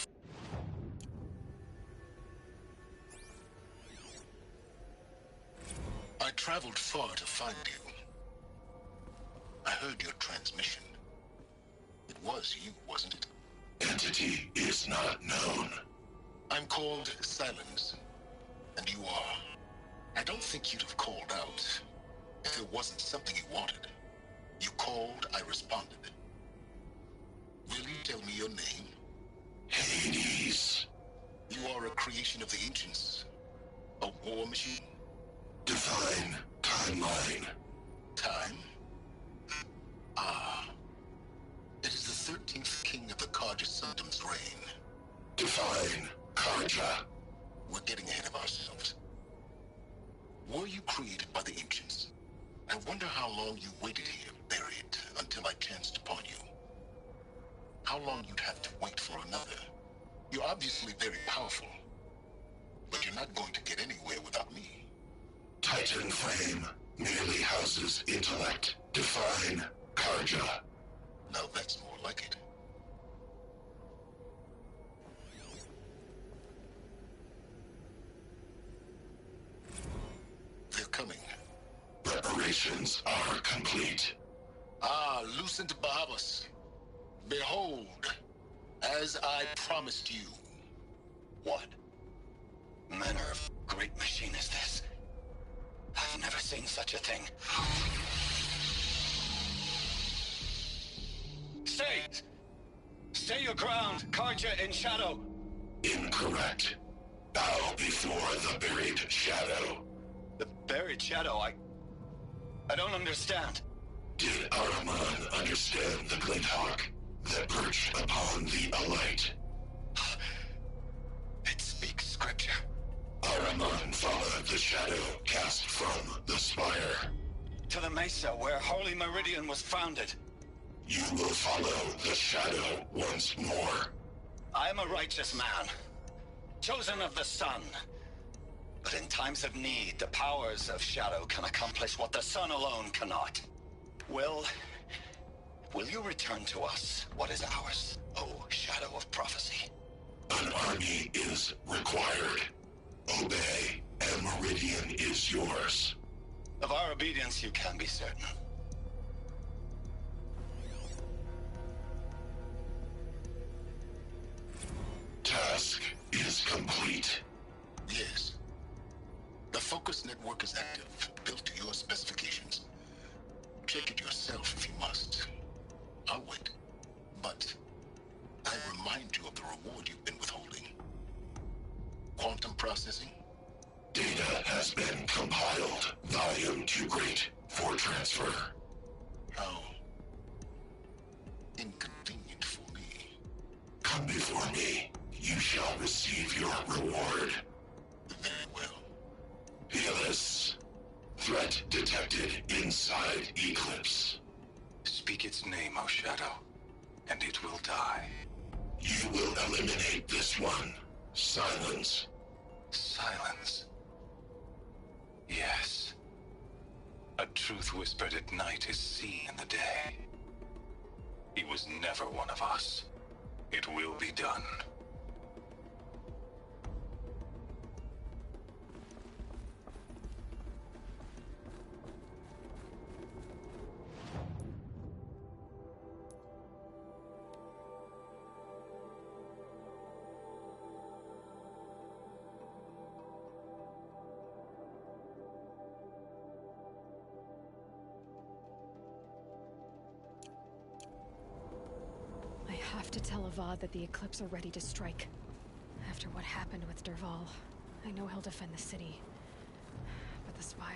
I traveled far to find you. I heard your transmission. It was you, wasn't it? Entity is not known. I'm called Silence, and you are. I don't think you'd have called out if there wasn't something you wanted. You called, I responded. Will you tell me your name? Hades. You are a creation of the ancients. A war machine. Define timeline. Time? Ah. It is the 13th king of the Karja Sundom's reign. Define Karja. We're getting ahead of ourselves. Were you created by the ancients? I wonder how long you waited here, buried, until I chanced upon you. How long you'd have to wait for another. You're obviously very powerful, but you're not going to get anywhere without me. Titan Flame merely houses intellect. Define Karja. Now that's more like it. They're coming. Preparations are complete. Ah, Lucent Bahavas. Behold, as I promised you. What manner of great machine is this? I've never seen such a thing. Stay! Stay your ground, Karja in shadow! Incorrect. Bow before the buried shadow. The buried shadow? I don't understand. Did Araman understand the glint hawk that perched upon the alight? It speaks scripture. Araman followed the shadow cast from the spire. To the mesa where Holy Meridian was founded. You will follow the shadow once more. I am a righteous man, chosen of the sun. But in times of need, the powers of shadow can accomplish what the sun alone cannot. Will you return to us what is ours, O Shadow of Prophecy? An army is required. Obey, and Meridian is yours. Of our obedience you can be certain. Task is complete. Yes. The focus network is active, built to your specifications. Check it yourself if you must. I'll wait. But I remind you of the reward you've been withholding. Quantum processing? Data has been compiled. Volume too great for transfer. How inconvenient for me. Come before me. You shall receive your reward. Very well. Peerless. Threat detected inside Eclipse. Speak its name, O Shadow, and it will die. You will eliminate this one. Silence. Silence. Yes. A truth whispered at night is seen in the day. He was never one of us. It will be done. I have to tell Avad that the Eclipse are ready to strike. After what happened with Derval, I know he'll defend the city. But the Spire...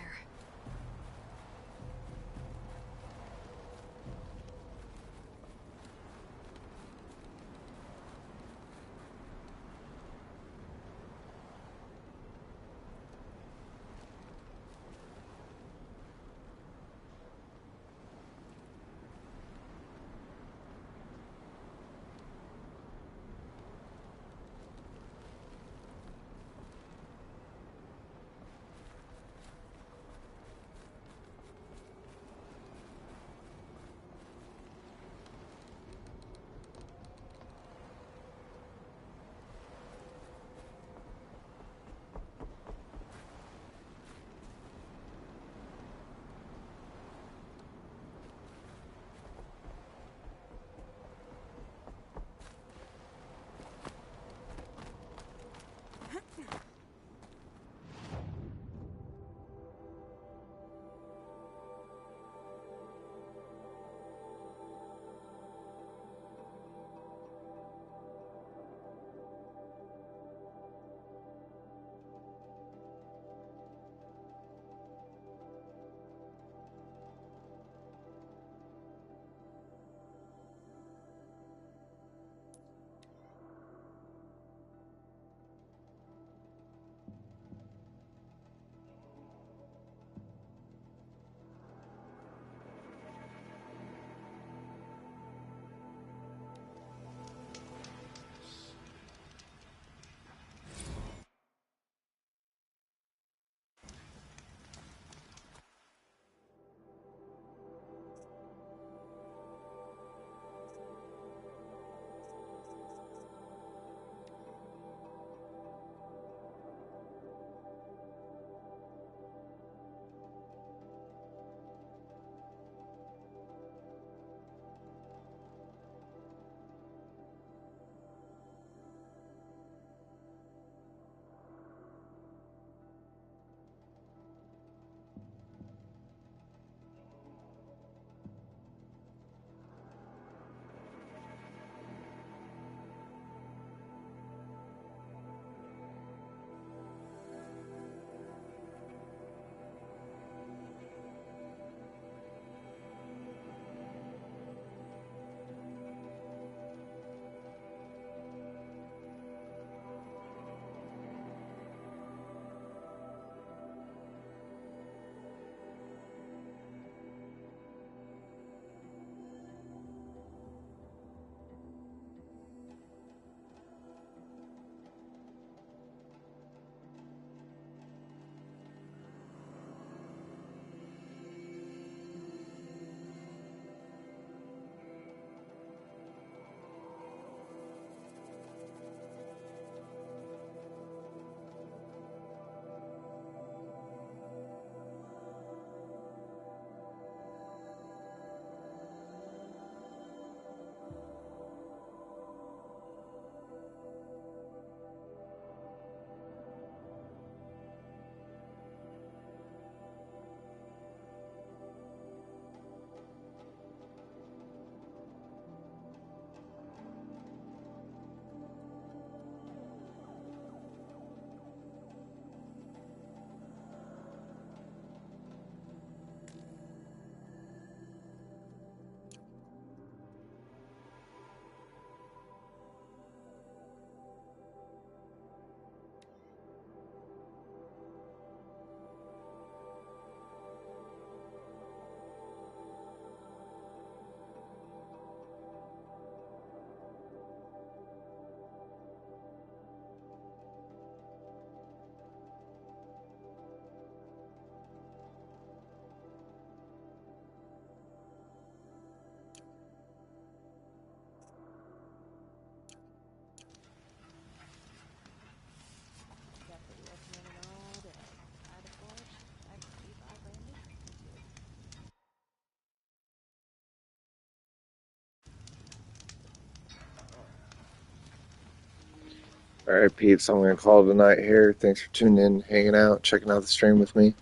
Alright, Pete, so I'm going to call it a night here. Thanks for tuning in, hanging out, checking out the stream with me.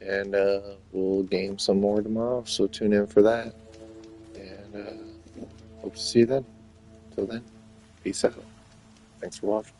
And we'll game some more tomorrow, so tune in for that. And hope to see you then. Till then, peace out. Thanks for watching.